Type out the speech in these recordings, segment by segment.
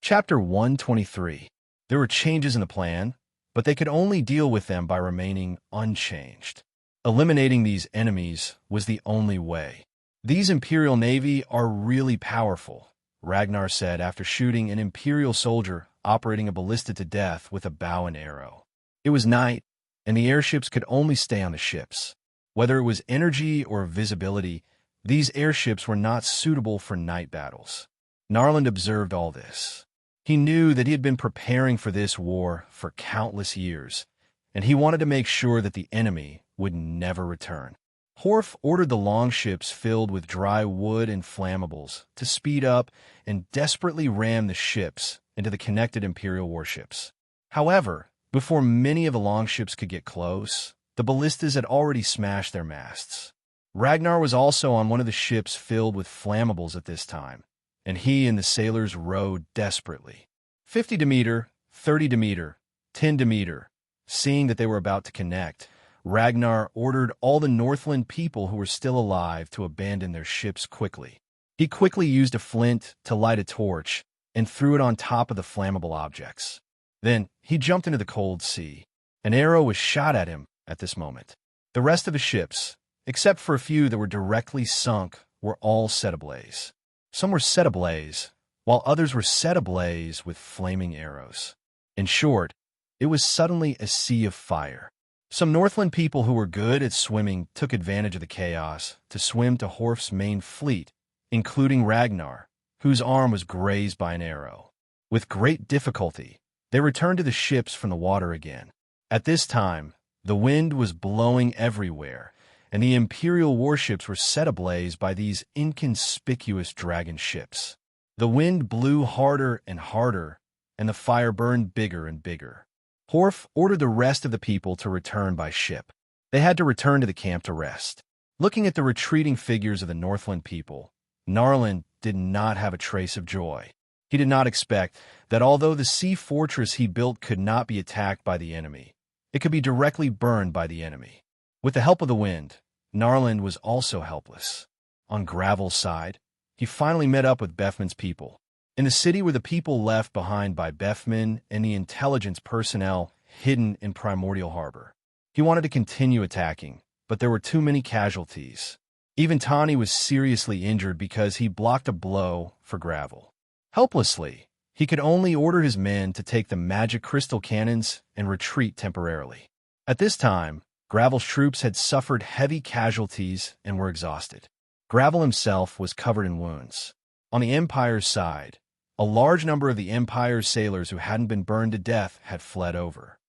Chapter 123. There were changes in the plan, but they could only deal with them by remaining unchanged. Eliminating these enemies was the only way. "These Imperial Navy are really powerful," Ragnar said after shooting an Imperial soldier operating a ballista to death with a bow and arrow. It was night, and the airships could only stay on the ships. Whether it was energy or visibility, these airships were not suitable for night battles. Narland observed all this. He knew that he had been preparing for this war for countless years, and he wanted to make sure that the enemy would never return. Horf ordered the longships filled with dry wood and flammables to speed up and desperately ram the ships into the connected Imperial warships. However, before many of the longships could get close, the ballistas had already smashed their masts. Ragnar was also on one of the ships filled with flammables at this time, and he and the sailors rowed desperately. 50 Demeter, 30 Demeter, 10 Demeter. Seeing that they were about to connect, Ragnar ordered all the Northland people who were still alive to abandon their ships quickly. He quickly used a flint to light a torch and threw it on top of the flammable objects. Then he jumped into the cold sea. An arrow was shot at him at this moment. The rest of the ships, except for a few that were directly sunk, were all set ablaze. Some were set ablaze, while others were set ablaze with flaming arrows. In short, it was suddenly a sea of fire. Some Northland people who were good at swimming took advantage of the chaos to swim to Horf's main fleet, including Ragnar, whose arm was grazed by an arrow. With great difficulty, they returned to the ships from the water again. At this time, the wind was blowing everywhere, and the Imperial warships were set ablaze by these inconspicuous dragon ships. The wind blew harder and harder, and the fire burned bigger and bigger. Horf ordered the rest of the people to return by ship. They had to return to the camp to rest. Looking at the retreating figures of the Northland people, Narland did not have a trace of joy. He did not expect that although the sea fortress he built could not be attacked by the enemy, it could be directly burned by the enemy. With the help of the wind, Narland was also helpless. On Gravel's side, he finally met up with Befman's people. In the city were the people left behind by Befman and the intelligence personnel hidden in Primordial Harbor. He wanted to continue attacking, but there were too many casualties. Even Tani was seriously injured because he blocked a blow for Gravel. Helplessly, he could only order his men to take the magic crystal cannons and retreat temporarily. At this time, Gravel's troops had suffered heavy casualties and were exhausted. Gravel himself was covered in wounds. On the Empire's side, a large number of the Empire's sailors who hadn't been burned to death had fled over.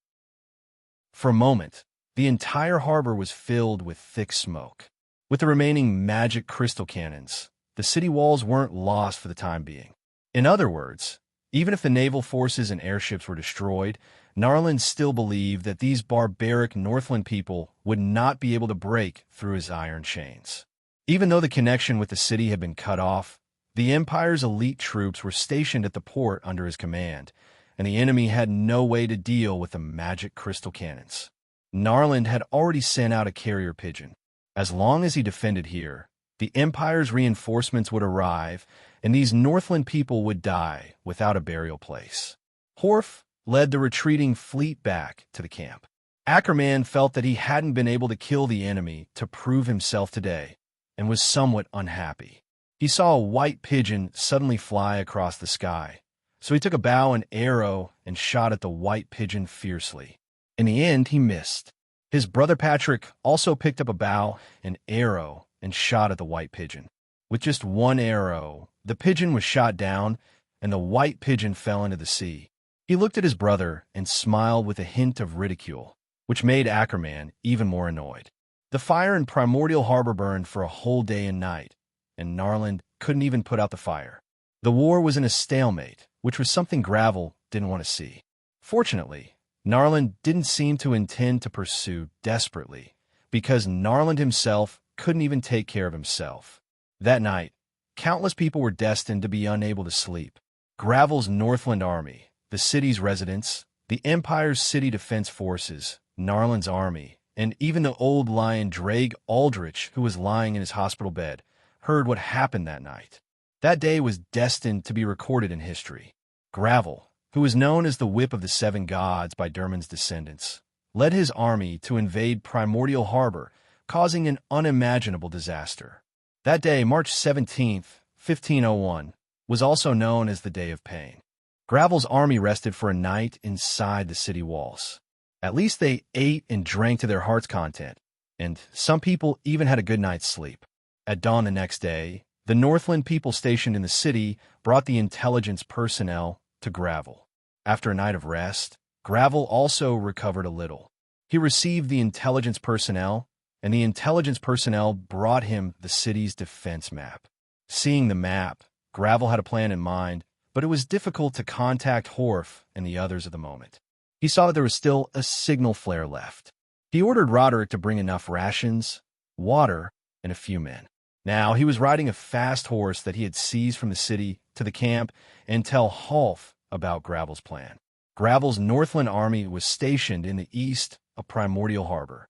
For a moment, the entire harbor was filled with thick smoke. With the remaining magic crystal cannons, the city walls weren't lost for the time being. In other words, even if the naval forces and airships were destroyed, Narland still believed that these barbaric Northland people would not be able to break through his iron chains. Even though the connection with the city had been cut off, the Empire's elite troops were stationed at the port under his command, and the enemy had no way to deal with the magic crystal cannons. Narland had already sent out a carrier pigeon. As long as he defended here, the Empire's reinforcements would arrive, and these Northland people would die without a burial place. Horf led the retreating fleet back to the camp. Ackerman felt that he hadn't been able to kill the enemy to prove himself today, and was somewhat unhappy. He saw a white pigeon suddenly fly across the sky, so he took a bow and arrow and shot at the white pigeon fiercely. In the end, he missed. His brother Patrick also picked up a bow and arrow and shot at the white pigeon. With just one arrow, the pigeon was shot down, and the white pigeon fell into the sea. He looked at his brother and smiled with a hint of ridicule, which made Ackerman even more annoyed. The fire in Primordial Harbor burned for a whole day and night, and Narland couldn't even put out the fire. The war was in a stalemate, which was something Gravel didn't want to see. Fortunately, Narland didn't seem to intend to pursue desperately, because Narland himself couldn't even take care of himself. That night, countless people were destined to be unable to sleep. Gravel's Northland army, the city's residents, the Empire's city defense forces, Narland's army, and even the old lion Drake Aldrich, who was lying in his hospital bed, heard what happened that night. That day was destined to be recorded in history. Gravel, who was known as the Whip of the Seven Gods by Dermond's descendants, led his army to invade Primordial Harbor, causing an unimaginable disaster. That day, March 17th, 1501, was also known as the Day of Pain. Gravel's army rested for a night inside the city walls. At least they ate and drank to their heart's content, and some people even had a good night's sleep. At dawn the next day, the Northland people stationed in the city brought the intelligence personnel to Gravel. After a night of rest, Gravel also recovered a little. He received the intelligence personnel, and the intelligence personnel brought him the city's defense map. Seeing the map, Gravel had a plan in mind, but it was difficult to contact Horf and the others at the moment. He saw that there was still a signal flare left. He ordered Roderick to bring enough rations, water, and a few men. Now, he was riding a fast horse that he had seized from the city to the camp and tell Half about Gravel's plan. Gravel's Northland army was stationed in the east of Primordial Harbor.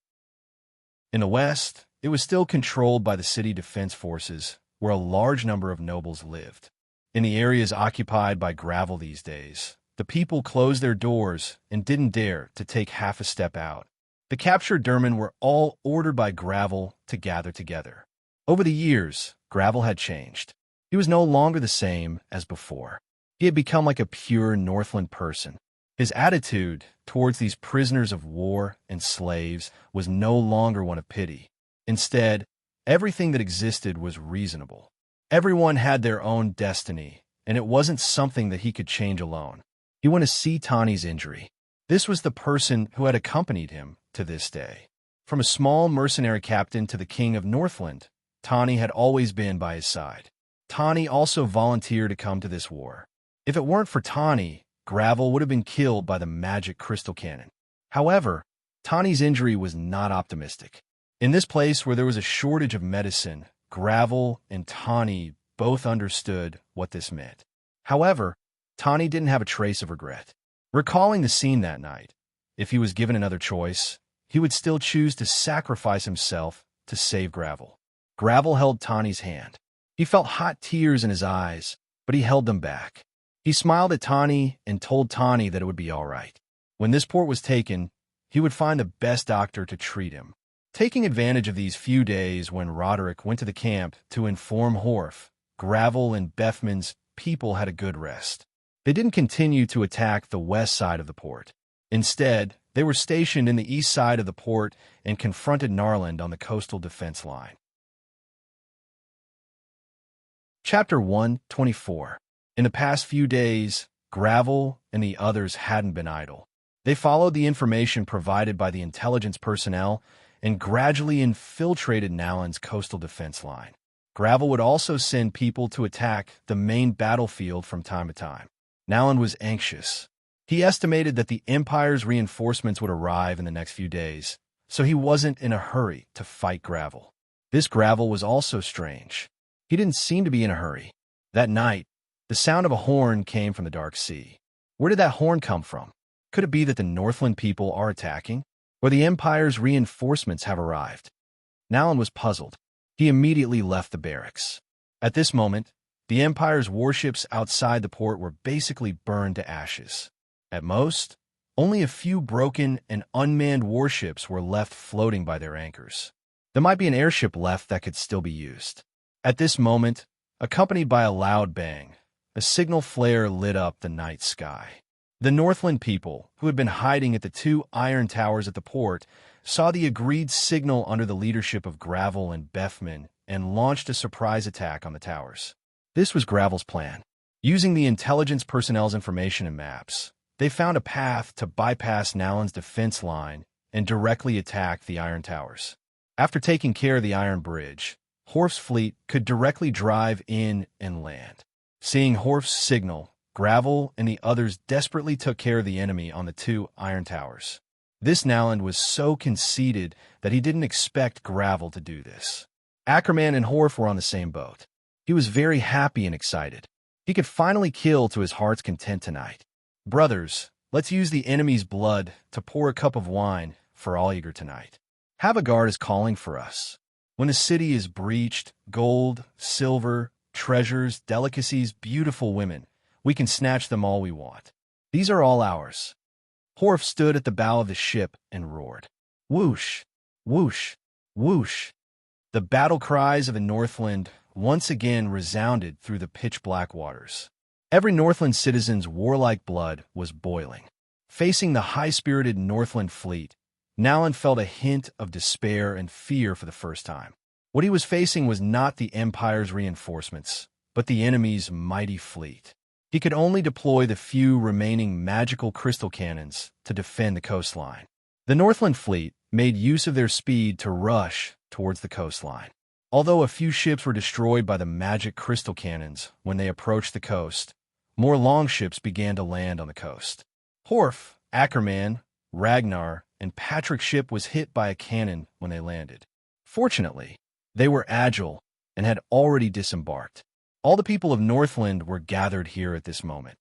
In the west, it was still controlled by the city defense forces, where a large number of nobles lived. In the areas occupied by Gravel these days, the people closed their doors and didn't dare to take half a step out. The captured Dermond were all ordered by Gravel to gather together. Over the years, Gravel had changed. He was no longer the same as before. He had become like a pure Northland person. His attitude towards these prisoners of war and slaves was no longer one of pity. Instead, everything that existed was reasonable. Everyone had their own destiny, and it wasn't something that he could change alone. He went to see Tani's injury. This was the person who had accompanied him to this day. From a small mercenary captain to the king of Northland, Tani had always been by his side. Tani also volunteered to come to this war. If it weren't for Tani, Gravel would have been killed by the magic crystal cannon. However, Tani's injury was not optimistic. In this place where there was a shortage of medicine, Gravel and Tani both understood what this meant. However, Tani didn't have a trace of regret. Recalling the scene that night, if he was given another choice, he would still choose to sacrifice himself to save Gravel. Gravel held Tani's hand. He felt hot tears in his eyes, but he held them back. He smiled at Tani and told Tani that it would be all right. When this port was taken, he would find the best doctor to treat him. Taking advantage of these few days when Roderick went to the camp to inform Horf, Gravel and Bethman's people had a good rest. They didn't continue to attack the west side of the port. Instead, they were stationed in the east side of the port and confronted Narland on the coastal defense line. Chapter 124. In the past few days, Gravel and the others hadn't been idle. They followed the information provided by the intelligence personnel and gradually infiltrated Naland's coastal defense line. Gravel would also send people to attack the main battlefield from time to time. Naland was anxious. He estimated that the Empire's reinforcements would arrive in the next few days, so he wasn't in a hurry to fight Gravel. This Gravel was also strange. He didn't seem to be in a hurry. That night, the sound of a horn came from the dark sea. Where did that horn come from? Could it be that the Northland people are attacking? Or the Empire's reinforcements have arrived? Naland was puzzled. He immediately left the barracks. At this moment, the Empire's warships outside the port were basically burned to ashes. At most, only a few broken and unmanned warships were left floating by their anchors. There might be an airship left that could still be used. At this moment, accompanied by a loud bang, a signal flare lit up the night sky. The Northland people, who had been hiding at the 2 iron towers at the port, saw the agreed signal under the leadership of Gravel and Bethman and launched a surprise attack on the towers. This was Gravel's plan. Using the intelligence personnel's information and maps, they found a path to bypass Naland's defense line and directly attack the iron towers. After taking care of the iron bridge, Horf's fleet could directly drive in and land. Seeing Horf's signal, Gravel and the others desperately took care of the enemy on the 2 iron towers. This Naland was so conceited that he didn't expect Gravel to do this. Ackerman and Horf were on the same boat. He was very happy and excited. He could finally kill to his heart's content tonight. Brothers, let's use the enemy's blood to pour a cup of wine for all eager tonight. Havagard is calling for us. When the city is breached, gold, silver, treasures, delicacies, beautiful women, We can snatch them all we want. These are all ours. Horf stood at the bow of the ship and roared. Whoosh, whoosh, whoosh. The battle cries of the Northland once again resounded through the pitch-black waters. Every Northland citizen's warlike blood was boiling. Facing the high-spirited Northland fleet, Nalin felt a hint of despair and fear for the first time. What he was facing was not the Empire's reinforcements, but the enemy's mighty fleet. He could only deploy the few remaining magical crystal cannons to defend the coastline. The Northland fleet made use of their speed to rush towards the coastline. Although a few ships were destroyed by the magic crystal cannons when they approached the coast, more longships began to land on the coast. Horf, Ackerman, Ragnar, and Patrick's ship was hit by a cannon when they landed. Fortunately, they were agile and had already disembarked. All the people of Northland were gathered here at this moment.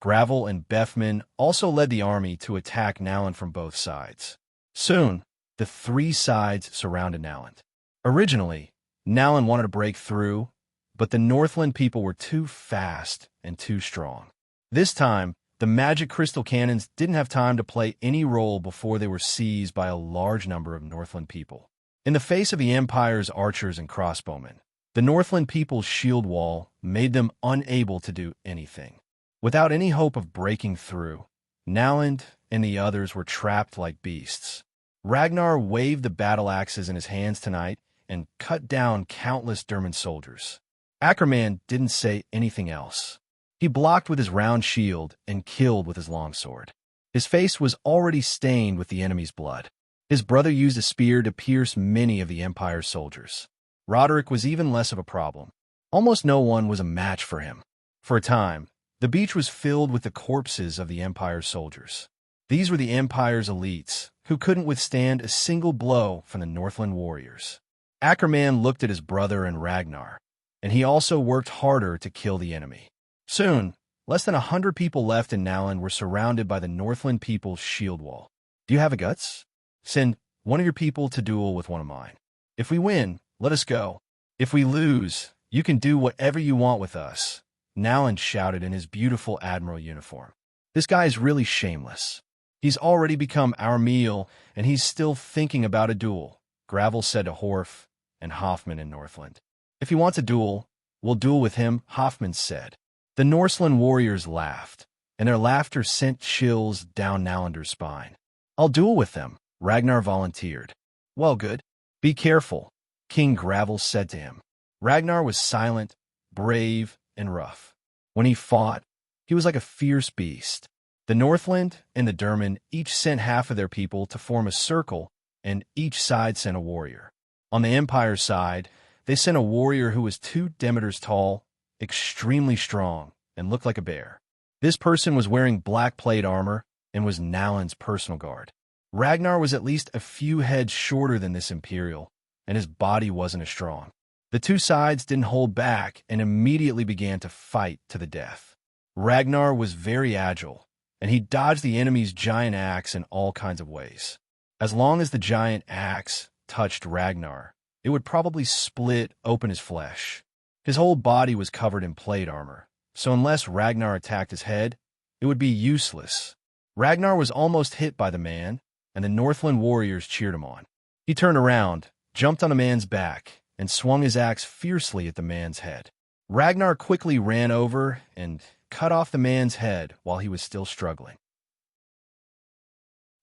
Gravel and Bethman also led the army to attack Nalin from both sides. Soon, the three sides surrounded Nalin. Originally, Nalin wanted to break through, but the Northland people were too fast and too strong. This time, the magic crystal cannons didn't have time to play any role before they were seized by a large number of Northland people. In the face of the Empire's archers and crossbowmen, the Northland people's shield wall made them unable to do anything. Without any hope of breaking through, Nalin and the others were trapped like beasts. Ragnar waved the battle axes in his hands tonight and cut down countless Derman soldiers. Ackerman didn't say anything else. He blocked with his round shield and killed with his longsword. His face was already stained with the enemy's blood. His brother used a spear to pierce many of the Empire's soldiers. Roderick was even less of a problem. Almost no one was a match for him. For a time, the beach was filled with the corpses of the Empire's soldiers. These were the Empire's elites, who couldn't withstand a single blow from the Northland warriors. Ackerman looked at his brother and Ragnar, and he also worked harder to kill the enemy. Soon, less than 100 people left in Nalin were surrounded by the Northland people's shield wall. Do you have a guts? Send one of your people to duel with one of mine. If we win, let us go. If we lose, you can do whatever you want with us, Nalin shouted in his beautiful admiral uniform. This guy is really shameless. He's already become our meal, and he's still thinking about a duel, Gravel said to Horf and Hoffman in Northland. If he wants a duel, we'll duel with him, Hoffman said. The Northland warriors laughed, and their laughter sent chills down Nalander's spine. I'll duel with them, Ragnar volunteered. Well, good. Be careful, King Gravel said to him. Ragnar was silent, brave, and rough. When he fought, he was like a fierce beast. The Northland and the Derman each sent half of their people to form a circle, and each side sent a warrior. On the Empire's side, they sent a warrior who was 2 Demeters tall, extremely strong, and looked like a bear. This person was wearing black plate armor and was Nalin's personal guard. Ragnar was at least a few heads shorter than this Imperial, and his body wasn't as strong. The two sides didn't hold back and immediately began to fight to the death. Ragnar was very agile, and he dodged the enemy's giant axe in all kinds of ways. As long as the giant axe touched Ragnar, it would probably split open his flesh. His whole body was covered in plate armor, so unless Ragnar attacked his head, it would be useless. Ragnar was almost hit by the man, and the Northland warriors cheered him on. He turned around, jumped on the man's back, and swung his axe fiercely at the man's head. Ragnar quickly ran over and cut off the man's head while he was still struggling.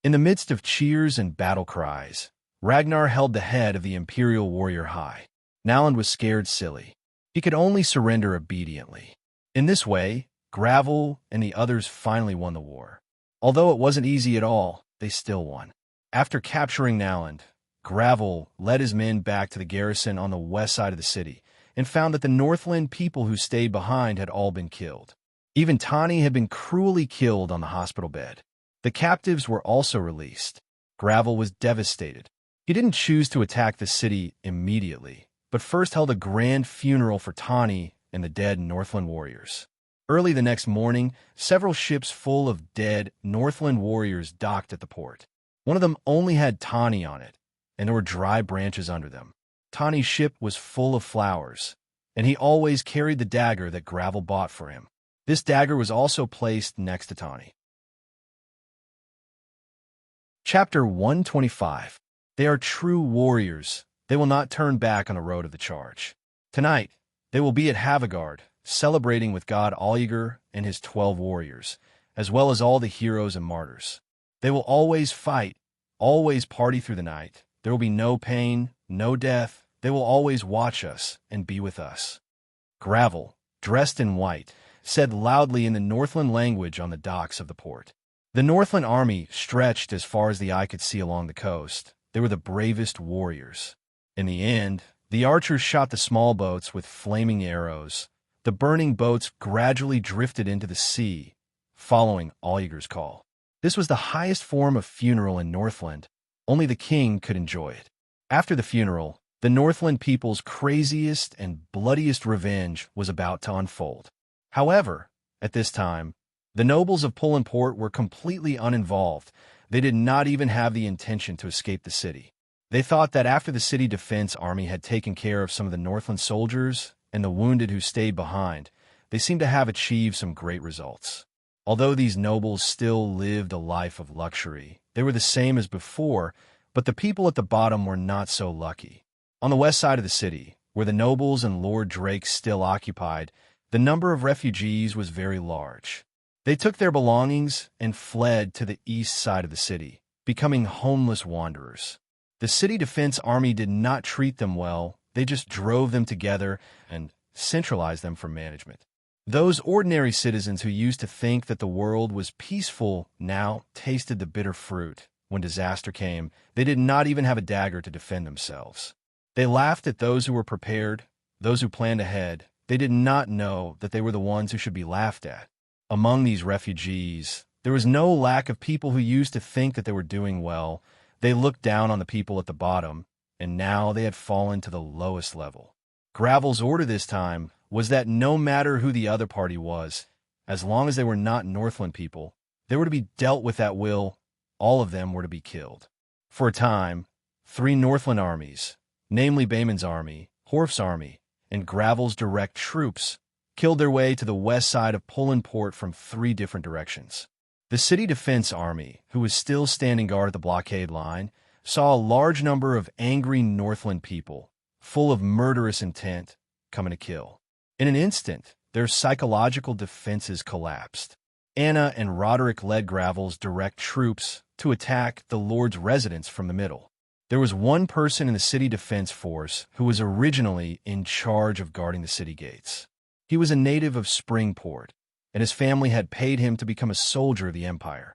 In the midst of cheers and battle cries, Ragnar held the head of the Imperial warrior high. Nalin was scared silly. He could only surrender obediently. In this way, Gravel and the others finally won the war. Although it wasn't easy at all, they still won. After capturing Nalin, Gravel led his men back to the garrison on the west side of the city and found that the Northland people who stayed behind had all been killed. Even Tani had been cruelly killed on the hospital bed. The captives were also released. Gravel was devastated. He didn't choose to attack the city immediately, but first held a grand funeral for Tani and the dead Northland warriors. Early the next morning, several ships full of dead Northland warriors docked at the port. One of them only had Tani on it, and there were dry branches under them. Tani's ship was full of flowers, and he always carried the dagger that Gravel bought for him. This dagger was also placed next to Tawny. Chapter 125. They are true warriors. They will not turn back on the road of the charge. Tonight, they will be at Havagard, celebrating with god Aulger and his 12 warriors, as well as all the heroes and martyrs. They will always fight, always party through the night. There will be no pain, no death. They will always watch us and be with us. Gravel, dressed in white, said loudly in the Northland language on the docks of the port. The Northland army stretched as far as the eye could see along the coast. They were the bravest warriors. In the end, the archers shot the small boats with flaming arrows. The burning boats gradually drifted into the sea, following Aulger's call. This was the highest form of funeral in Northland. Only the king could enjoy it. After the funeral, the Northland people's craziest and bloodiest revenge was about to unfold. However, at this time, the nobles of Port were completely uninvolved. They did not even have the intention to escape the city. They thought that after the city defense army had taken care of some of the Northland soldiers and the wounded who stayed behind, they seemed to have achieved some great results. Although these nobles still lived a life of luxury, they were the same as before, but the people at the bottom were not so lucky. On the west side of the city, where the nobles and Lord Drake still occupied, the number of refugees was very large. They took their belongings and fled to the east side of the city, becoming homeless wanderers. The city defense army did not treat them well. They just drove them together and centralized them for management. Those ordinary citizens who used to think that the world was peaceful now tasted the bitter fruit. When disaster came, they did not even have a dagger to defend themselves. They laughed at those who were prepared, those who planned ahead. They did not know that they were the ones who should be laughed at. Among these refugees, there was no lack of people who used to think that they were doing well. They looked down on the people at the bottom, and now they had fallen to the lowest level. Gravel's order this time was that no matter who the other party was, as long as they were not Northland people, they were to be dealt with at will. All of them were to be killed. For a time, 3 Northland armies, namely Bayman's army, Horf's army, and Gravel's direct troops, killed their way to the west side of Port from 3 different directions. The city defense army, who was still standing guard at the blockade line, saw a large number of angry Northland people, full of murderous intent, coming to kill. In an instant, their psychological defenses collapsed. Anna and Roderick led Gravel's direct troops to attack the Lord's residence from the middle. There was one person in the city defense force who was originally in charge of guarding the city gates. He was a native of Springport, and his family had paid him to become a soldier of the Empire.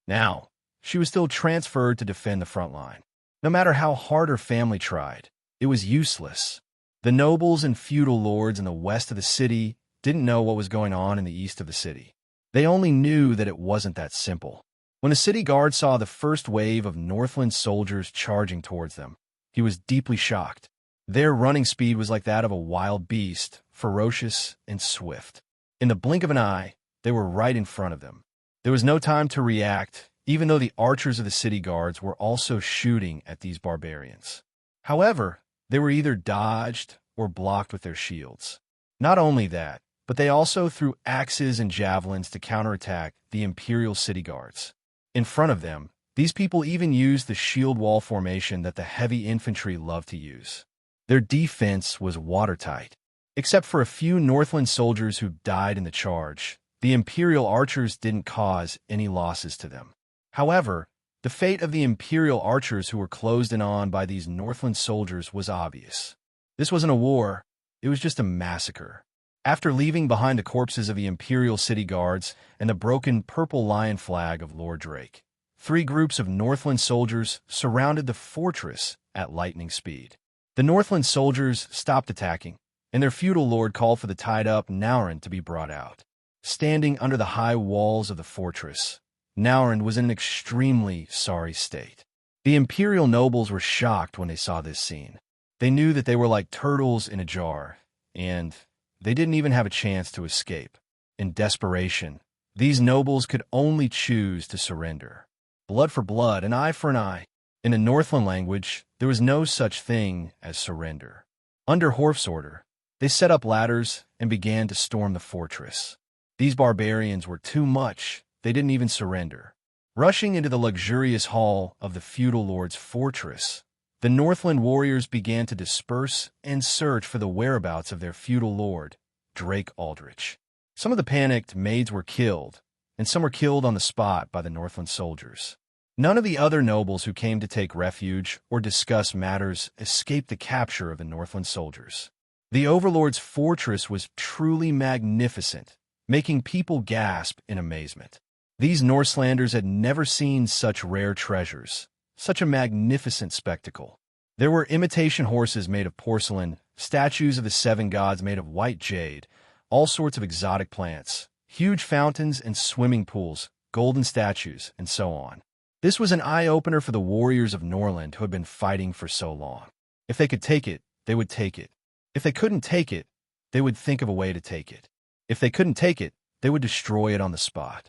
Now, she was still transferred to defend the front line. No matter how hard her family tried, it was useless. The nobles and feudal lords in the west of the city didn't know what was going on in the east of the city. They only knew that it wasn't that simple. When the city guard saw the first wave of Northland soldiers charging towards them, he was deeply shocked. Their running speed was like that of a wild beast, ferocious and swift. In the blink of an eye, they were right in front of them. There was no time to react, even though the archers of the city guards were also shooting at these barbarians. However, they were either dodged or blocked with their shields. Not only that, but they also threw axes and javelins to counterattack the Imperial city guards. In front of them, these people even used the shield wall formation that the heavy infantry loved to use. Their defense was watertight. Except for a few Northland soldiers who died in the charge, the Imperial archers didn't cause any losses to them. However, the fate of the Imperial archers who were closed in on by these Northland soldiers was obvious. This wasn't a war, it was just a massacre. After leaving behind the corpses of the Imperial city guards and the broken purple lion flag of Lord Drake, 3 groups of Northland soldiers surrounded the fortress at lightning speed. The Northland soldiers stopped attacking, and their feudal lord called for the tied-up Naurin to be brought out. Standing under the high walls of the fortress, Naurin was in an extremely sorry state. The Imperial nobles were shocked when they saw this scene. They knew that they were like turtles in a jar, and they didn't even have a chance to escape. In desperation, these nobles could only choose to surrender. Blood for blood, an eye for an eye. In the Northland language, there was no such thing as surrender. Under Horf's order, they set up ladders and began to storm the fortress. These barbarians were too much. They didn't even surrender. Rushing into the luxurious hall of the feudal lord's fortress, the Northland warriors began to disperse and search for the whereabouts of their feudal lord, Drake Aldrich. Some of the panicked maids were killed, and some were killed on the spot by the Northland soldiers. None of the other nobles who came to take refuge or discuss matters escaped the capture of the Northland soldiers. The overlord's fortress was truly magnificent, making people gasp in amazement. These Norselanders had never seen such rare treasures, such a magnificent spectacle. There were imitation horses made of porcelain, statues of the 7 gods made of white jade, all sorts of exotic plants, huge fountains and swimming pools, golden statues, and so on. This was an eye-opener for the warriors of Norland who had been fighting for so long. If they could take it, they would take it. If they couldn't take it, they would think of a way to take it. If they couldn't take it, they would destroy it on the spot.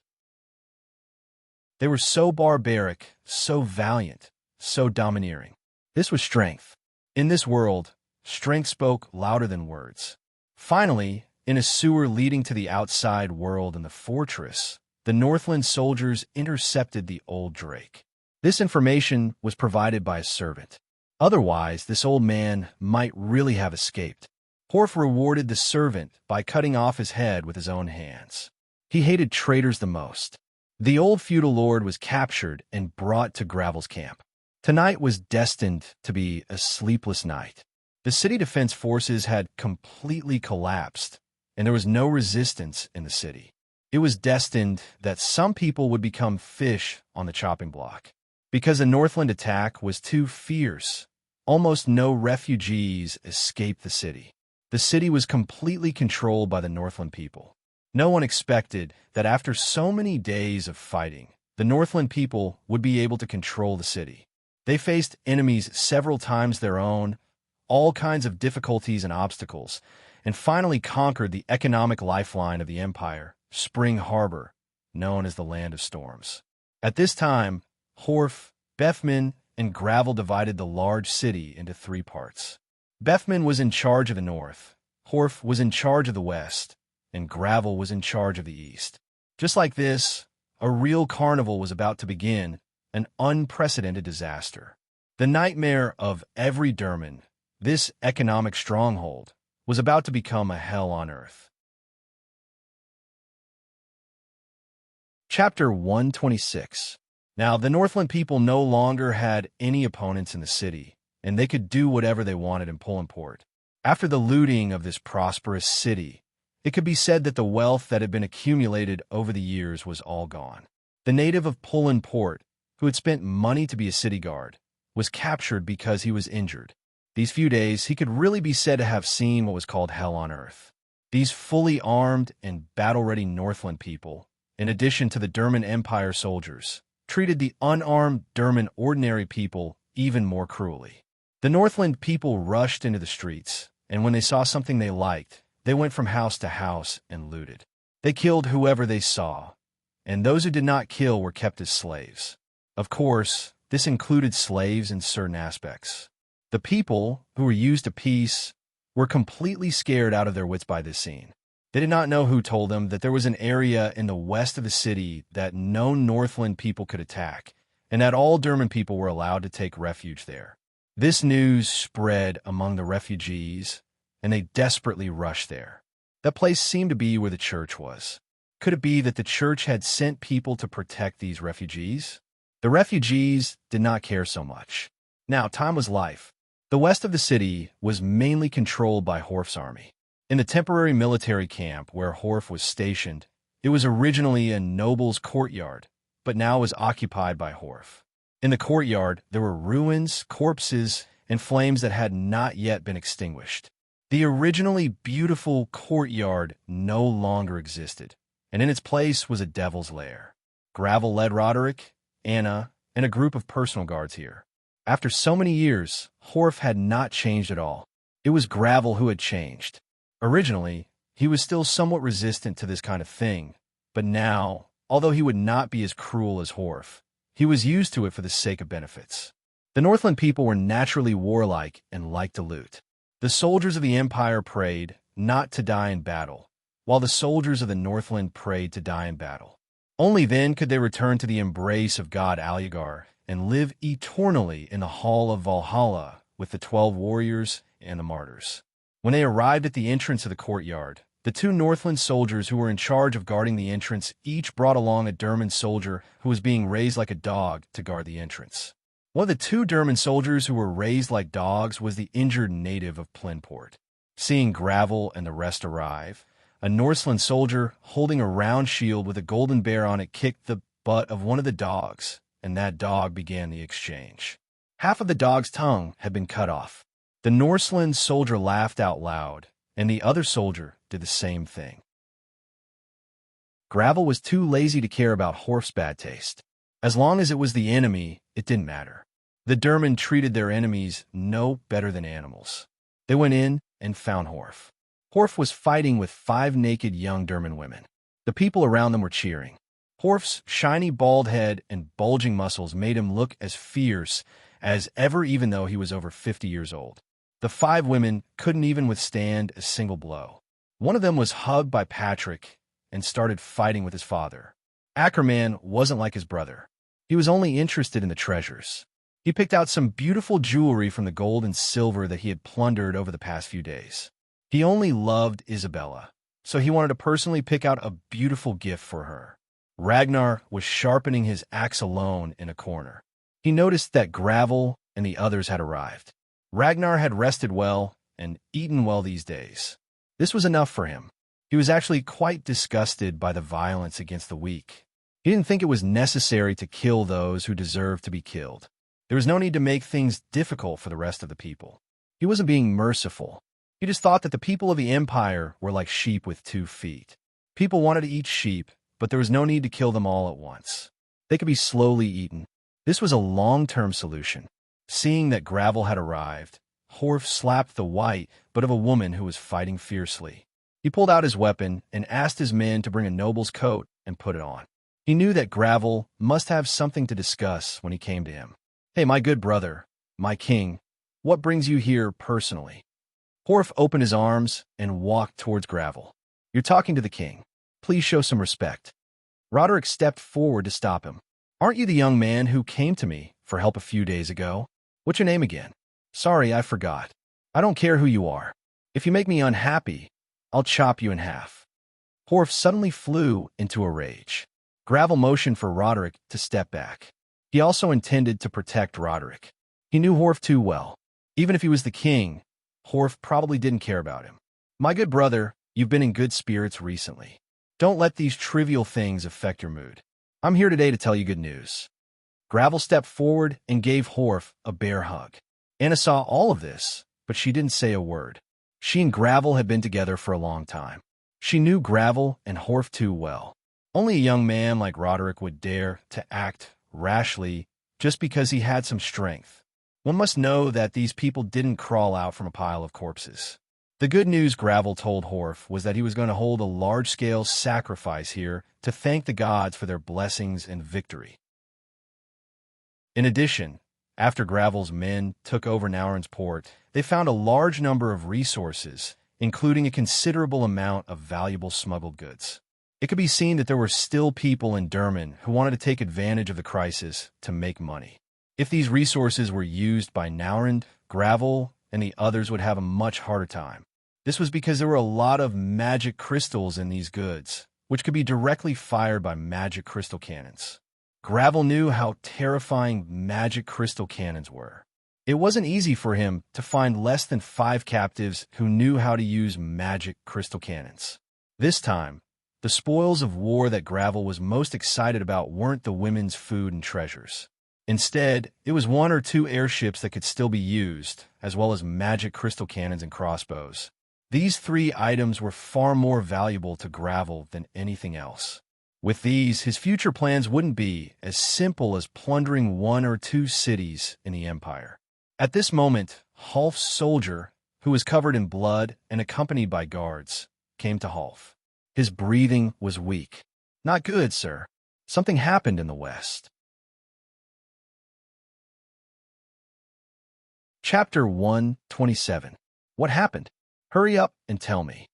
They were so barbaric, so valiant, so domineering. This was strength. In this world, strength spoke louder than words. Finally, in a sewer leading to the outside world in the fortress, the Northland soldiers intercepted the old Drake. This information was provided by a servant. Otherwise, this old man might really have escaped. Horf rewarded the servant by cutting off his head with his own hands. He hated traitors the most. The old feudal lord was captured and brought to Gravel's camp. Tonight was destined to be a sleepless night. The city defense forces had completely collapsed, and there was no resistance in the city. It was destined that some people would become fish on the chopping block. Because the Northland attack was too fierce, almost no refugees escaped the city. The city was completely controlled by the Northland people. No one expected that after so many days of fighting, the Northland people would be able to control the city. They faced enemies several times their own, all kinds of difficulties and obstacles, and finally conquered the economic lifeline of the empire, Spring Harbor, known as the Land of Storms. At this time, Horf, Bethman, and Gravel divided the large city into 3 parts. Bethman was in charge of the north, Horf was in charge of the west, and Gravel was in charge of the east. Just like this, a real carnival was about to begin, an unprecedented disaster. The nightmare of every Derman, this economic stronghold, was about to become a hell on earth. Chapter 126. Now, the Northland people no longer had any opponents in the city, and they could do whatever they wanted in Pullenport. After the looting of this prosperous city, it could be said that the wealth that had been accumulated over the years was all gone. The native of Pullenport, who had spent money to be a city guard, was captured because he was injured. These few days, he could really be said to have seen what was called hell on earth. These fully armed and battle-ready Northland people, in addition to the Derman Empire soldiers, treated the unarmed Derman ordinary people even more cruelly. The Northland people rushed into the streets, and when they saw something they liked, they went from house to house and looted. They killed whoever they saw, and those who did not kill were kept as slaves. Of course, this included slaves in certain aspects. The people, who were used to peace, were completely scared out of their wits by this scene. They did not know who told them that there was an area in the west of the city that no Northland people could attack, and that all Derman people were allowed to take refuge there. This news spread among the refugees, and they desperately rushed there. That place seemed to be where the church was. Could it be that the church had sent people to protect these refugees? The refugees did not care so much. Now, time was life. The west of the city was mainly controlled by Horf's army. In the temporary military camp where Horf was stationed, it was originally a noble's courtyard, but now was occupied by Horf. In the courtyard, there were ruins, corpses, and flames that had not yet been extinguished. The originally beautiful courtyard no longer existed, and in its place was a devil's lair. Gravel led Roderick, Anna, and a group of personal guards here. After so many years, Horf had not changed at all. It was Gravel who had changed. Originally, he was still somewhat resistant to this kind of thing, but now, although he would not be as cruel as Horf, he was used to it for the sake of benefits. The Northland people were naturally warlike and liked to loot. The soldiers of the Empire prayed not to die in battle, while the soldiers of the Northland prayed to die in battle. Only then could they return to the embrace of God Alyagar and live eternally in the Hall of Valhalla with the 12 warriors and the martyrs. When they arrived at the entrance of the courtyard, the two Northland soldiers who were in charge of guarding the entrance each brought along a Derman soldier who was being raised like a dog to guard the entrance. One of the two Derman soldiers who were raised like dogs was the injured native of Plinport. Seeing Gravel and the rest arrive, a Northland soldier holding a round shield with a golden bear on it kicked the butt of one of the dogs, and that dog began the exchange. Half of the dog's tongue had been cut off. The Northland soldier laughed out loud, and the other soldier did the same thing. Gravel was too lazy to care about Horf's bad taste. As long as it was the enemy, it didn't matter. The Derman treated their enemies no better than animals. They went in and found Horf. Horf was fighting with 5 naked young Derman women. The people around them were cheering. Horf's shiny bald head and bulging muscles made him look as fierce as ever, even though he was over 50 years old. The 5 women couldn't even withstand a single blow. One of them was hugged by Patrick and started fighting with his father. Ackerman wasn't like his brother. He was only interested in the treasures. He picked out some beautiful jewelry from the gold and silver that he had plundered over the past few days. He only loved Isabella, so he wanted to personally pick out a beautiful gift for her. Ragnar was sharpening his axe alone in a corner. He noticed that Gravel and the others had arrived. Ragnar had rested well and eaten well these days. This was enough for him. He was actually quite disgusted by the violence against the weak. He didn't think it was necessary to kill those who deserved to be killed. There was no need to make things difficult for the rest of the people. He wasn't being merciful. He just thought that the people of the Empire were like sheep with 2 feet. People wanted to eat sheep, but there was no need to kill them all at once. They could be slowly eaten. This was a long-term solution. Seeing that Gravel had arrived, Horf slapped the white butt of a woman who was fighting fiercely. He pulled out his weapon and asked his men to bring a noble's coat and put it on. He knew that Gravel must have something to discuss when he came to him. "Hey, my good brother, my king, what brings you here personally?" Horf opened his arms and walked towards Gravel. "You're talking to the king. Please show some respect." Roderick stepped forward to stop him. "Aren't you the young man who came to me for help a few days ago? What's your name again?" "Sorry, I forgot. I don't care who you are. If you make me unhappy, I'll chop you in half." Horf suddenly flew into a rage. Gravel motioned for Roderick to step back. He also intended to protect Roderick. He knew Horf too well. Even if he was the king, Horf probably didn't care about him. "My good brother, you've been in good spirits recently. Don't let these trivial things affect your mood. I'm here today to tell you good news." Gravel stepped forward and gave Horf a bear hug. Anna saw all of this, but she didn't say a word. She and Gravel had been together for a long time. She knew Gravel and Horf too well. Only a young man like Roderick would dare to act rashly just because he had some strength. One must know that these people didn't crawl out from a pile of corpses. The good news, Gravel told Horf, was that he was going to hold a large-scale sacrifice here to thank the gods for their blessings and victory. In addition, after Gravel's men took over Naurin's port, they found a large number of resources, including a considerable amount of valuable smuggled goods. It could be seen that there were still people in Derman who wanted to take advantage of the crisis to make money. If these resources were used by Naurin, Gravel, and the others would have a much harder time. This was because there were a lot of magic crystals in these goods, which could be directly fired by magic crystal cannons. Gravel knew how terrifying magic crystal cannons were. It wasn't easy for him to find less than 5 captives who knew how to use magic crystal cannons. This time, the spoils of war that Gravel was most excited about weren't the women's food and treasures. Instead, it was 1 or 2 airships that could still be used, as well as magic crystal cannons and crossbows. These 3 items were far more valuable to Gravel than anything else. With these, his future plans wouldn't be as simple as plundering 1 or 2 cities in the Empire. At this moment, Half's soldier, who was covered in blood and accompanied by guards, came to Half. His breathing was weak. "Not good, sir. Something happened in the west." Chapter 127. What happened? Hurry up and tell me.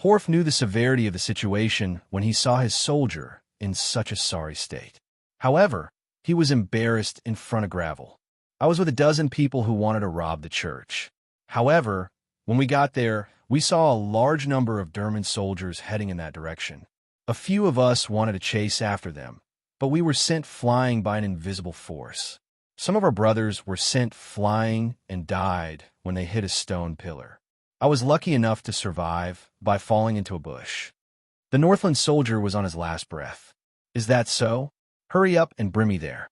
Horf knew the severity of the situation when he saw his soldier in such a sorry state. However, he was embarrassed in front of Gravel. I was with a dozen people who wanted to rob the church. However, when we got there, we saw a large number of Derman soldiers heading in that direction. A few of us wanted to chase after them, but we were sent flying by an invisible force. Some of our brothers were sent flying and died when they hit a stone pillar. I was lucky enough to survive by falling into a bush. The Northland soldier was on his last breath. Is that so? Hurry up and bring me there.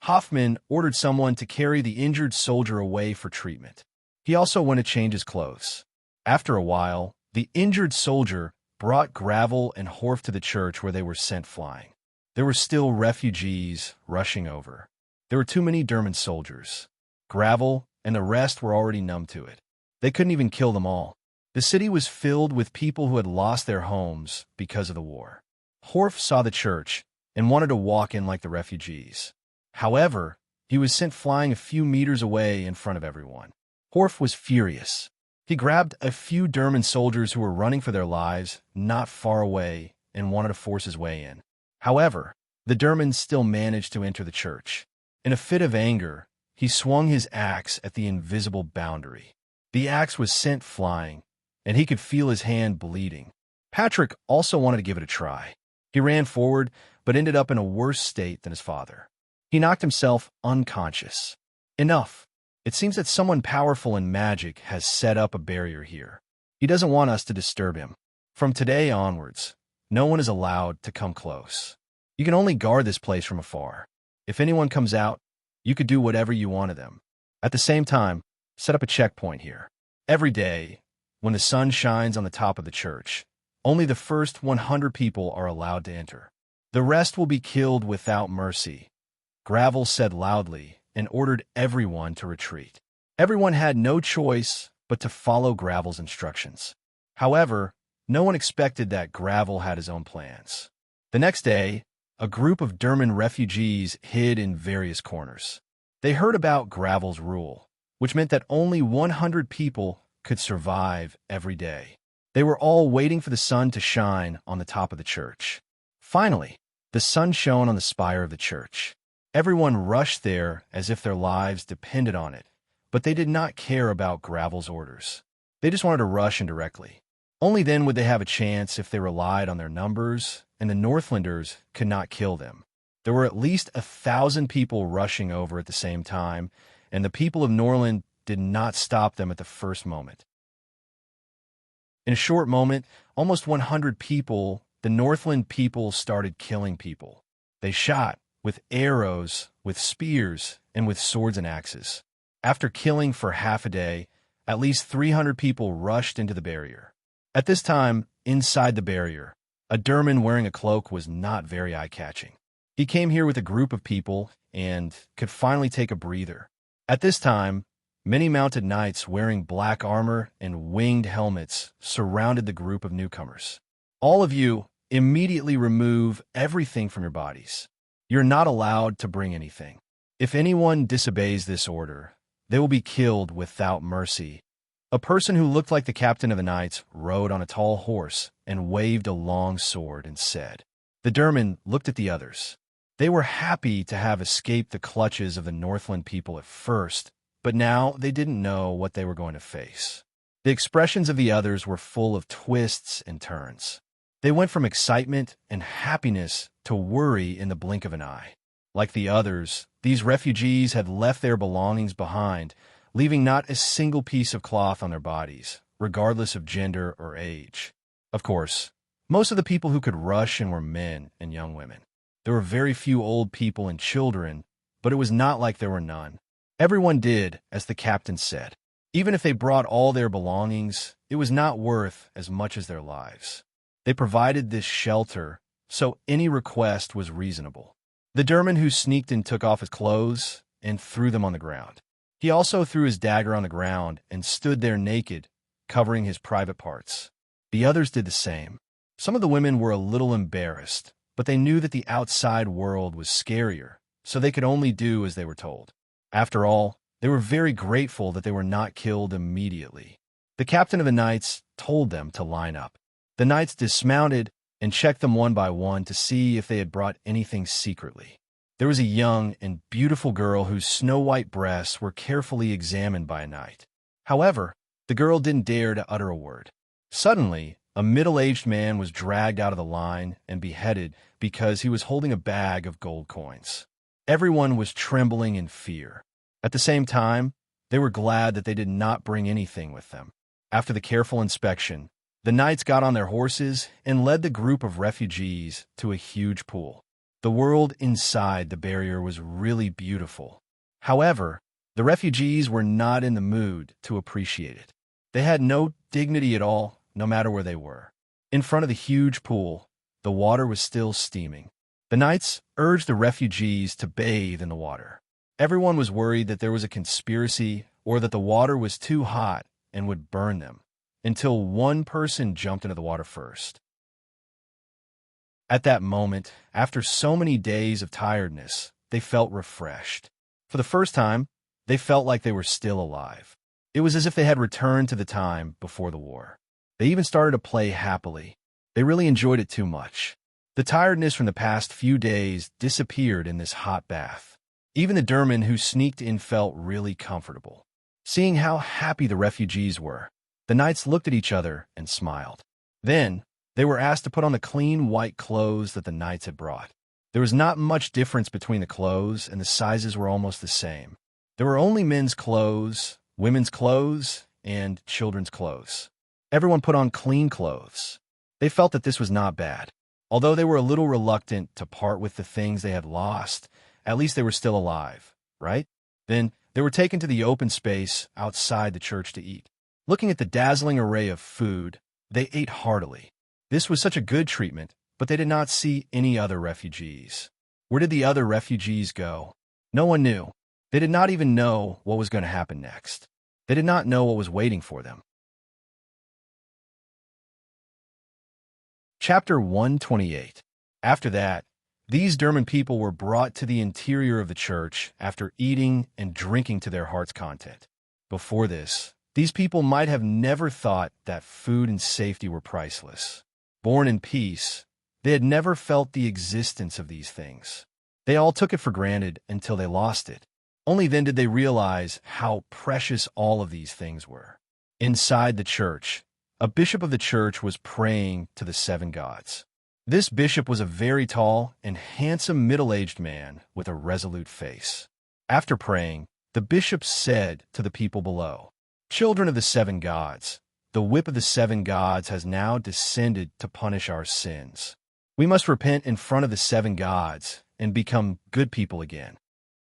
Hoffman ordered someone to carry the injured soldier away for treatment. He also went to change his clothes. After a while, the injured soldier brought Gravel and Horf to the church where they were sent flying. There were still refugees rushing over. There were too many Derman soldiers. Gravel and the rest were already numb to it. They couldn't even kill them all. The city was filled with people who had lost their homes because of the war. Horf saw the church and wanted to walk in like the refugees. However, he was sent flying a few meters away in front of everyone. Horf was furious. He grabbed a few Derman soldiers who were running for their lives not far away and wanted to force his way in. However, the Dermans still managed to enter the church. In a fit of anger, he swung his axe at the invisible boundary. The axe was sent flying, and he could feel his hand bleeding. Patrick also wanted to give it a try. He ran forward, but ended up in a worse state than his father. He knocked himself unconscious. Enough. It seems that someone powerful in magic has set up a barrier here. He doesn't want us to disturb him. From today onwards, no one is allowed to come close. You can only guard this place from afar. If anyone comes out, you could do whatever you want to them. At the same time, set up a checkpoint here. Every day, when the sun shines on the top of the church, only the first 100 people are allowed to enter. The rest will be killed without mercy. Gravel said loudly and ordered everyone to retreat. Everyone had no choice but to follow Gravel's instructions. However, no one expected that Gravel had his own plans. The next day, a group of Derman refugees hid in various corners. They heard about Gravel's rule, which meant that only 100 people could survive every day. They were all waiting for the sun to shine on the top of the church. Finally, the sun shone on the spire of the church. Everyone rushed there as if their lives depended on it, but they did not care about Gravel's orders. They just wanted to rush in directly. Only then would they have a chance if they relied on their numbers, and the Northlanders could not kill them. There were at least 1,000 people rushing over at the same time, and the people of Norland did not stop them at the first moment. In a short moment, almost 100 people, the Northland people started killing people. They shot with arrows, with spears, and with swords and axes. After killing for half a day, at least 300 people rushed into the barrier. At this time, inside the barrier, a Derman wearing a cloak was not very eye-catching. He came here with a group of people and could finally take a breather. At this time, many mounted knights wearing black armor and winged helmets surrounded the group of newcomers. All of you immediately remove everything from your bodies. You're not allowed to bring anything. If anyone disobeys this order, they will be killed without mercy. A person who looked like the captain of the knights rode on a tall horse and waved a long sword and said. The Derman looked at the others. They were happy to have escaped the clutches of the Northland people at first, but now they didn't know what they were going to face. The expressions of the others were full of twists and turns. They went from excitement and happiness to worry in the blink of an eye. Like the others, these refugees had left their belongings behind, leaving not a single piece of cloth on their bodies, regardless of gender or age. Of course, most of the people who could rush in were men and young women. There were very few old people and children, but it was not like there were none. Everyone did as the captain said. Even if they brought all their belongings, it was not worth as much as their lives. They provided this shelter, so any request was reasonable. The Derman who sneaked in took off his clothes and threw them on the ground. He also threw his dagger on the ground and stood there naked, covering his private parts. The others did the same. Some of the women were a little embarrassed, but they knew that the outside world was scarier, so they could only do as they were told. After all, they were very grateful that they were not killed immediately. The captain of the knights told them to line up. The knights dismounted and checked them one by one to see if they had brought anything secretly. There was a young and beautiful girl whose snow-white breasts were carefully examined by a knight. However, the girl didn't dare to utter a word. Suddenly, a middle-aged man was dragged out of the line and beheaded because he was holding a bag of gold coins. Everyone was trembling in fear. At the same time, they were glad that they did not bring anything with them. After the careful inspection, the knights got on their horses and led the group of refugees to a huge pool. The world inside the barrier was really beautiful. However, the refugees were not in the mood to appreciate it. They had no dignity at all, no matter where they were. In front of the huge pool, the water was still steaming. The knights urged the refugees to bathe in the water. Everyone was worried that there was a conspiracy or that the water was too hot and would burn them, until one person jumped into the water first. At that moment, after so many days of tiredness, they felt refreshed. For the first time, they felt like they were still alive. It was as if they had returned to the time before the war. They even started to play happily. They really enjoyed it too much. The tiredness from the past few days disappeared in this hot bath. Even the Derman who sneaked in felt really comfortable. Seeing how happy the refugees were, the knights looked at each other and smiled. Then, they were asked to put on the clean white clothes that the knights had brought. There was not much difference between the clothes, and the sizes were almost the same. There were only men's clothes, women's clothes, and children's clothes. Everyone put on clean clothes. They felt that this was not bad. Although they were a little reluctant to part with the things they had lost, at least they were still alive, right? Then, they were taken to the open space outside the church to eat. Looking at the dazzling array of food, they ate heartily. This was such a good treatment, but they did not see any other refugees. Where did the other refugees go? No one knew. They did not even know what was going to happen next. They did not know what was waiting for them. Chapter 128. After that, these Derman people were brought to the interior of the church after eating and drinking to their heart's content. Before this, these people might have never thought that food and safety were priceless. Born in peace, they had never felt the existence of these things. They all took it for granted until they lost it. Only then did they realize how precious all of these things were. Inside the church, a bishop of the church was praying to the seven gods. This bishop was a very tall and handsome middle-aged man with a resolute face. After praying, the bishop said to the people below, "Children of the seven gods, the whip of the seven gods has now descended to punish our sins. We must repent in front of the seven gods and become good people again."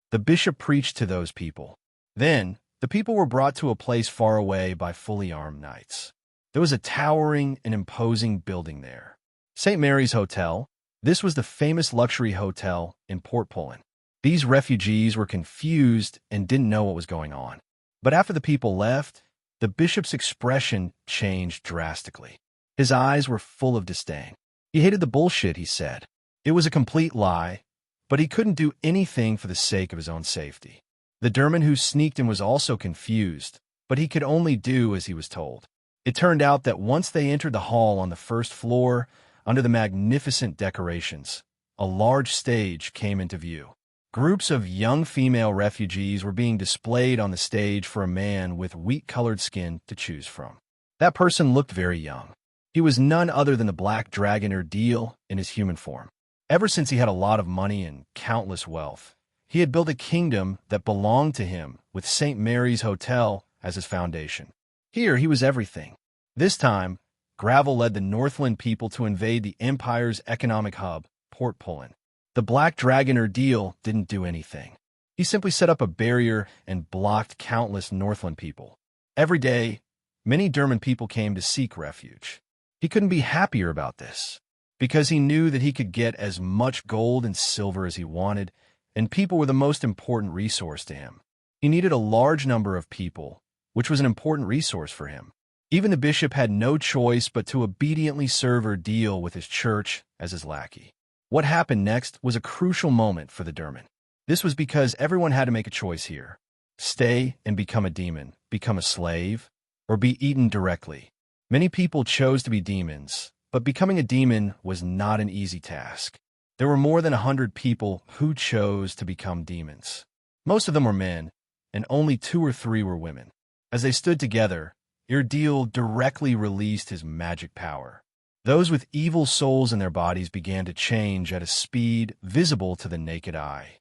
The bishop preached to those people. Then, the people were brought to a place far away by fully armed knights. There was a towering and imposing building there. St. Mary's Hotel. This was the famous luxury hotel in Port Poland. These refugees were confused and didn't know what was going on. But after the people left, the bishop's expression changed drastically. His eyes were full of disdain. He hated the bullshit, he said. It was a complete lie, but he couldn't do anything for the sake of his own safety. The Derman who sneaked in was also confused, but he could only do as he was told. It turned out that once they entered the hall on the first floor, under the magnificent decorations, a large stage came into view. Groups of young female refugees were being displayed on the stage for a man with wheat-colored skin to choose from. That person looked very young. He was none other than the Black Dragon Deal in his human form. Ever since he had a lot of money and countless wealth, he had built a kingdom that belonged to him with St. Mary's Hotel as his foundation. Here he was everything. This time, Gravel led the Northland people to invade the Empire's economic hub, Port Poland. The Black Dragon Deal didn't do anything. He simply set up a barrier and blocked countless Northland people. Every day, many Derman people came to seek refuge. He couldn't be happier about this, because he knew that he could get as much gold and silver as he wanted, and people were the most important resource to him. He needed a large number of people, which was an important resource for him. Even the bishop had no choice but to obediently serve or deal with his church as his lackey. What happened next was a crucial moment for the Derman. This was because everyone had to make a choice here. Stay and become a demon, become a slave, or be eaten directly. Many people chose to be demons, but becoming a demon was not an easy task. There were more than 100 people who chose to become demons. Most of them were men, and only 2 or 3 were women. As they stood together, Irdeal directly released his magic power. Those with evil souls in their bodies began to change at a speed visible to the naked eye.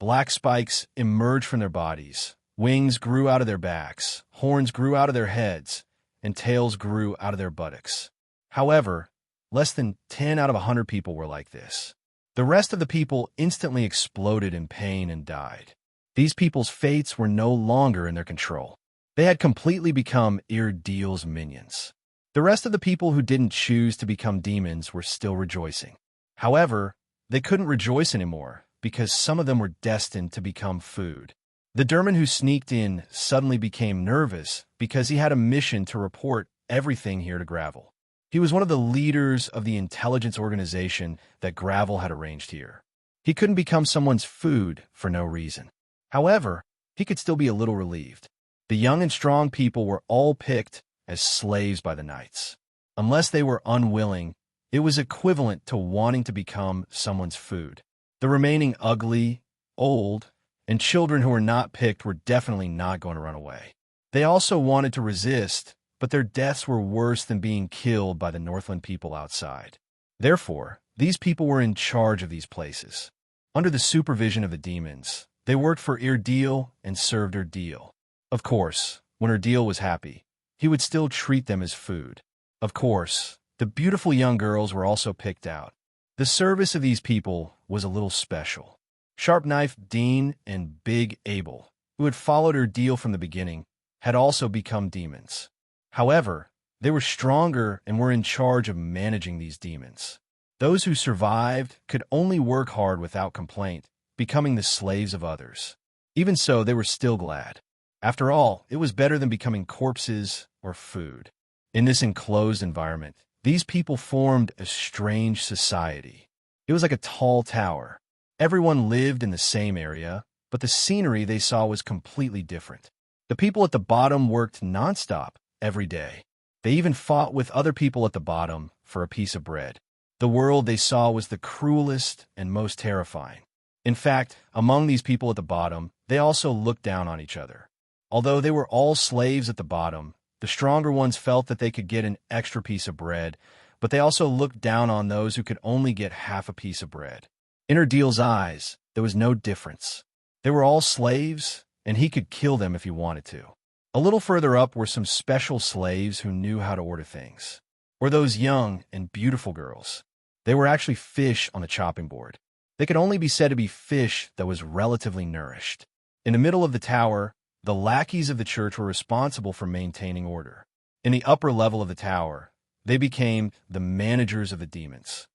Black spikes emerged from their bodies, wings grew out of their backs, horns grew out of their heads, and tails grew out of their buttocks. However, less than 10 out of 100 people were like this. The rest of the people instantly exploded in pain and died. These people's fates were no longer in their control. They had completely become Irdeal's minions. The rest of the people who didn't choose to become demons were still rejoicing. However, they couldn't rejoice anymore because some of them were destined to become food. The Derman who sneaked in suddenly became nervous because he had a mission to report everything here to Gravel. He was one of the leaders of the intelligence organization that Gravel had arranged here. He couldn't become someone's food for no reason. However, he could still be a little relieved. The young and strong people were all picked as slaves by the knights. Unless they were unwilling, it was equivalent to wanting to become someone's food. The remaining ugly, old, and children who were not picked were definitely not going to run away. They also wanted to resist, but their deaths were worse than being killed by the Northland people outside. Therefore, these people were in charge of these places. Under the supervision of the demons, they worked for Irdeal and served Irdeal. Of course, when Irdeal was happy, he would still treat them as food. Of course, the beautiful young girls were also picked out. The service of these people was a little special. Sharp Knife Dean and Big Abel, who had followed Irdeal from the beginning, had also become demons. However, they were stronger and were in charge of managing these demons. Those who survived could only work hard without complaint, becoming the slaves of others. Even so, they were still glad. After all, it was better than becoming corpses or food. In this enclosed environment, these people formed a strange society. It was like a tall tower. Everyone lived in the same area, but the scenery they saw was completely different. The people at the bottom worked nonstop every day. They even fought with other people at the bottom for a piece of bread. The world they saw was the cruelest and most terrifying. In fact, among these people at the bottom, they also looked down on each other. Although they were all slaves at the bottom, the stronger ones felt that they could get an extra piece of bread, but they also looked down on those who could only get half a piece of bread. In Irdeal's eyes, there was no difference. They were all slaves, and he could kill them if he wanted to. A little further up were some special slaves who knew how to order things. Or those young and beautiful girls. They were actually fish on the chopping board. They could only be said to be fish that was relatively nourished. In the middle of the tower, the lackeys of the church were responsible for maintaining order. In the upper level of the tower, they became the managers of the demons.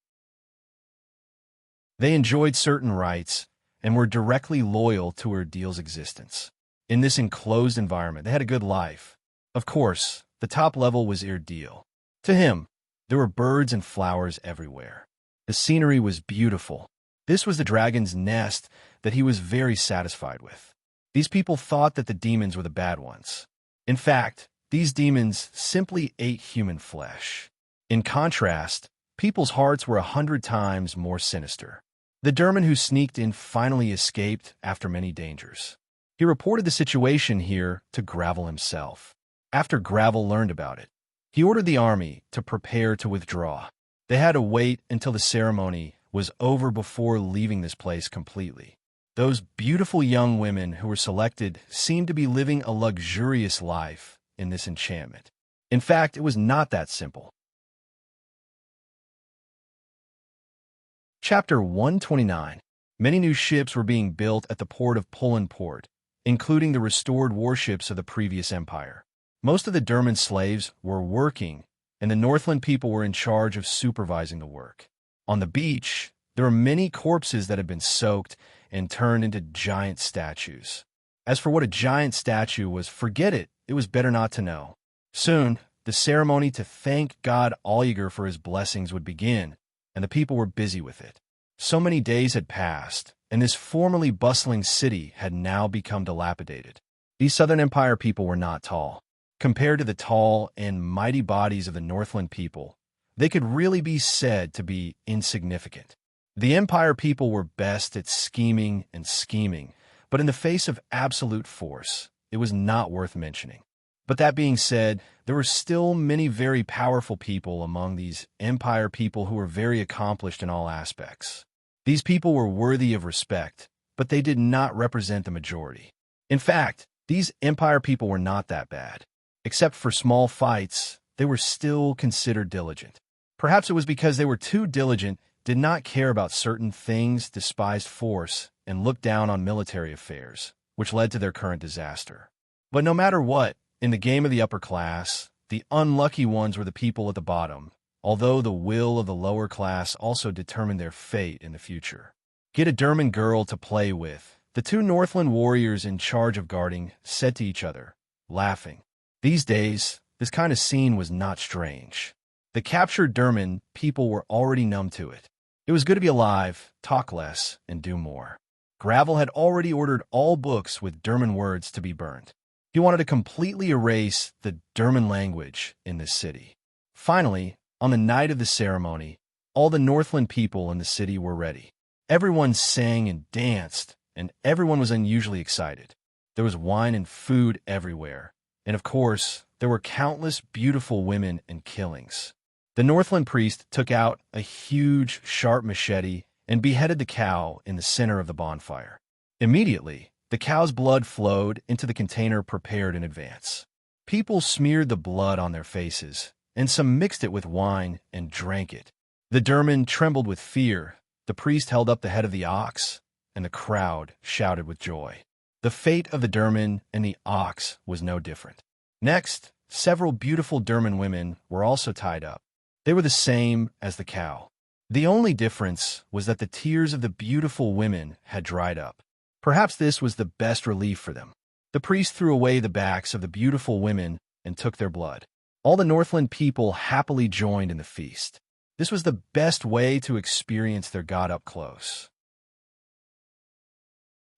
They enjoyed certain rights and were directly loyal to Irdeal's existence. In this enclosed environment, they had a good life. Of course, the top level was Irdeal. To him, there were birds and flowers everywhere. The scenery was beautiful. This was the dragon's nest that he was very satisfied with. These people thought that the demons were the bad ones. In fact, these demons simply ate human flesh. In contrast, people's hearts were 100 times more sinister. The Derman who sneaked in finally escaped after many dangers. He reported the situation here to Gravel himself. After Gravel learned about it, he ordered the army to prepare to withdraw. They had to wait until the ceremony was over before leaving this place completely. Those beautiful young women who were selected seemed to be living a luxurious life in this enchantment. In fact, it was not that simple. Chapter 129. Many new ships were being built at the port of Pullen Port, including the restored warships of the previous empire. Most of the Derman slaves were working, and the Northland people were in charge of supervising the work. On the beach, there were many corpses that had been soaked and turned into giant statues. As for what a giant statue was, forget it. It was better not to know. Soon, the ceremony to thank God Alyeger for his blessings would begin, and the people were busy with it. So many days had passed, and this formerly bustling city had now become dilapidated. These Southern Empire people were not tall. Compared to the tall and mighty bodies of the Northland people, they could really be said to be insignificant. The Empire people were best at scheming and scheming, but in the face of absolute force, it was not worth mentioning. But that being said, there were still many very powerful people among these Empire people who were very accomplished in all aspects. These people were worthy of respect, but they did not represent the majority. In fact, these Empire people were not that bad. Except for small fights, they were still considered diligent. Perhaps it was because they were too diligent, did not care about certain things, despised force, and looked down on military affairs, which led to their current disaster. But no matter what, in the game of the upper class, the unlucky ones were the people at the bottom, although the will of the lower class also determined their fate in the future. Get a Derman girl to play with, the two Northland warriors in charge of guarding said to each other, laughing. These days, this kind of scene was not strange. The captured Derman people were already numb to it. It was good to be alive, talk less, and do more. Gravel had already ordered all books with Derman words to be burned. He wanted to completely erase the Derman language in this city. Finally, on the night of the ceremony, all the Northland people in the city were ready. Everyone sang and danced, and everyone was unusually excited. There was wine and food everywhere. And of course, there were countless beautiful women and killings. The Northland priest took out a huge, sharp machete and beheaded the cow in the center of the bonfire. Immediately, the cow's blood flowed into the container prepared in advance. People smeared the blood on their faces, and some mixed it with wine and drank it. The Derman trembled with fear. The priest held up the head of the ox, and the crowd shouted with joy. The fate of the Derman and the ox was no different. Next, several beautiful Derman women were also tied up. They were the same as the cow. The only difference was that the tears of the beautiful women had dried up. Perhaps this was the best relief for them. The priest threw away the backs of the beautiful women and took their blood. All the Northland people happily joined in the feast. This was the best way to experience their god up close.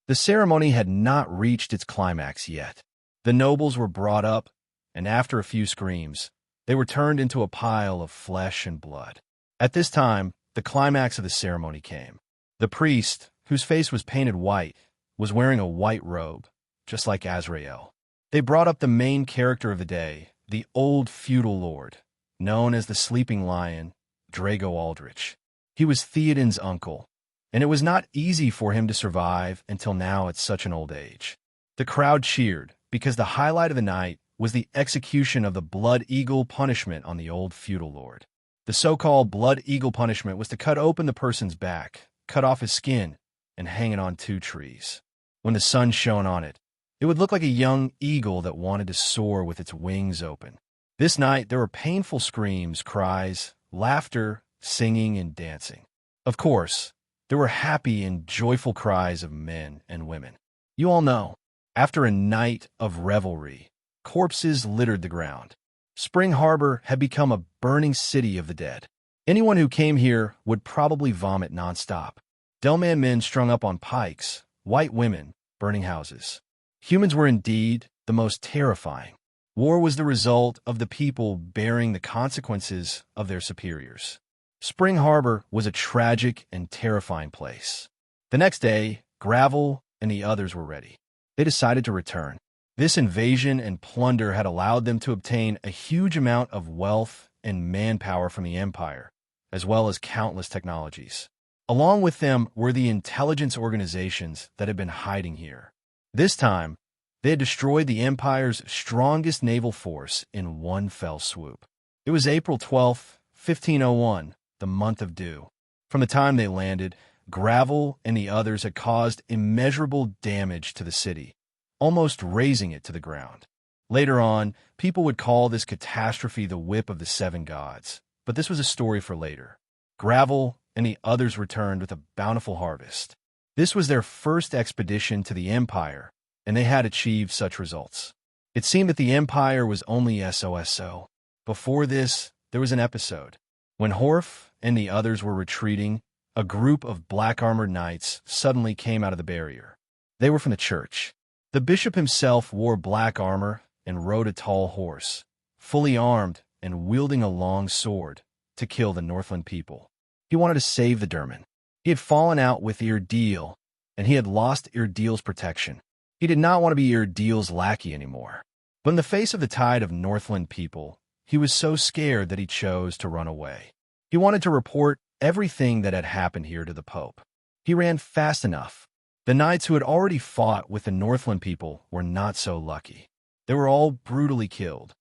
The ceremony had not reached its climax yet. The nobles were brought up, and after a few screams, they were turned into a pile of flesh and blood. At this time, the climax of the ceremony came. The priest, whose face was painted white, was wearing a white robe, just like Azrael. They brought up the main character of the day, the old feudal lord, known as the Sleeping Lion, Drago Aldrich. He was Theoden's uncle, and it was not easy for him to survive until now at such an old age. The crowd cheered, because the highlight of the night was the execution of the Blood Eagle punishment on the old feudal lord. The so-called Blood Eagle punishment was to cut open the person's back, cut off his skin, and hang it on 2 trees. When the sun shone on it, it would look like a young eagle that wanted to soar with its wings open. This night, there were painful screams, cries, laughter, singing, and dancing. Of course, there were happy and joyful cries of men and women. You all know, after a night of revelry, corpses littered the ground. Spring Harbor had become a burning city of the dead. Anyone who came here would probably vomit nonstop. Delman men strung up on pikes, white women burning houses. Humans were indeed the most terrifying. War was the result of the people bearing the consequences of their superiors. Spring Harbor was a tragic and terrifying place. The next day, Gravel and the others were ready. They decided to return. This invasion and plunder had allowed them to obtain a huge amount of wealth and manpower from the Empire, as well as countless technologies. Along with them were the intelligence organizations that had been hiding here. This time, they had destroyed the Empire's strongest naval force in one fell swoop. It was April 12th, 1501, the month of dew. From the time they landed, Gravel and the others had caused immeasurable damage to the city, almost razing it to the ground. Later on, people would call this catastrophe the Whip of the Seven Gods, but this was a story for later. Gravel and the others returned with a bountiful harvest. This was their first expedition to the Empire, and they had achieved such results. It seemed that the Empire was only SOSO. Before this, there was an episode. When Horf and the others were retreating, a group of black-armored knights suddenly came out of the barrier. They were from the church. The bishop himself wore black armor and rode a tall horse, fully armed and wielding a long sword, to kill the Northland people. He wanted to save the Derman. He had fallen out with Irdeel, and he had lost Irdeel's protection. He did not want to be Irdeel's lackey anymore. But in the face of the tide of Northland people, he was so scared that he chose to run away. He wanted to report everything that had happened here to the Pope. He ran fast enough. The knights who had already fought with the Northland people were not so lucky. They were all brutally killed.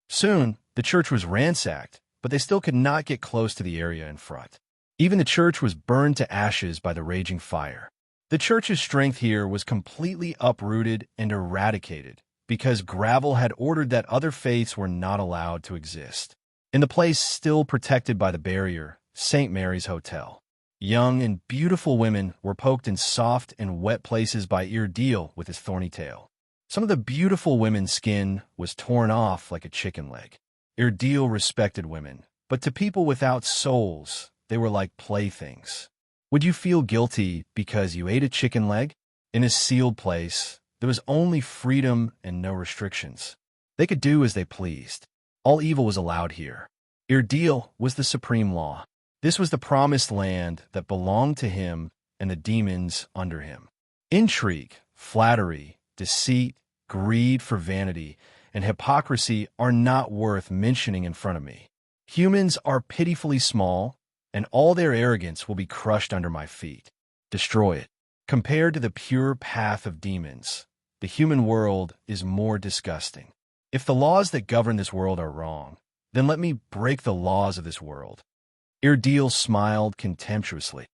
Soon, the church was ransacked, but they still could not get close to the area in front. Even the church was burned to ashes by the raging fire. The church's strength here was completely uprooted and eradicated because Gravel had ordered that other faiths were not allowed to exist. In the place still protected by the barrier, St. Mary's Hotel, young and beautiful women were poked in soft and wet places by Irdeel with his thorny tail. Some of the beautiful women's skin was torn off like a chicken leg. Irdeel respected women, but to people without souls, they were like playthings. Would you feel guilty because you ate a chicken leg? In a sealed place, there was only freedom and no restrictions. They could do as they pleased. All evil was allowed here. Irdeel was the supreme law. This was the promised land that belonged to him and the demons under him. Intrigue, flattery, deceit, greed for vanity, and hypocrisy are not worth mentioning in front of me. Humans are pitifully small, and all their arrogance will be crushed under my feet. Destroy it. Compared to the pure path of demons, the human world is more disgusting. If the laws that govern this world are wrong, then let me break the laws of this world. Irdeel smiled contemptuously.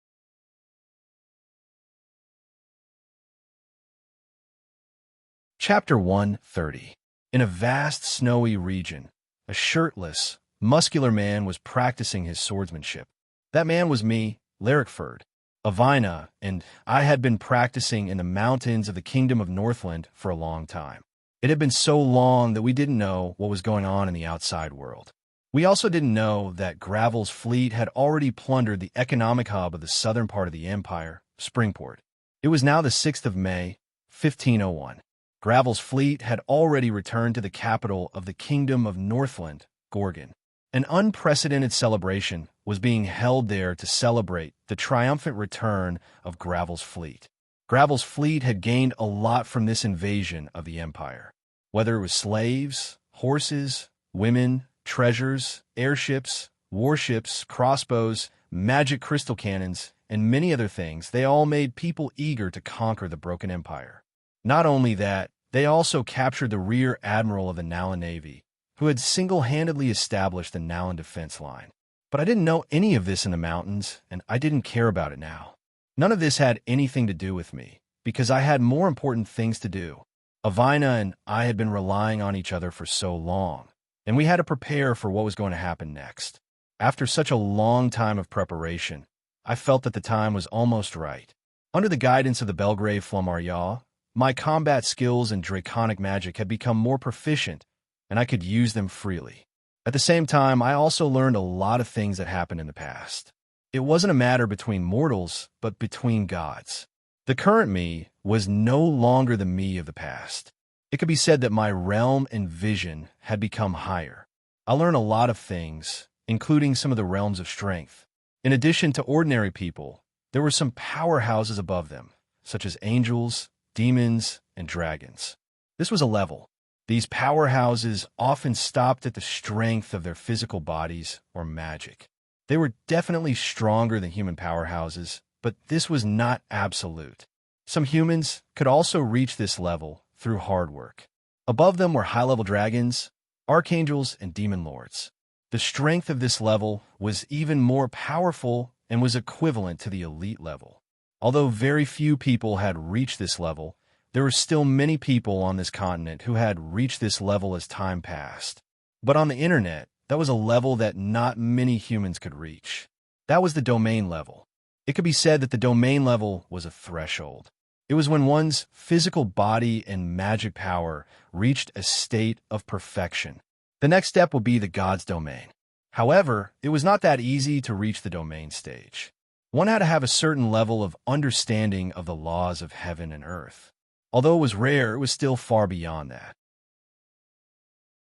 Chapter 130. In a vast snowy region, a shirtless, muscular man was practicing his swordsmanship. That man was me, Larrickford. Avina and I had been practicing in the mountains of the Kingdom of Northland for a long time. It had been so long that we didn't know what was going on in the outside world. We also didn't know that Gravel's fleet had already plundered the economic hub of the southern part of the empire, Springport. It was now the 6th of May, 1501. Gravel's fleet had already returned to the capital of the Kingdom of Northland, Gorgon. An unprecedented celebration was being held there to celebrate the triumphant return of Gravel's fleet. Gravel's fleet had gained a lot from this invasion of the empire. Whether it was slaves, horses, women, treasures, airships, warships, crossbows, magic crystal cannons, and many other things, they all made people eager to conquer the broken empire. Not only that, they also captured the rear admiral of the Nalan Navy, who had single-handedly established the Nalan defense line. But I didn't know any of this in the mountains, and I didn't care about it now. None of this had anything to do with me, because I had more important things to do. Avina and I had been relying on each other for so long, and we had to prepare for what was going to happen next. After such a long time of preparation, I felt that the time was almost right. Under the guidance of the Belgrave Flamarya, my combat skills and draconic magic had become more proficient, and I could use them freely. At the same time, I also learned a lot of things that happened in the past. It wasn't a matter between mortals, but between gods. The current me was no longer the me of the past. It could be said that my realm and vision had become higher. I learned a lot of things, including some of the realms of strength. In addition to ordinary people, there were some powerhouses above them, such as angels, demons, and dragons. This was a level. These powerhouses often stopped at the strength of their physical bodies or magic. They were definitely stronger than human powerhouses, but this was not absolute. Some humans could also reach this level through hard work. Above them were high-level dragons, archangels, and demon lords. The strength of this level was even more powerful and was equivalent to the elite level. Although very few people had reached this level, there were still many people on this continent who had reached this level as time passed. But on the internet, that was a level that not many humans could reach. That was the domain level. It could be said that the domain level was a threshold. It was when one's physical body and magic power reached a state of perfection. The next step would be the god's domain. However, it was not that easy to reach the domain stage. One had to have a certain level of understanding of the laws of heaven and earth. Although it was rare, it was still far beyond that.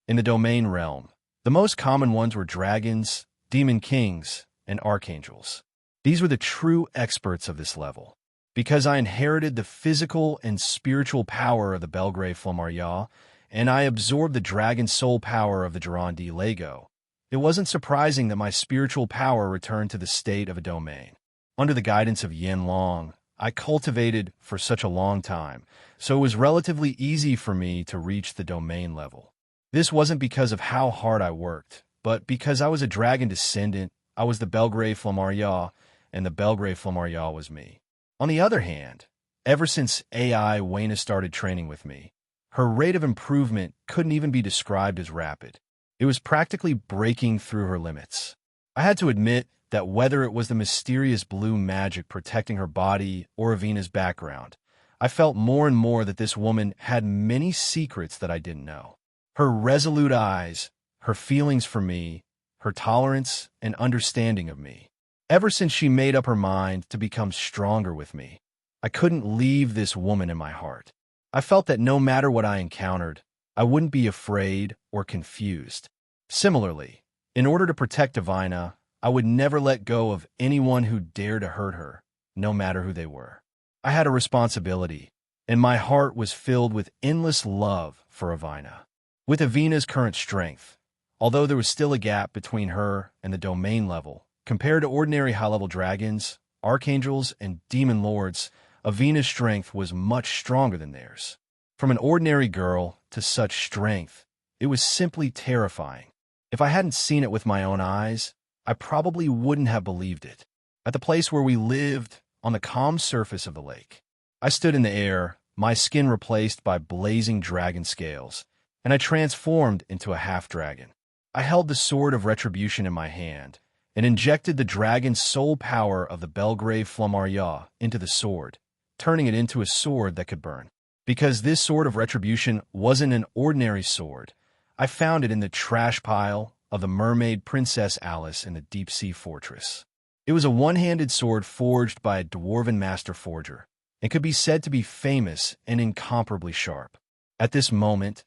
In the domain realm, the most common ones were dragons, demon kings, and archangels. These were the true experts of this level. Because I inherited the physical and spiritual power of the Belgrave Flamariah, and I absorbed the dragon soul power of the Durandi Lego, it wasn't surprising that my spiritual power returned to the state of a domain. Under the guidance of Yin Long, I cultivated for such a long time, so it was relatively easy for me to reach the domain level. This wasn't because of how hard I worked, but because I was a dragon descendant, I was the Belgrave Flamariah, and the Belgrave Flamariah was me. On the other hand, ever since AI Wayna started training with me, her rate of improvement couldn't even be described as rapid. It was practically breaking through her limits. I had to admit that whether it was the mysterious blue magic protecting her body or Avina's background, I felt more and more that this woman had many secrets that I didn't know. Her resolute eyes, her feelings for me, her tolerance and understanding of me. Ever since she made up her mind to become stronger with me, I couldn't leave this woman in my heart. I felt that no matter what I encountered, I wouldn't be afraid or confused. Similarly, in order to protect Avina, I would never let go of anyone who dared to hurt her, no matter who they were. I had a responsibility, and my heart was filled with endless love for Avina. With Avina's current strength, although there was still a gap between her and the domain level, compared to ordinary high-level dragons, archangels, and demon lords, Avina's strength was much stronger than theirs. From an ordinary girl to such strength, it was simply terrifying. If I hadn't seen it with my own eyes, I probably wouldn't have believed it. At the place where we lived, on the calm surface of the lake, I stood in the air, my skin replaced by blazing dragon scales, and I transformed into a half-dragon. I held the sword of retribution in my hand, and injected the dragon's soul power of the Belgrave Flamariah into the sword, turning it into a sword that could burn. Because this sword of retribution wasn't an ordinary sword, I found it in the trash pile of the mermaid Princess Alice in the deep-sea fortress. It was a one-handed sword forged by a dwarven master forger, and could be said to be famous and incomparably sharp. At this moment,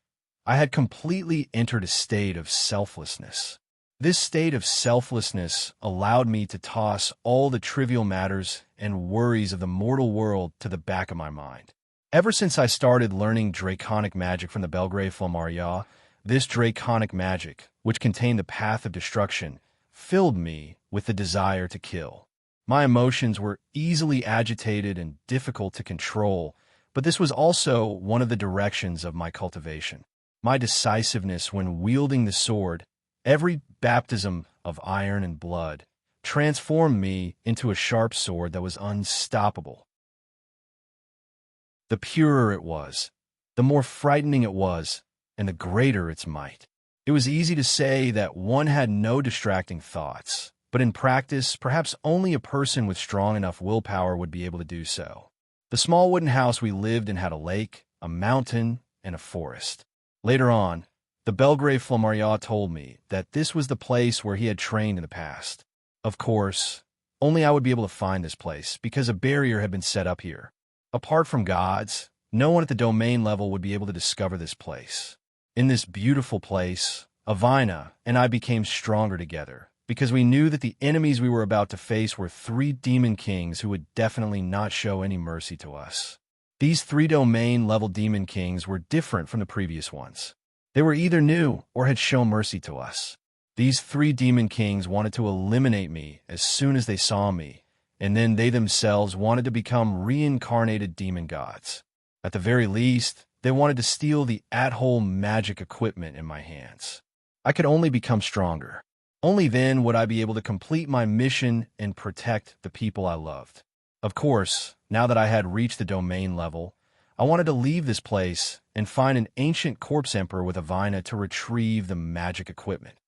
I had completely entered a state of selflessness. This state of selflessness allowed me to toss all the trivial matters and worries of the mortal world to the back of my mind. Ever since I started learning draconic magic from the Belgrave Flamariah, this draconic magic, which contained the path of destruction, filled me with the desire to kill. My emotions were easily agitated and difficult to control, but this was also one of the directions of my cultivation. My decisiveness when wielding the sword, every baptism of iron and blood, transformed me into a sharp sword that was unstoppable. The purer it was, the more frightening it was, and the greater its might. It was easy to say that one had no distracting thoughts, but in practice, perhaps only a person with strong enough willpower would be able to do so. The small wooden house we lived in had a lake, a mountain, and a forest. Later on, the Belgrave Flamariah told me that this was the place where he had trained in the past. Of course, only I would be able to find this place because a barrier had been set up here. Apart from gods, no one at the domain level would be able to discover this place. In this beautiful place, Avina and I became stronger together because we knew that the enemies we were about to face were 3 demon kings who would definitely not show any mercy to us. These 3 domain-level demon kings were different from the previous ones. They were either new or had shown mercy to us. These 3 demon kings wanted to eliminate me as soon as they saw me, and then they themselves wanted to become reincarnated demon gods. At the very least, they wanted to steal the at-home magic equipment in my hands. I could only become stronger. Only then would I be able to complete my mission and protect the people I loved. Of course, now that I had reached the domain level, I wanted to leave this place and find an ancient corpse emperor with Avina to retrieve the magic equipment.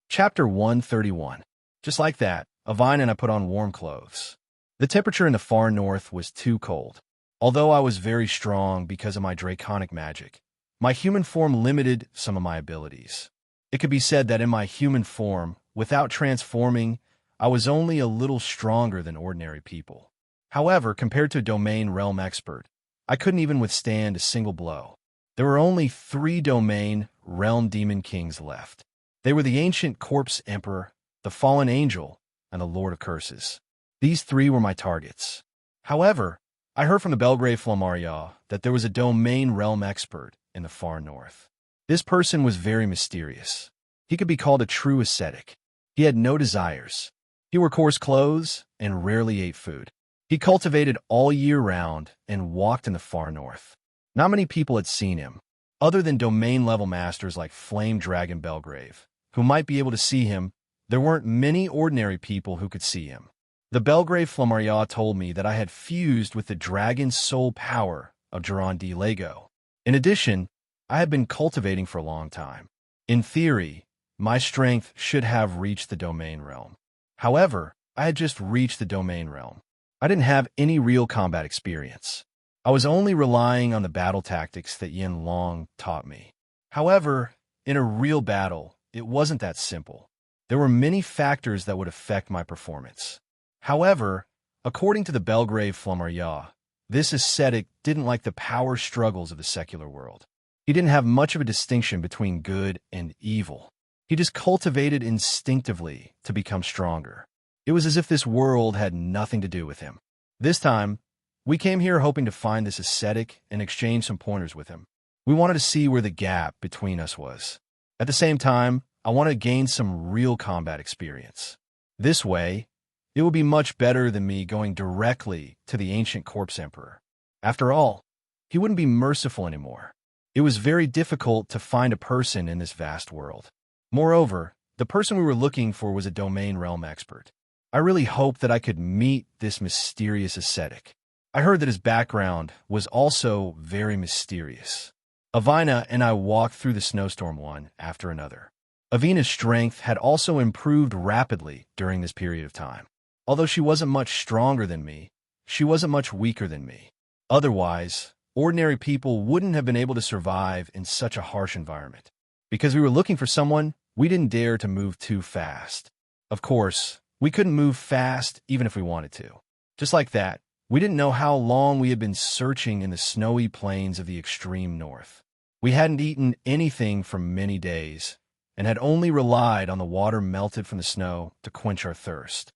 Chapter 131. Just like that, Avina and I put on warm clothes. The temperature in the far north was too cold. Although I was very strong because of my draconic magic, my human form limited some of my abilities. It could be said that in my human form, without transforming, I was only a little stronger than ordinary people. However, compared to a domain realm expert, I couldn't even withstand a single blow. There were only 3 domain realm demon kings left. They were the ancient corpse emperor, the fallen angel, and the lord of curses. These 3 were my targets. However, I heard from the Belgrave Flammaria that there was a domain realm expert in the far north. This person was very mysterious. He could be called a true ascetic. He had no desires. He wore coarse clothes and rarely ate food. He cultivated all year round and walked in the far north. Not many people had seen him, other than domain-level masters like Flame Dragon Belgrave, who might be able to see him. There weren't many ordinary people who could see him. The Belgrave Flammaria told me that I had fused with the dragon soul power of Geron D. Lego. In addition, I had been cultivating for a long time. In theory, my strength should have reached the domain realm. However, I had just reached the domain realm. I didn't have any real combat experience. I was only relying on the battle tactics that Yin Long taught me. However, in a real battle, it wasn't that simple. There were many factors that would affect my performance. However, according to the Belgrave Flammaria, this ascetic didn't like the power struggles of the secular world. He didn't have much of a distinction between good and evil. He just cultivated instinctively to become stronger. It was as if this world had nothing to do with him. This time, we came here hoping to find this ascetic and exchange some pointers with him. We wanted to see where the gap between us was. At the same time, I wanted to gain some real combat experience. This way, it would be much better than me going directly to the ancient corpse emperor. After all, he wouldn't be merciful anymore. It was very difficult to find a person in this vast world. Moreover, the person we were looking for was a domain realm expert. I really hoped that I could meet this mysterious ascetic. I heard that his background was also very mysterious. Avina and I walked through the snowstorm one after another. Avina's strength had also improved rapidly during this period of time. Although she wasn't much stronger than me, she wasn't much weaker than me. Otherwise, ordinary people wouldn't have been able to survive in such a harsh environment. Because we were looking for someone, we didn't dare to move too fast. Of course, we couldn't move fast even if we wanted to. Just like that, we didn't know how long we had been searching in the snowy plains of the extreme north. We hadn't eaten anything for many days, and had only relied on the water melted from the snow to quench our thirst.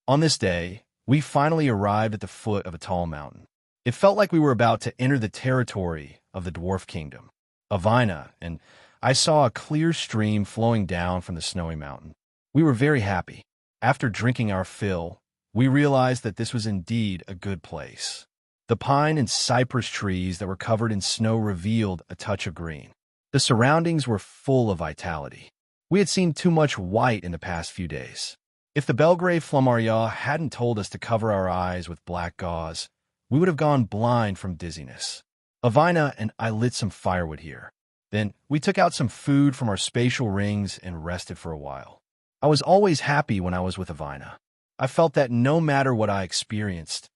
On this day, we finally arrived at the foot of a tall mountain. It felt like we were about to enter the territory of the Dwarf Kingdom, Avina, and I saw a clear stream flowing down from the snowy mountain. We were very happy. After drinking our fill, we realized that this was indeed a good place. The pine and cypress trees that were covered in snow revealed a touch of green. The surroundings were full of vitality. We had seen too much white in the past few days. If the Belgrave Flammaria hadn't told us to cover our eyes with black gauze, we would have gone blind from dizziness. Avina and I lit some firewood here. Then we took out some food from our spatial rings and rested for a while. I was always happy when I was with Avina. I felt that no matter what I experienced,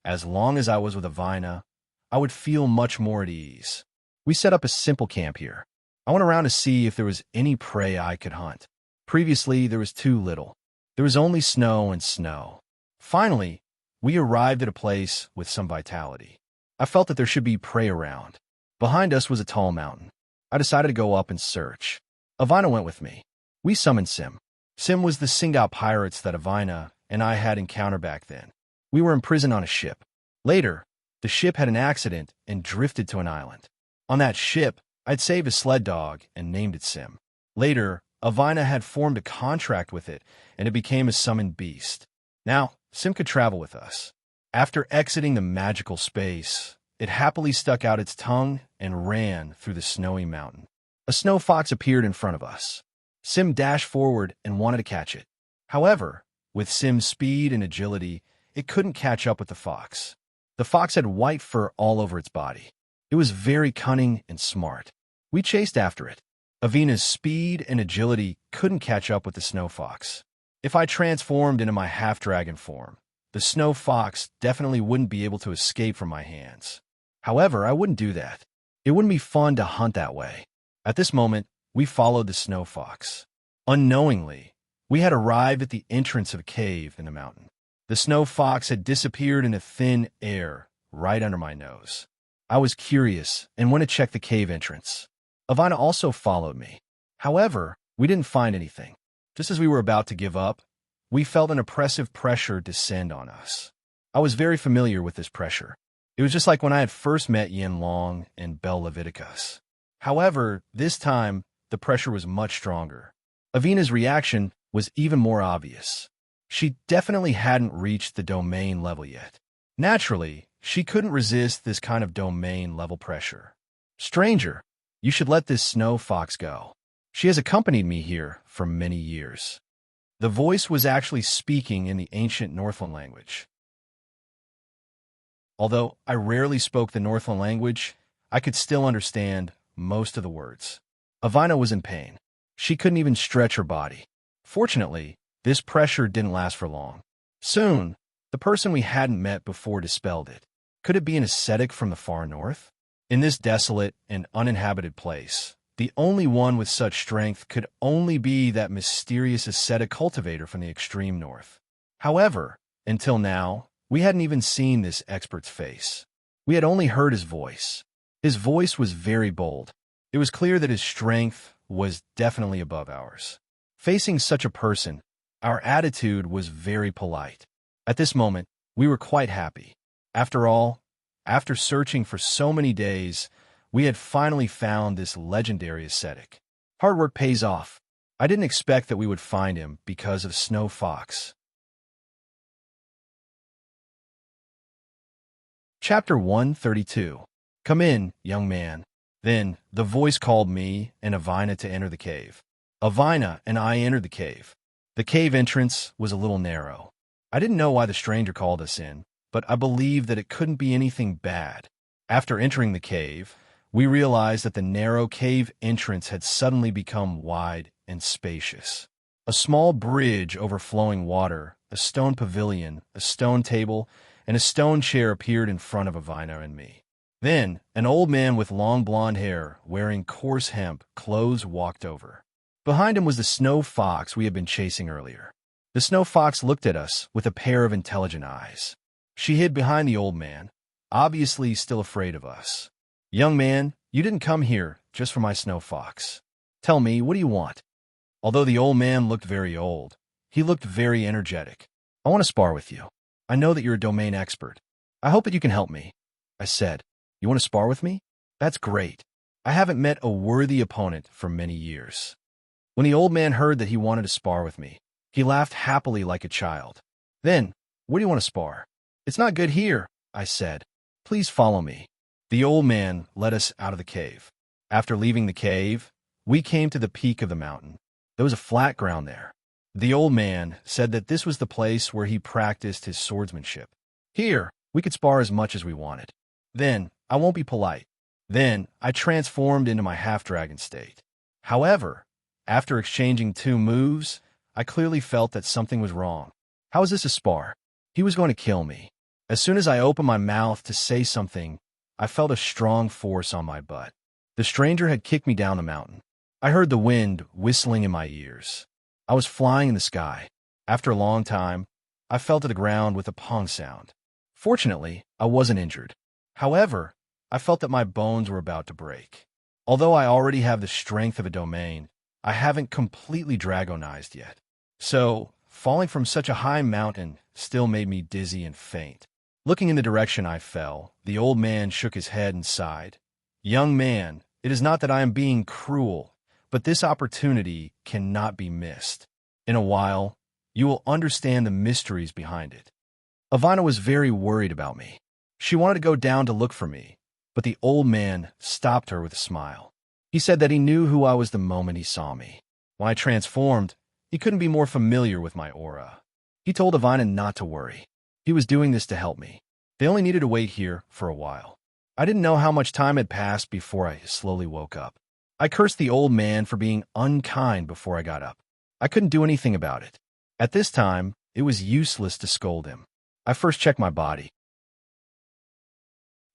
as long as I was with Avina, I would feel much more at ease. We set up a simple camp here. I went around to see if there was any prey I could hunt. Previously, there was too little. There was only snow and snow. Finally, we arrived at a place with some vitality. I felt that there should be prey around. Behind us was a tall mountain. I decided to go up and search. Avina went with me. We summoned Sim. Sim was the Singao pirates that Avina and I had encountered back then. We were imprisoned on a ship. Later, the ship had an accident and drifted to an island. On that ship, I'd saved a sled dog and named it Sim. Later, Avina had formed a contract with it, and it became a summoned beast. Now, Sim could travel with us. After exiting the magical space, it happily stuck out its tongue and ran through the snowy mountain. A snow fox appeared in front of us. Sim dashed forward and wanted to catch it. However, with Sim's speed and agility, it couldn't catch up with the fox. The fox had white fur all over its body. It was very cunning and smart. We chased after it. Avina's speed and agility couldn't catch up with the snow fox. If I transformed into my half-dragon form, the snow fox definitely wouldn't be able to escape from my hands. However, I wouldn't do that. It wouldn't be fun to hunt that way. At this moment, we followed the snow fox. Unknowingly, We had arrived at the entrance of a cave in the mountain. The snow fox had disappeared in a thin air right under my nose. I was curious and went to check the cave entrance. Ivana also followed me. However, we didn't find anything. Just as we were about to give up, we felt an oppressive pressure descend on us. I was very familiar with this pressure. It was just like when I had first met Yin Long and Bel Leviticus. However, this time, the pressure was much stronger. Avina's reaction was even more obvious. She definitely hadn't reached the domain level yet. Naturally, she couldn't resist this kind of domain level pressure. Stranger, you should let this snow fox go. She has accompanied me here for many years. The voice was actually speaking in the ancient Northland language. Although I rarely spoke the Northland language, I could still understand most of the words. Ivana was in pain. She couldn't even stretch her body. Fortunately, this pressure didn't last for long. Soon, the person we hadn't met before dispelled it. Could it be an ascetic from the far north? In this desolate and uninhabited place, the only one with such strength could only be that mysterious ascetic cultivator from the extreme north. However, until now, we hadn't even seen this expert's face. We had only heard his voice. His voice was very bold. It was clear that his strength was definitely above ours. Facing such a person, our attitude was very polite. At this moment, we were quite happy. After all, after searching for so many days, we had finally found this legendary ascetic. Hard work pays off. I didn't expect that we would find him because of Snow Fox. Chapter 132. Come in, young man. Then the voice called me and Ivana to enter the cave. Ivana and I entered the cave. The cave entrance was a little narrow. I didn't know why the stranger called us in, but I believed that it couldn't be anything bad. After entering the cave, we realized that the narrow cave entrance had suddenly become wide and spacious. A small bridge over flowing water, a stone pavilion, a stone table, and a stone chair appeared in front of Ivana and me. Then, an old man with long blonde hair, wearing coarse hemp clothes, walked over. Behind him was the snow fox we had been chasing earlier. The snow fox looked at us with a pair of intelligent eyes. She hid behind the old man, obviously still afraid of us. Young man, you didn't come here just for my snow fox. Tell me, what do you want? Although the old man looked very old, he looked very energetic. I want to spar with you. I know that you're a domain expert. I hope that you can help me. I said, you want to spar with me? That's great. I haven't met a worthy opponent for many years. When the old man heard that he wanted to spar with me, he laughed happily like a child. Then, where do you want to spar? It's not good here, I said. Please follow me. The old man led us out of the cave. After leaving the cave, we came to the peak of the mountain. There was a flat ground there. The old man said that this was the place where he practiced his swordsmanship. Here, we could spar as much as we wanted. Then, I won't be polite. Then, I transformed into my half-dragon state. However, after exchanging 2 moves, I clearly felt that something was wrong. How is this a spar? He was going to kill me. As soon as I opened my mouth to say something, I felt a strong force on my butt. The stranger had kicked me down the mountain. I heard the wind whistling in my ears. I was flying in the sky. After a long time, I fell to the ground with a pong sound. Fortunately, I wasn't injured. However, I felt that my bones were about to break. Although I already have the strength of a domain, I haven't completely dragonized yet. So, falling from such a high mountain still made me dizzy and faint. Looking in the direction I fell, the old man shook his head and sighed. Young man, it is not that I am being cruel, but this opportunity cannot be missed. In a while, you will understand the mysteries behind it. Ivana was very worried about me. She wanted to go down to look for me, but the old man stopped her with a smile. He said that he knew who I was the moment he saw me. When I transformed, he couldn't be more familiar with my aura. He told Ivana not to worry. He was doing this to help me. They only needed to wait here for a while. I didn't know how much time had passed before I slowly woke up. I cursed the old man for being unkind before I got up. I couldn't do anything about it. At this time, it was useless to scold him. I first checked my body.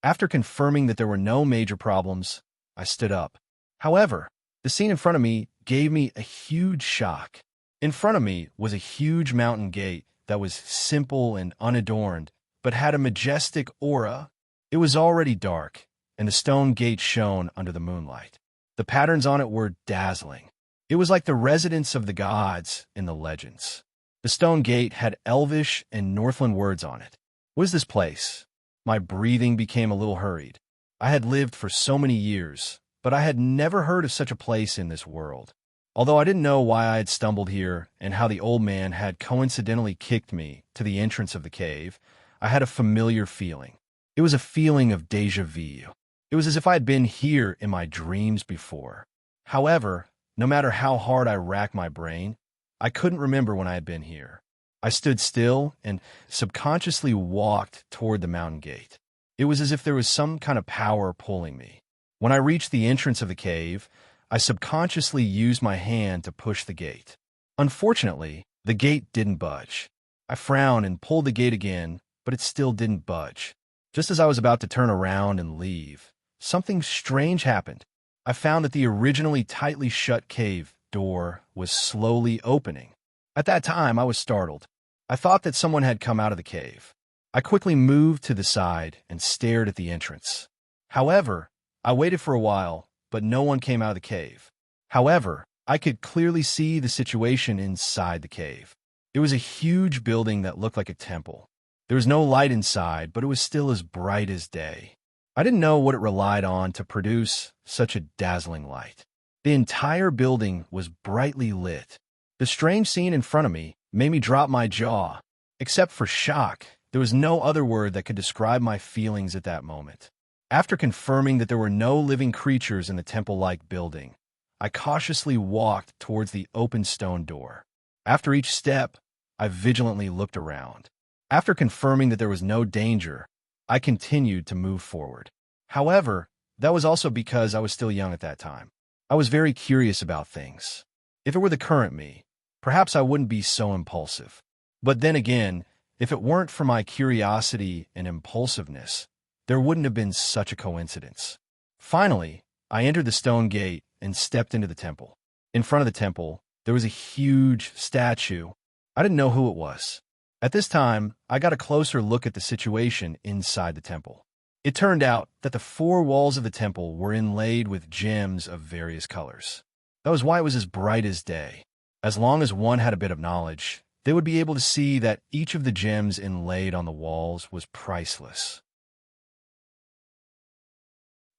After confirming that there were no major problems, I stood up. However, the scene in front of me gave me a huge shock. In front of me was a huge mountain gate that was simple and unadorned, but had a majestic aura. It was already dark, and the stone gate shone under the moonlight. The patterns on it were dazzling. It was like the residence of the gods in the legends. The stone gate had Elvish and Northland words on it. What is this place? My breathing became a little hurried. I had lived for so many years, but I had never heard of such a place in this world. Although I didn't know why I had stumbled here and how the old man had coincidentally kicked me to the entrance of the cave, I had a familiar feeling. It was a feeling of déjà vu. It was as if I had been here in my dreams before. However, no matter how hard I racked my brain, I couldn't remember when I had been here. I stood still and subconsciously walked toward the mountain gate. It was as if there was some kind of power pulling me. When I reached the entrance of the cave, I subconsciously used my hand to push the gate. Unfortunately, the gate didn't budge. I frowned and pulled the gate again, but it still didn't budge. Just as I was about to turn around and leave, something strange happened. I found that the originally tightly shut cave door was slowly opening. At that time, I was startled. I thought that someone had come out of the cave. I quickly moved to the side and stared at the entrance. However, I waited for a while, but no one came out of the cave. However, I could clearly see the situation inside the cave. It was a huge building that looked like a temple. There was no light inside, but it was still as bright as day. I didn't know what it relied on to produce such a dazzling light. The entire building was brightly lit. The strange scene in front of me made me drop my jaw. Except for shock, there was no other word that could describe my feelings at that moment. After confirming that there were no living creatures in the temple-like building, I cautiously walked towards the open stone door. After each step, I vigilantly looked around. After confirming that there was no danger, I continued to move forward. However, that was also because I was still young at that time. I was very curious about things. If it were the current me, perhaps I wouldn't be so impulsive. But then again, if it weren't for my curiosity and impulsiveness, there wouldn't have been such a coincidence. Finally, I entered the stone gate and stepped into the temple. In front of the temple, there was a huge statue. I didn't know who it was. At this time, I got a closer look at the situation inside the temple. It turned out that the four walls of the temple were inlaid with gems of various colors. That was why it was as bright as day. As long as one had a bit of knowledge, they would be able to see that each of the gems inlaid on the walls was priceless.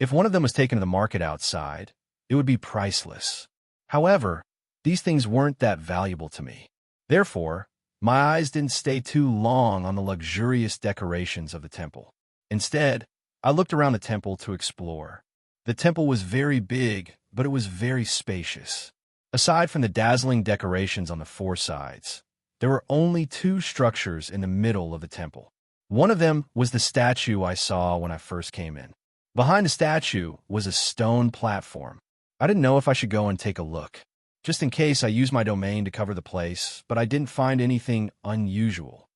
If one of them was taken to the market outside, it would be priceless. However, these things weren't that valuable to me. Therefore, my eyes didn't stay too long on the luxurious decorations of the temple. Instead, I looked around the temple to explore. The temple was very big, but it was very spacious. Aside from the dazzling decorations on the four sides, there were only two structures in the middle of the temple. One of them was the statue I saw when I first came in. Behind the statue was a stone platform. I didn't know if I should go and take a look. Just in case, I used my domain to cover the place, but I didn't find anything unusual.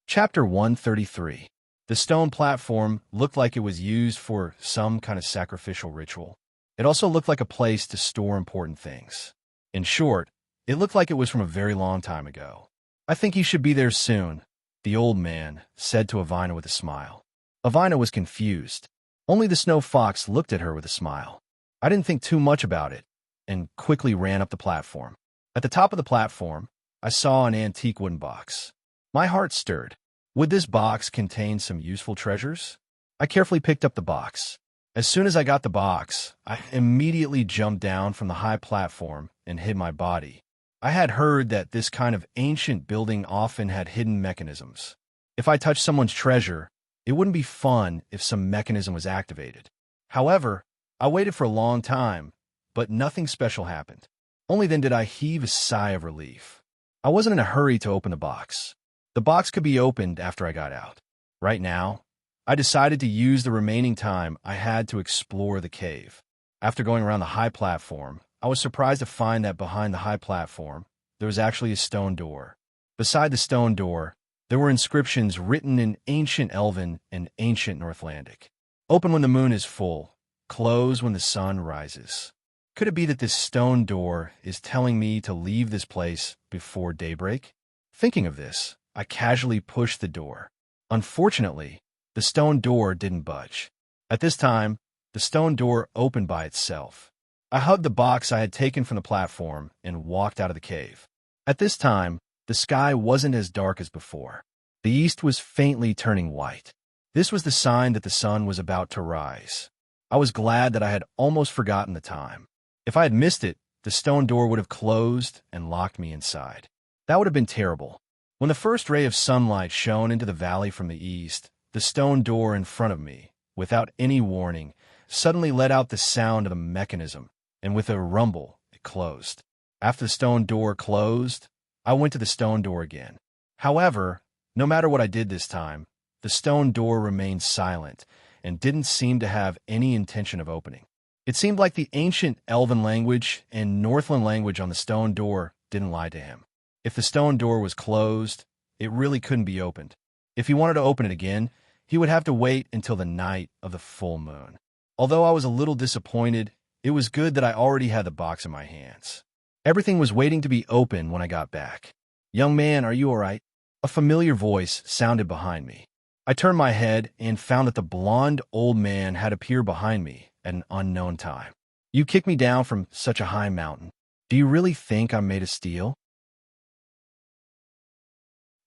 Chapter 133. The stone platform looked like it was used for some kind of sacrificial ritual. It also looked like a place to store important things. In short, it looked like it was from a very long time ago. I think he should be there soon, the old man said to Avina with a smile. Avina was confused. Only the snow fox looked at her with a smile. I didn't think too much about it and quickly ran up the platform. At the top of the platform, I saw an antique wooden box. My heart stirred. Would this box contain some useful treasures? I carefully picked up the box. As soon as I got the box, I immediately jumped down from the high platform and hid my body. I had heard that this kind of ancient building often had hidden mechanisms. If I touched someone's treasure, it wouldn't be fun if some mechanism was activated. However, I waited for a long time, but nothing special happened. Only then did I heave a sigh of relief. I wasn't in a hurry to open the box. The box could be opened after I got out. Right now, I decided to use the remaining time I had to explore the cave. After going around the high platform, I was surprised to find that behind the high platform, there was actually a stone door. Beside the stone door, there were inscriptions written in ancient Elven and ancient Northlandic. Open when the moon is full. close when the sun rises. Could it be that this stone door is telling me to leave this place before daybreak? Thinking of this, I casually pushed the door. Unfortunately, the stone door didn't budge. At this time, the stone door opened by itself. I hugged the box I had taken from the platform and walked out of the cave. At this time, the sky wasn't as dark as before. The east was faintly turning white. This was the sign that the sun was about to rise. I was glad that I had almost forgotten the time. If I had missed it, the stone door would have closed and locked me inside. That would have been terrible. When the first ray of sunlight shone into the valley from the east, the stone door in front of me, without any warning, suddenly let out the sound of the mechanism, and with a rumble, it closed. After the stone door closed, I went to the stone door again. However, no matter what I did this time, the stone door remained silent and didn't seem to have any intention of opening. It seemed like the ancient Elven language and Northland language on the stone door didn't lie to him. If the stone door was closed, it really couldn't be opened. If he wanted to open it again, he would have to wait until the night of the full moon. Although I was a little disappointed, it was good that I already had the box in my hands. Everything was waiting to be open when I got back. "Young man, are you all right?" A familiar voice sounded behind me. I turned my head and found that the blonde old man had appeared behind me at an unknown time. "You kicked me down from such a high mountain. Do you really think I'm made of steel?"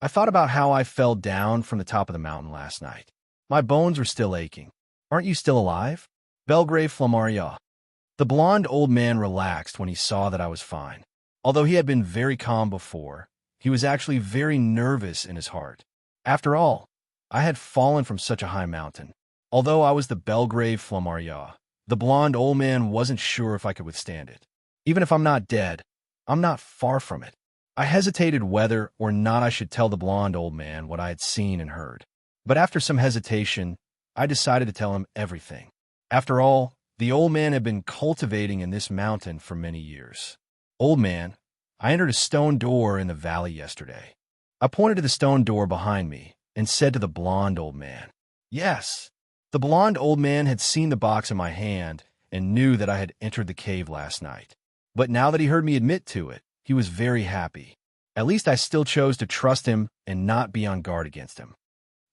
I thought about how I fell down from the top of the mountain last night. My bones were still aching. "Aren't you still alive?" "Belgrave Flamaria." The blonde old man relaxed when he saw that I was fine. Although he had been very calm before, he was actually very nervous in his heart. After all, I had fallen from such a high mountain. Although I was the Belgrave Flamaria, the blonde old man wasn't sure if I could withstand it. Even if I'm not dead, I'm not far from it. I hesitated whether or not I should tell the blonde old man what I had seen and heard. But after some hesitation, I decided to tell him everything. After all, the old man had been cultivating in this mountain for many years. "Old man, I entered a stone door in the valley yesterday." I pointed to the stone door behind me and said to the blonde old man, "Yes." The blonde old man had seen the box in my hand and knew that I had entered the cave last night. But now that he heard me admit to it, he was very happy. At least I still chose to trust him and not be on guard against him.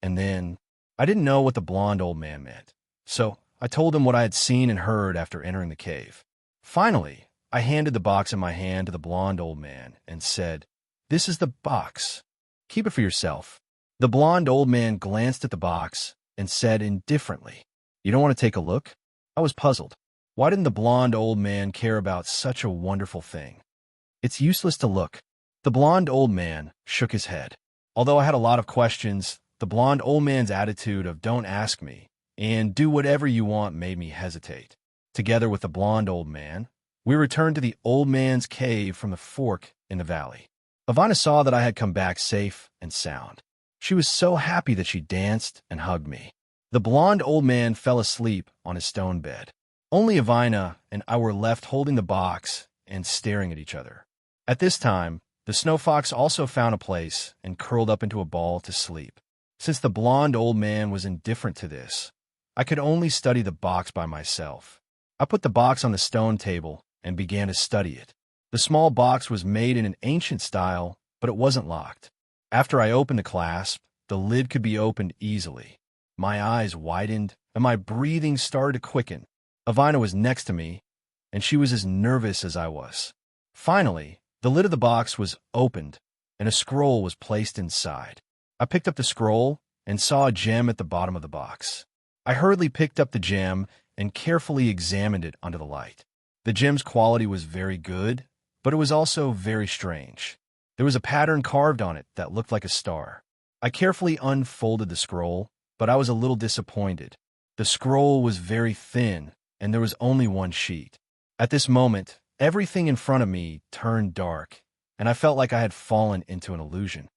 And then, I didn't know what the blonde old man meant. So I told him what I had seen and heard after entering the cave. Finally, I handed the box in my hand to the blonde old man and said, "This is the box. Keep it for yourself." The blonde old man glanced at the box and said indifferently, "You don't want to take a look?" I was puzzled. Why didn't the blonde old man care about such a wonderful thing? "It's useless to look." The blonde old man shook his head. Although I had a lot of questions, the blonde old man's attitude of "don't ask me" and "do whatever you want" made me hesitate. Together with the blonde old man, we returned to the old man's cave from the fork in the valley. Ivana saw that I had come back safe and sound. She was so happy that she danced and hugged me. The blonde old man fell asleep on his stone bed. Only Ivana and I were left holding the box and staring at each other. At this time, the snow fox also found a place and curled up into a ball to sleep. Since the blonde old man was indifferent to this, I could only study the box by myself. I put the box on the stone table and began to study it. The small box was made in an ancient style, but it wasn't locked. After I opened the clasp, the lid could be opened easily. My eyes widened, and my breathing started to quicken. Ivana was next to me, and she was as nervous as I was. Finally, the lid of the box was opened, and a scroll was placed inside. I picked up the scroll and saw a gem at the bottom of the box. I hurriedly picked up the gem and carefully examined it under the light. The gem's quality was very good, but it was also very strange. There was a pattern carved on it that looked like a star. I carefully unfolded the scroll, but I was a little disappointed. The scroll was very thin, and there was only one sheet. At this moment, everything in front of me turned dark, and I felt like I had fallen into an illusion.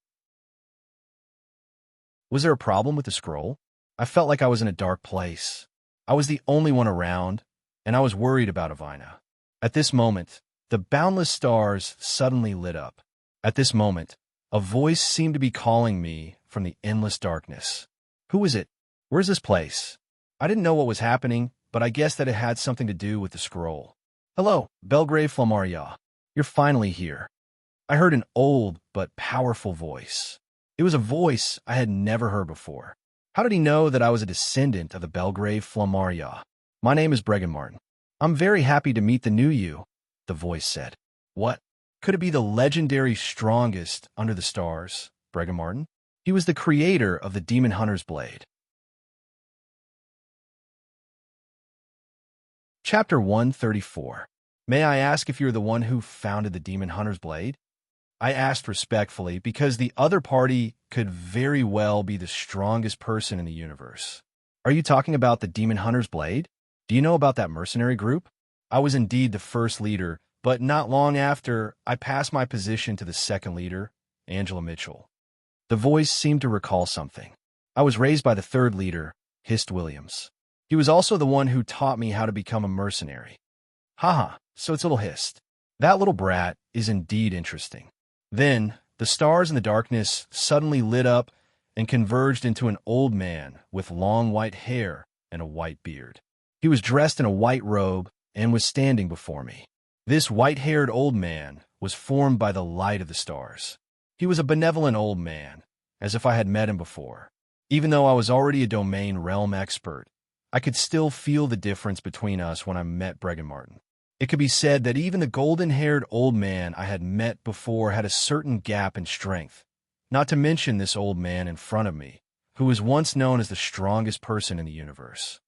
Was there a problem with the scroll? I felt like I was in a dark place. I was the only one around, and I was worried about Ivana. At this moment, the boundless stars suddenly lit up. At this moment, a voice seemed to be calling me from the endless darkness. Who is it? Where's this place? I didn't know what was happening, but I guess that it had something to do with the scroll. "Hello, Belgrave Flammaria. You're finally here." I heard an old but powerful voice. It was a voice I had never heard before. How did he know that I was a descendant of the Belgrave Flammaria? "My name is Bregan Martin. I'm very happy to meet the new you," the voice said. What? Could it be the legendary strongest under the stars, Bregan Martin? He was the creator of the Demon Hunter's Blade. Chapter 134. May I ask if you're the one who founded the Demon Hunter's Blade? I asked respectfully because the other party could very well be the strongest person in the universe. "Are you talking about the Demon Hunter's Blade? Do you know about that mercenary group?" I was indeed the first leader, but not long after, I passed my position to the second leader, Angela Mitchell. The voice seemed to recall something. "I was raised by the third leader, Hist Williams. He was also the one who taught me how to become a mercenary." Haha, so it's little Hist. That little brat is indeed interesting. Then, the stars in the darkness suddenly lit up and converged into an old man with long white hair and a white beard. He was dressed in a white robe and was standing before me. This white-haired old man was formed by the light of the stars. He was a benevolent old man, as if I had met him before. Even though I was already a domain realm expert, I could still feel the difference between us when I met Bregan Martin. It could be said that even the golden-haired old man I had met before had a certain gap in strength, not to mention this old man in front of me, who was once known as the strongest person in the universe.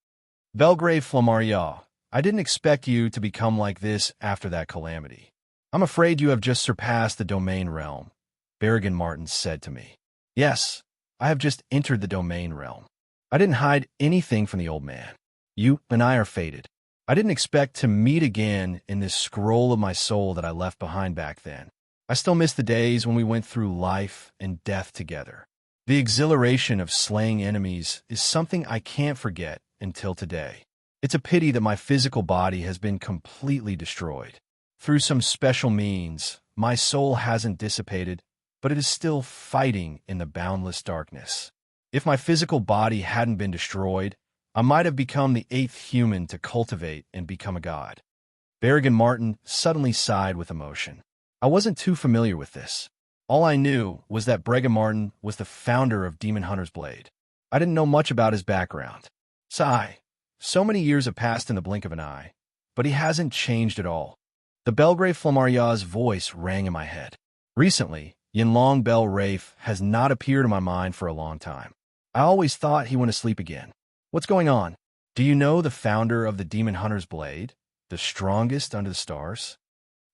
"Belgrave Flammaria, I didn't expect you to become like this after that calamity. I'm afraid you have just surpassed the domain realm," Bregan Martin said to me. "Yes, I have just entered the domain realm. I didn't hide anything from the old man. You and I are fated. I didn't expect to meet again in this scroll of my soul that I left behind back then. I still miss the days when we went through life and death together. The exhilaration of slaying enemies is something I can't forget until today. It's a pity that my physical body has been completely destroyed. Through some special means, my soul hasn't dissipated, but it is still fighting in the boundless darkness. If my physical body hadn't been destroyed, I might have become the 8th human to cultivate and become a god." Bregan Martin suddenly sighed with emotion. I wasn't too familiar with this. All I knew was that Bregan Martin was the founder of Demon Hunter's Blade. I didn't know much about his background. Sigh. So many years have passed in the blink of an eye, but he hasn't changed at all. The Belgrave Flammaria's voice rang in my head. Recently, Yinlong Bel Rafe has not appeared in my mind for a long time. I always thought he went to sleep again. What's going on? Do you know the founder of the Demon Hunter's Blade, the strongest under the stars?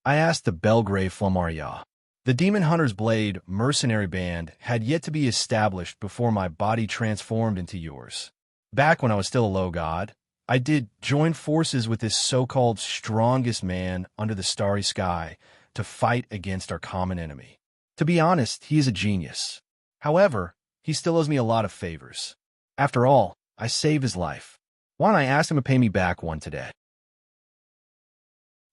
I asked the Belgrave Flammaria. The Demon Hunter's Blade mercenary band had yet to be established before my body transformed into yours. Back when I was still a low god, I did join forces with this so-called strongest man under the starry sky to fight against our common enemy. To be honest, he is a genius. However, he still owes me a lot of favors. After all, I saved his life. Why don't I ask him to pay me back one today?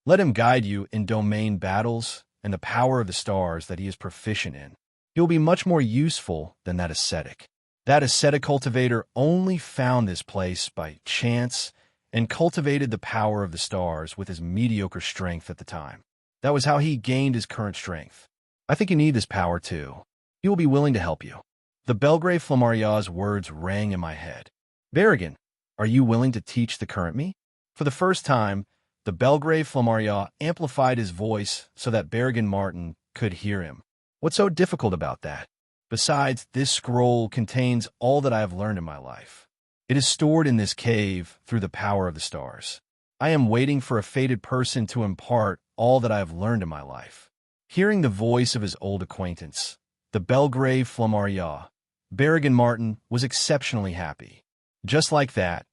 Let him guide you in domain battles and the power of the stars that he is proficient in. He will be much more useful than that ascetic. That ascetic cultivator only found this place by chance and cultivated the power of the stars with his mediocre strength at the time. That was how he gained his current strength. I think you need this power too. He will be willing to help you. The Belgrave Flammaria's words rang in my head. "Bregan, are you willing to teach the current me?" For the first time, the Belgrave Flammaria amplified his voice so that Bregan Martin could hear him. What's so difficult about that? Besides, this scroll contains all that I have learned in my life. It is stored in this cave through the power of the stars. I am waiting for a fated person to impart all that I have learned in my life. Hearing the voice of his old acquaintance, the Belgrave Flammaria, Bregan Martin was exceptionally happy. Just like that,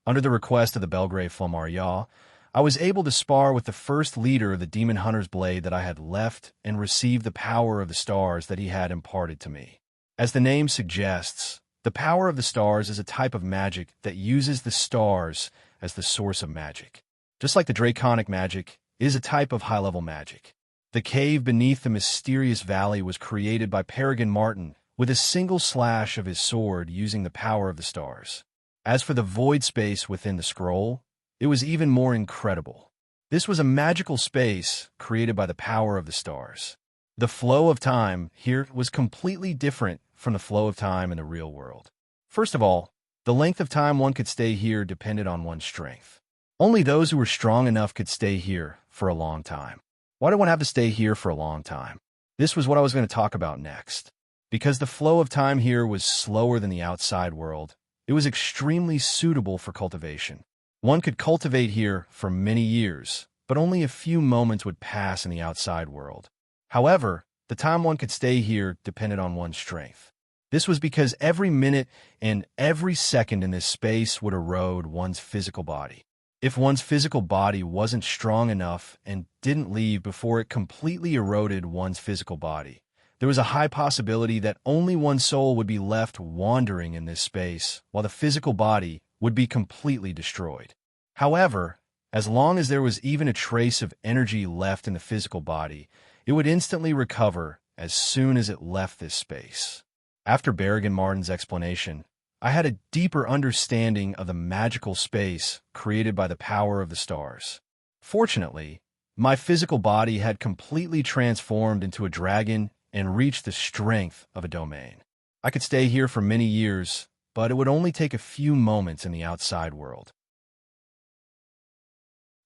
under the request of the Belgrave Flammaria, I was able to spar with the first leader of the Demon Hunter's Blade that I had left and receive the power of the stars that he had imparted to me. As the name suggests, the power of the stars is a type of magic that uses the stars as the source of magic. Just like the draconic magic, it is a type of high-level magic. The cave beneath the mysterious valley was created by Bregan Martin with a single slash of his sword using the power of the stars. As for the void space within the scroll, it was even more incredible. This was a magical space created by the power of the stars. The flow of time here was completely different from the flow of time in the real world. First of all, the length of time one could stay here depended on one's strength. Only those who were strong enough could stay here for a long time. Why did one have to stay here for a long time? This was what I was going to talk about next. Because the flow of time here was slower than the outside world, it was extremely suitable for cultivation. One could cultivate here for many years, but only a few moments would pass in the outside world. However, the time one could stay here depended on one's strength. This was because every minute and every second in this space would erode one's physical body. If one's physical body wasn't strong enough and didn't leave before it completely eroded one's physical body, there was a high possibility that only one's soul would be left wandering in this space, while the physical body would be completely destroyed. However, as long as there was even a trace of energy left in the physical body, it would instantly recover as soon as it left this space. After Berrigan Martin's explanation, I had a deeper understanding of the magical space created by the power of the stars. Fortunately, my physical body had completely transformed into a dragon and reached the strength of a domain. I could stay here for many years, but it would only take a few moments in the outside world.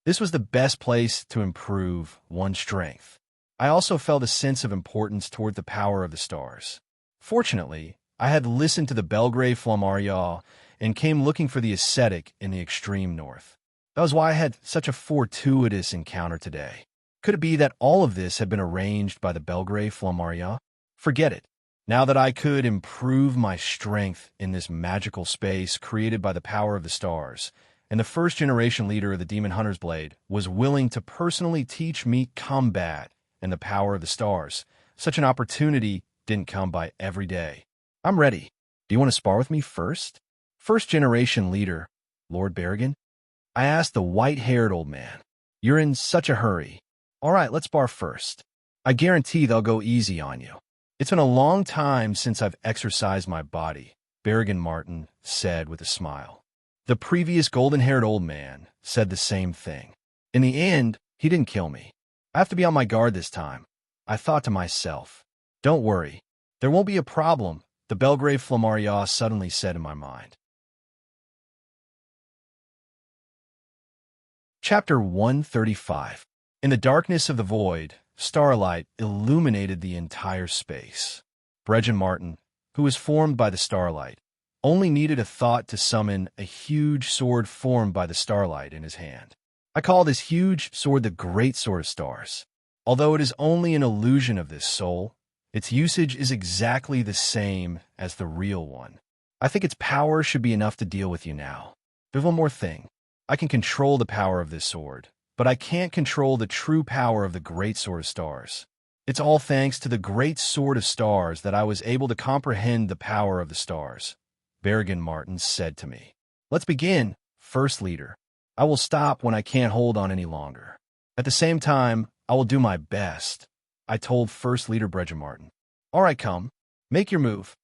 This was the best place to improve one's strength. I also felt a sense of importance toward the power of the stars. Fortunately, I had listened to the Belgrave Flammarion and came looking for the ascetic in the extreme north. That was why I had such a fortuitous encounter today. Could it be that all of this had been arranged by the Belgrave Flammarion? Forget it. Now that I could improve my strength in this magical space created by the power of the stars, and the first-generation leader of the Demon Hunter's Blade was willing to personally teach me combat and the power of the stars, such an opportunity didn't come by every day. I'm ready. Do you want to spar with me first? First-generation leader, Lord Berrigan? I asked the white-haired old man. You're in such a hurry. All right, let's spar first. I guarantee they'll go easy on you. It's been a long time since I've exercised my body, Berrigan Martin said with a smile. The previous golden-haired old man said the same thing. In the end, he didn't kill me. I have to be on my guard this time. I thought to myself, don't worry, there won't be a problem, the Belgrave Flammarion suddenly said in my mind. Chapter 135. In the darkness of the void, starlight illuminated the entire space. Berrigan Martin, who was formed by the starlight, only needed a thought to summon a huge sword formed by the starlight in his hand. I call this huge sword the Great Sword of Stars. Although it is only an illusion of this soul, its usage is exactly the same as the real one. I think its power should be enough to deal with you now. There's one more thing. I can control the power of this sword, but I can't control the true power of the Great Sword of Stars. It's all thanks to the Great Sword of Stars that I was able to comprehend the power of the stars, Berrigan Martin said to me. Let's begin, First Leader. I will stop when I can't hold on any longer. At the same time, I will do my best, I told First Leader Berrigan Martin. All right, come. Make your move,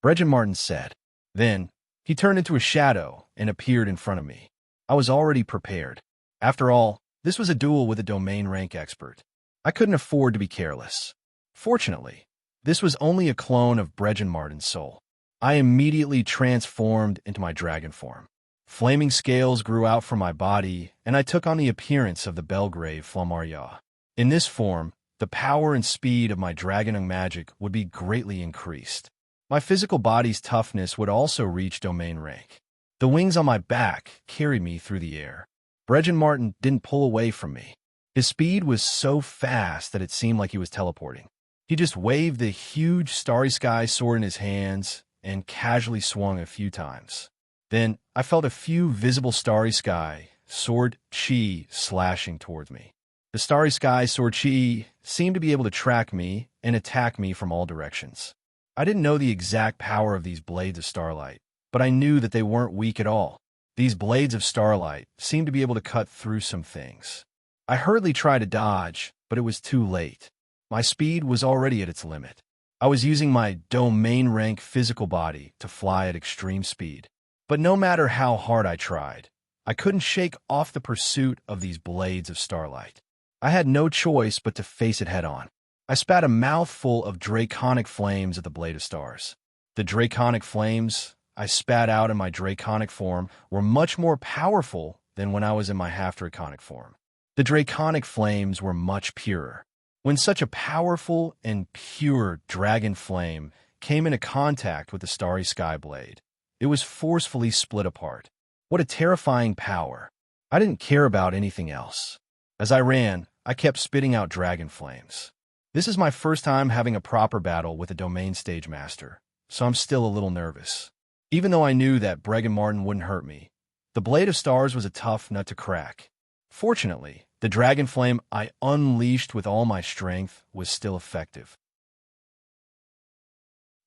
Berrigan Martin said. Then, he turned into a shadow and appeared in front of me. I was already prepared. After all, this was a duel with a domain rank expert. I couldn't afford to be careless. Fortunately, this was only a clone of Berrigan Martin's soul. I immediately transformed into my dragon form. Flaming scales grew out from my body, and I took on the appearance of the Belgrave Flammarion. In this form, the power and speed of my dragon magic would be greatly increased. My physical body's toughness would also reach domain rank. The wings on my back carried me through the air. Berrigan Martin didn't pull away from me. His speed was so fast that it seemed like he was teleporting. He just waved the huge starry sky sword in his hands and casually swung a few times. Then I felt a few visible starry sky sword chi slashing towards me. The starry sky sword chi seemed to be able to track me and attack me from all directions. I didn't know the exact power of these blades of starlight, but I knew that they weren't weak at all. These blades of starlight seemed to be able to cut through some things. I hurriedly tried to dodge, but it was too late. My speed was already at its limit. I was using my domain rank physical body to fly at extreme speed. But no matter how hard I tried, I couldn't shake off the pursuit of these blades of starlight. I had no choice but to face it head on. I spat a mouthful of draconic flames at the blade of stars. The draconic flames I spat out in my draconic form were much more powerful than when I was in my half-draconic form. The draconic flames were much purer. When such a powerful and pure dragon flame came into contact with the starry sky blade, it was forcefully split apart. What a terrifying power! I didn't care about anything else. As I ran, I kept spitting out dragon flames. This is my first time having a proper battle with a domain stage master, so I'm still a little nervous. Even though I knew that Bregan Martin wouldn't hurt me, the Blade of Stars was a tough nut to crack. Fortunately, the dragon flame I unleashed with all my strength was still effective.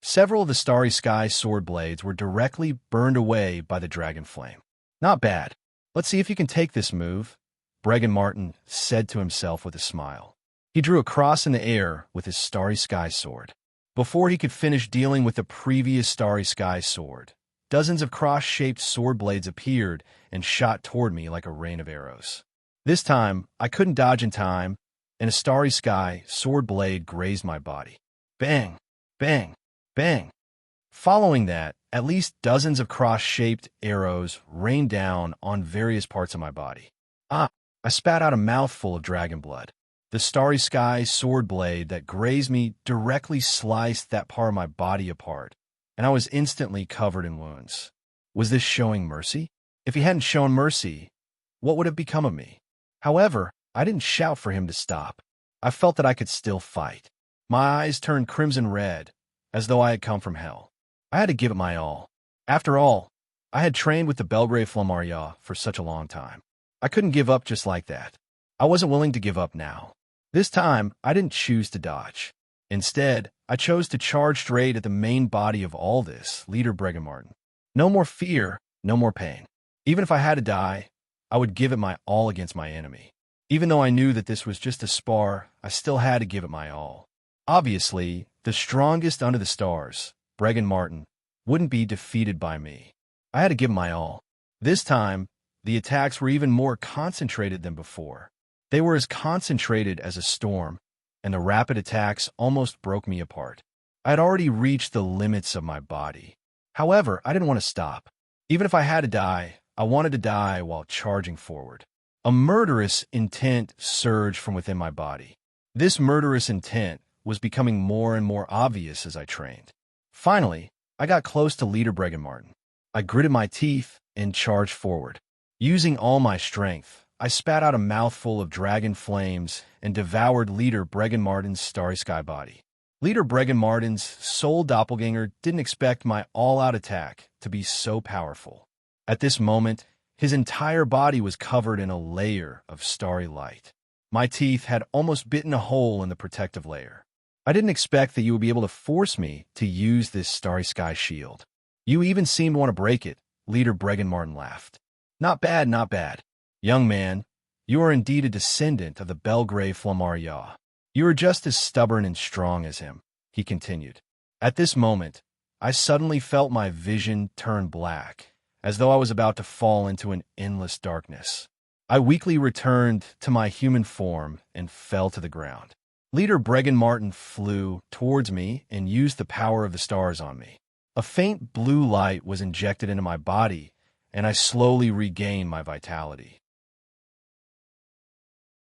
Several of the starry sky sword blades were directly burned away by the dragon flame. Not bad. Let's see if you can take this move, Bregan Martin said to himself with a smile. He drew a cross in the air with his starry sky sword. Before he could finish dealing with the previous starry sky sword, dozens of cross-shaped sword blades appeared and shot toward me like a rain of arrows. This time, I couldn't dodge in time, and a starry sky sword blade grazed my body. Bang! Bang! Bang! Following that, at least dozens of cross-shaped arrows rained down on various parts of my body. I spat out a mouthful of dragon blood. The starry sky sword blade that grazed me directly sliced that part of my body apart, and I was instantly covered in wounds. Was this showing mercy? If he hadn't shown mercy, what would have become of me? However, I didn't shout for him to stop. I felt that I could still fight. My eyes turned crimson red, as though I had come from hell. I had to give it my all. After all, I had trained with the Belgrave Flammaria for such a long time. I couldn't give up just like that. I wasn't willing to give up now. This time, I didn't choose to dodge. Instead, I chose to charge straight at the main body of all this, Leader Bregan Martin. No more fear, no more pain. Even if I had to die, I would give it my all against my enemy. Even though I knew that this was just a spar, I still had to give it my all. Obviously, the strongest under the stars, Bregan Martin, wouldn't be defeated by me. I had to give my all. This time, the attacks were even more concentrated than before. They were as concentrated as a storm, and the rapid attacks almost broke me apart. I had already reached the limits of my body. However, I didn't want to stop. Even if I had to die, I wanted to die while charging forward. A murderous intent surged from within my body. This murderous intent was becoming more and more obvious as I trained. Finally, I got close to Leader Bregan Martin. I gritted my teeth and charged forward. Using all my strength, I spat out a mouthful of dragon flames and devoured Leader Bregan Martin's starry sky body. Leader Bregan Martin's soul doppelganger didn't expect my all-out attack to be so powerful. At this moment, his entire body was covered in a layer of starry light. My teeth had almost bitten a hole in the protective layer. I didn't expect that you would be able to force me to use this starry sky shield. You even seemed to want to break it, Leader Bregan Martin laughed. Not bad, not bad. Young man, you are indeed a descendant of the Belgrave Flammaria. You are just as stubborn and strong as him, he continued. At this moment, I suddenly felt my vision turn black, as though I was about to fall into an endless darkness. I weakly returned to my human form and fell to the ground. Leader Bregan Martin flew towards me and used the power of the stars on me. A faint blue light was injected into my body, and I slowly regained my vitality.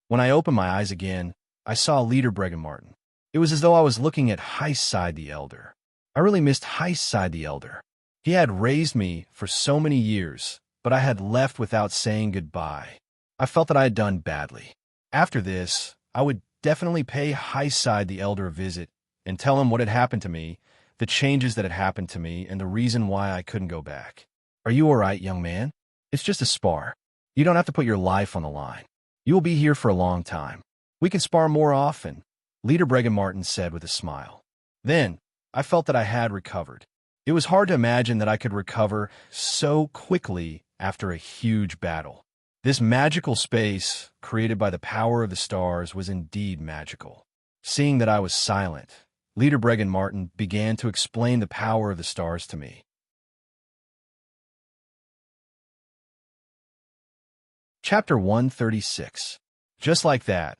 When I opened my eyes again, I saw Leader Bregan Martin. It was as though I was looking at Heiside the Elder. I really missed Heiside the Elder. He had raised me for so many years, but I had left without saying goodbye. I felt that I had done badly. After this, I would definitely pay Heiside the Elder a visit and tell him what had happened to me, the changes that had happened to me, and the reason why I couldn't go back. Are you all right, young man? It's just a spar. You don't have to put your life on the line. You will be here for a long time. We can spar more often, Leader Bregan Martin said with a smile. Then, I felt that I had recovered. It was hard to imagine that I could recover so quickly after a huge battle. This magical space, created by the power of the stars, was indeed magical. Seeing that I was silent, Leader Bregan Martin began to explain the power of the stars to me. Chapter 136. Just like that,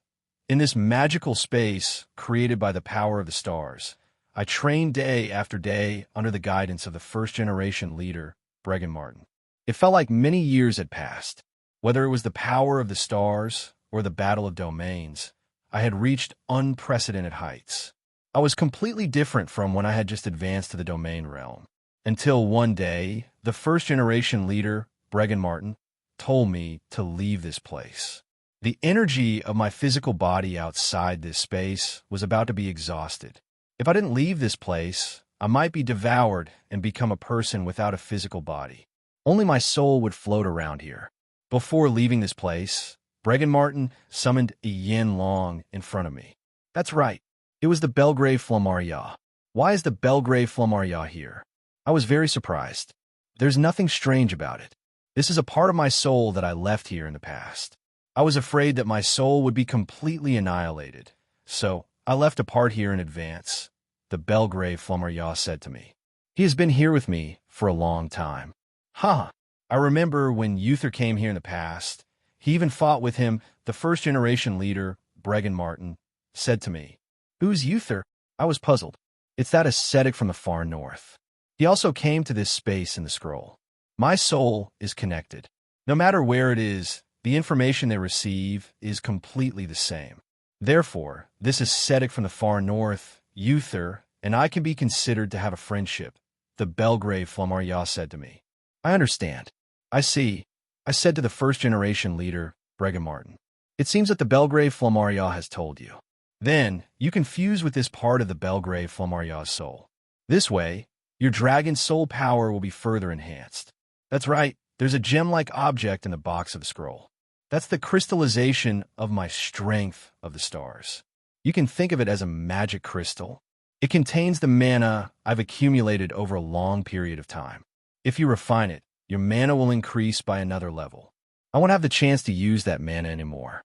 in this magical space created by the power of the stars, I trained day after day under the guidance of the first-generation leader, Bregan Martin. It felt like many years had passed. Whether it was the power of the stars or the battle of domains, I had reached unprecedented heights. I was completely different from when I had just advanced to the domain realm. Until one day, the first-generation leader, Bregan Martin, told me to leave this place. The energy of my physical body outside this space was about to be exhausted. If I didn't leave this place, I might be devoured and become a person without a physical body. Only my soul would float around here. Before leaving this place, Bregan Martin summoned a yin long in front of me. That's right. It was the Belgrave Flammaria. Why is the Belgrave Flammaria here? I was very surprised. There's nothing strange about it. This is a part of my soul that I left here in the past. I was afraid that my soul would be completely annihilated, so I left a part here in advance, the Belgrave Flammaria said to me. He has been here with me for a long time. I remember when Uther came here in the past. He even fought with him. The first-generation leader, Bregan Martin, said to me. Who's Uther? I was puzzled. It's that ascetic from the far north. He also came to this space in the scroll. My soul is connected. No matter where it is, the information they receive is completely the same. Therefore, this ascetic from the far north, Uther, and I can be considered to have a friendship, the Belgrave Flammaria said to me. I understand. I see, I said to the first-generation leader, Bregan Martin. It seems that the Belgrave Flammaria has told you. Then, you can fuse with this part of the Belgrave Flammaria's soul. This way, your dragon's soul power will be further enhanced. That's right, there's a gem-like object in the box of the scroll. That's the crystallization of my strength of the stars. You can think of it as a magic crystal. It contains the mana I've accumulated over a long period of time. If you refine it, your mana will increase by another level. I won't have the chance to use that mana anymore.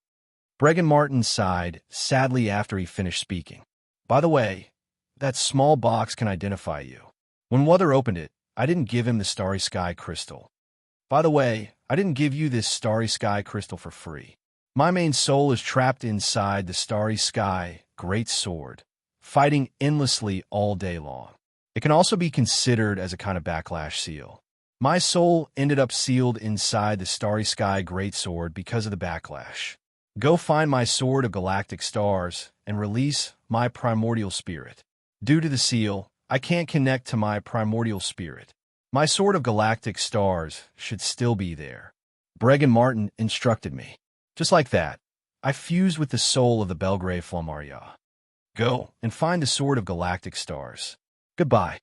Bregan Martin sighed sadly after he finished speaking. By the way, that small box can identify you. When Wuther opened it, I didn't give him the Starry Sky Crystal. By the way, I didn't give you this Starry Sky Crystal for free. My main soul is trapped inside the Starry Sky Great Sword, fighting endlessly all day long. It can also be considered as a kind of backlash seal. My soul ended up sealed inside the Starry Sky Great Sword because of the backlash. Go find my Sword of Galactic Stars and release my primordial spirit. Due to the seal, I can't connect to my primordial spirit. My Sword of Galactic Stars should still be there. Bregan Martin instructed me. Just like that, I fused with the soul of the Belgrave Flammaria. Go and find the Sword of Galactic Stars. Goodbye.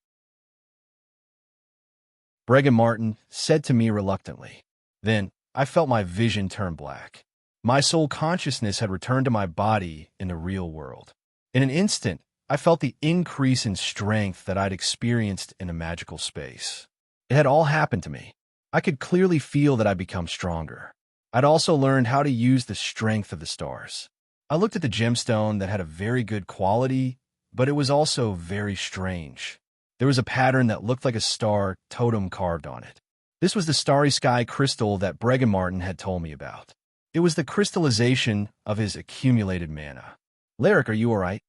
Bregan Martin said to me reluctantly. Then, I felt my vision turn black. My soul consciousness had returned to my body in the real world. In an instant, I felt the increase in strength that I'd experienced in a magical space. It had all happened to me. I could clearly feel that I'd become stronger. I'd also learned how to use the strength of the stars. I looked at the gemstone that had a very good quality, but it was also very strange. There was a pattern that looked like a star totem carved on it. This was the Starry Sky Crystal that Bregan Martin had told me about. It was the crystallization of his accumulated mana. Lyric, are you all right?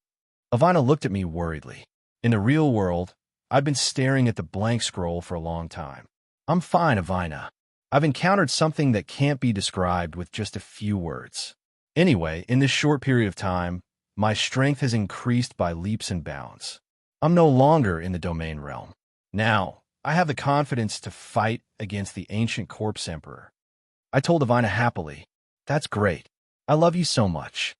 Avina looked at me worriedly. In the real world, I've been staring at the blank scroll for a long time. I'm fine, Avina. I've encountered something that can't be described with just a few words. Anyway, in this short period of time, my strength has increased by leaps and bounds. I'm no longer in the domain realm. Now, I have the confidence to fight against the ancient corpse emperor. I told Avina happily, that's great. I love you so much.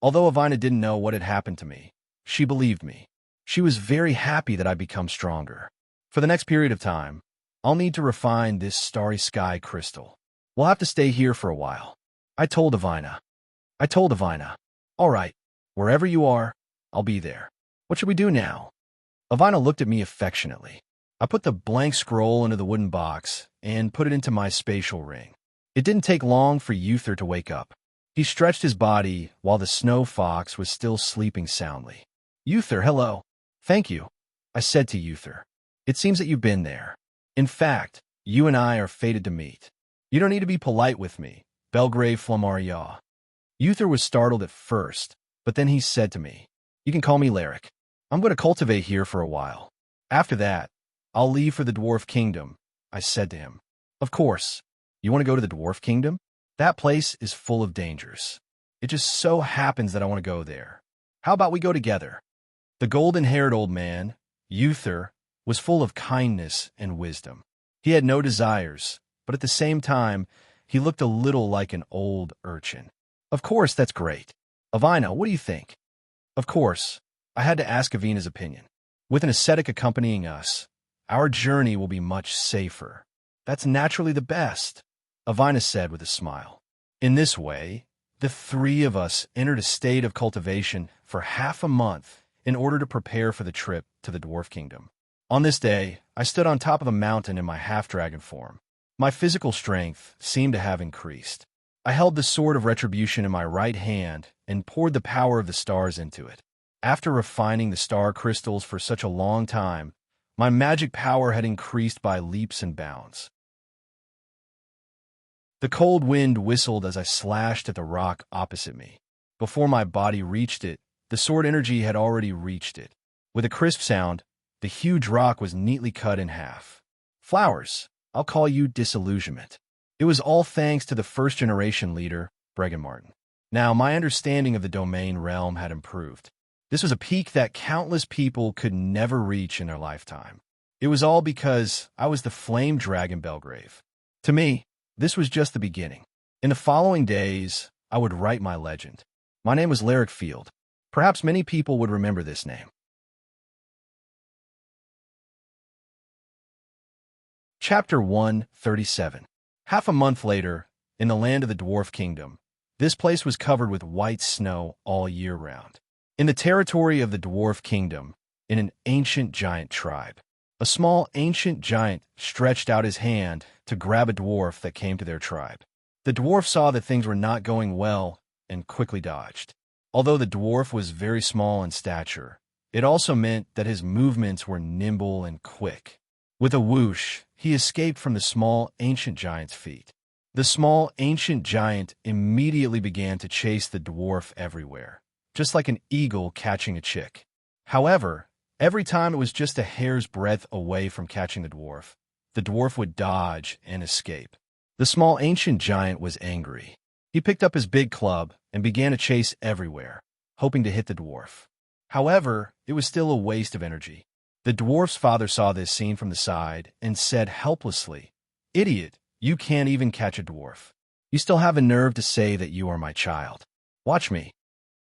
Although Avina didn't know what had happened to me, she believed me. She was very happy that I'd become stronger. For the next period of time, I'll need to refine this Starry Sky Crystal. We'll have to stay here for a while. I told Avina. All right, wherever you are, I'll be there. What should we do now? Avina looked at me affectionately. I put the blank scroll into the wooden box and put it into my spatial ring. It didn't take long for Uther to wake up. He stretched his body while the snow fox was still sleeping soundly. Uther, hello. Thank you, I said to Uther. It seems that you've been there. In fact, you and I are fated to meet. You don't need to be polite with me, Belgrave Flamaria. Uther was startled at first, but then he said to me, "You can call me Lyric. I'm going to cultivate here for a while. After that, I'll leave for the Dwarf Kingdom," I said to him. "Of course. You want to go to the Dwarf Kingdom? That place is full of dangers. It just so happens that I want to go there. How about we go together?" The golden-haired old man, Uther, was full of kindness and wisdom. He had no desires, but at the same time, he looked a little like an old urchin. "Of course, that's great. Avina, what do you think?" Of course, I had to ask Avina's opinion. With an ascetic accompanying us, our journey will be much safer. "That's naturally the best," Avina said with a smile. In this way, the three of us entered a state of cultivation for half a month in order to prepare for the trip to the Dwarf Kingdom. On this day, I stood on top of a mountain in my half-dragon form. My physical strength seemed to have increased. I held the sword of retribution in my right hand and poured the power of the stars into it. After refining the star crystals for such a long time, my magic power had increased by leaps and bounds. The cold wind whistled as I slashed at the rock opposite me. Before my body reached it, the sword energy had already reached it. With a crisp sound, the huge rock was neatly cut in half. "Flowers, I'll call you Disillusionment." It was all thanks to the first-generation leader, Bregan Martin. Now, my understanding of the domain realm had improved. This was a peak that countless people could never reach in their lifetime. It was all because I was the flame dragon Belgrave. To me, this was just the beginning. In the following days, I would write my legend. My name was Lyric Field. Perhaps many people would remember this name. Chapter 137. Half a month later, in the land of the Dwarf Kingdom, this place was covered with white snow all year round. In the territory of the Dwarf Kingdom, in an ancient giant tribe, a small ancient giant stretched out his hand to grab a dwarf that came to their tribe. The dwarf saw that things were not going well and quickly dodged. Although the dwarf was very small in stature, it also meant that his movements were nimble and quick. With a whoosh, he escaped from the small ancient giant's feet. The small ancient giant immediately began to chase the dwarf everywhere, just like an eagle catching a chick. However, every time it was just a hair's breadth away from catching the dwarf would dodge and escape. The small ancient giant was angry. He picked up his big club and began to chase everywhere, hoping to hit the dwarf. However, it was still a waste of energy. The dwarf's father saw this scene from the side and said helplessly, "Idiot, you can't even catch a dwarf. You still have a nerve to say that you are my child. Watch me."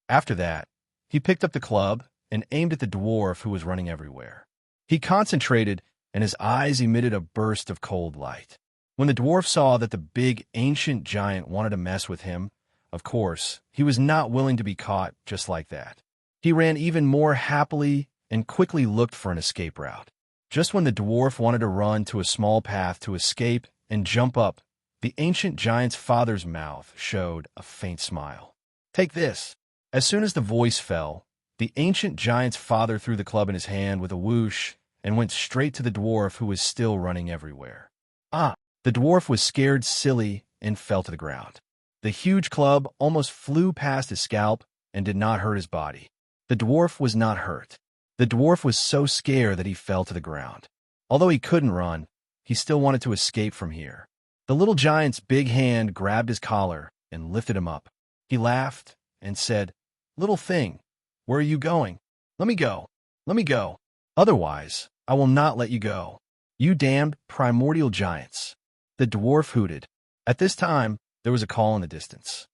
After that, he picked up the club and aimed at the dwarf who was running everywhere. He concentrated, and his eyes emitted a burst of cold light. When the dwarf saw that the big ancient giant wanted to mess with him, of course, he was not willing to be caught just like that. He ran even more happily and quickly looked for an escape route. Just when the dwarf wanted to run to a small path to escape and jump up, the ancient giant's father's mouth showed a faint smile. "Take this." As soon as the voice fell, the ancient giant's father threw the club in his hand with a whoosh and went straight to the dwarf who was still running everywhere. The dwarf was scared silly and fell to the ground. The huge club almost flew past his scalp and did not hurt his body. The dwarf was not hurt. The dwarf was so scared that he fell to the ground. Although he couldn't run, he still wanted to escape from here. The little giant's big hand grabbed his collar and lifted him up. He laughed and said, "Little thing, where are you going? Let me go. Let me go. Otherwise, I will not let you go. You damned primordial giants." The dwarf hooted. At this time, there was a call in the distance.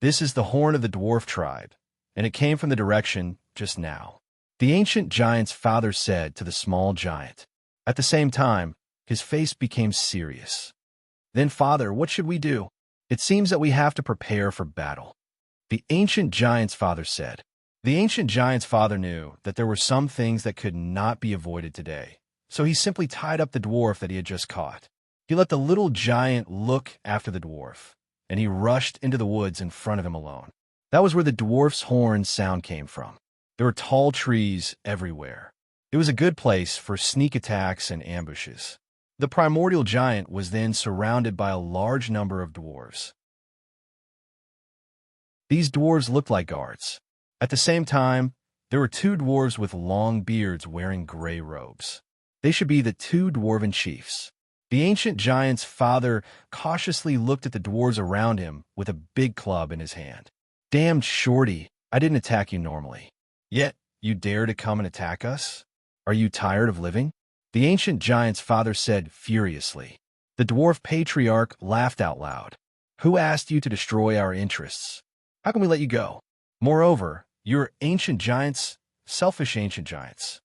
This is the horn of the dwarf tribe, and it came from the direction just now. The ancient giant's father said to the small giant. At the same time, his face became serious. "Then, father, what should we do? It seems that we have to prepare for battle." The ancient giant's father said. The ancient giant's father knew that there were some things that could not be avoided today, so he simply tied up the dwarf that he had just caught. He let the little giant look after the dwarf, and he rushed into the woods in front of him alone. That was where the dwarf's horn sound came from. There were tall trees everywhere. It was a good place for sneak attacks and ambushes. The primordial giant was then surrounded by a large number of dwarves. These dwarves looked like guards. At the same time, there were two dwarves with long beards wearing gray robes. They should be the two dwarven chiefs. The ancient giant's father cautiously looked at the dwarves around him with a big club in his hand. "Damned shorty, I didn't attack you normally. Yet, you dare to come and attack us? Are you tired of living?" The ancient giant's father said furiously. The dwarf patriarch laughed out loud. "Who asked you to destroy our interests? How can we let you go? Moreover, you're ancient giants, selfish ancient giants."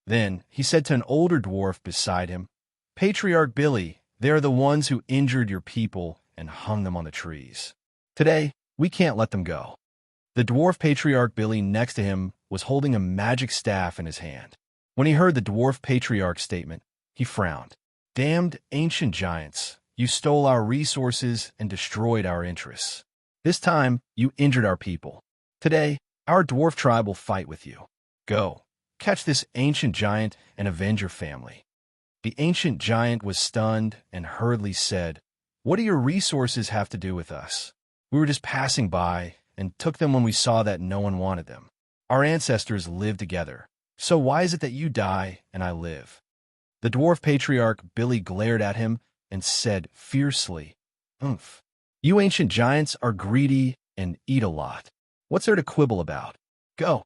Then he said to an older dwarf beside him, "Patriarch Billy, they are the ones who injured your people and hung them on the trees. Today, we can't let them go." The dwarf patriarch Billy next to him was holding a magic staff in his hand. When he heard the dwarf patriarch's statement, he frowned. "Damned ancient giants, you stole our resources and destroyed our interests. This time, you injured our people. Today, our dwarf tribe will fight with you. Go, catch this ancient giant and avenge your family." The ancient giant was stunned and hurriedly said, "What do your resources have to do with us? We were just passing by and took them when we saw that no one wanted them. Our ancestors lived together. So why is it that you die and I live?" The dwarf patriarch Billy glared at him and said fiercely, "Oomph. You ancient giants are greedy and eat a lot. What's there to quibble about? Go."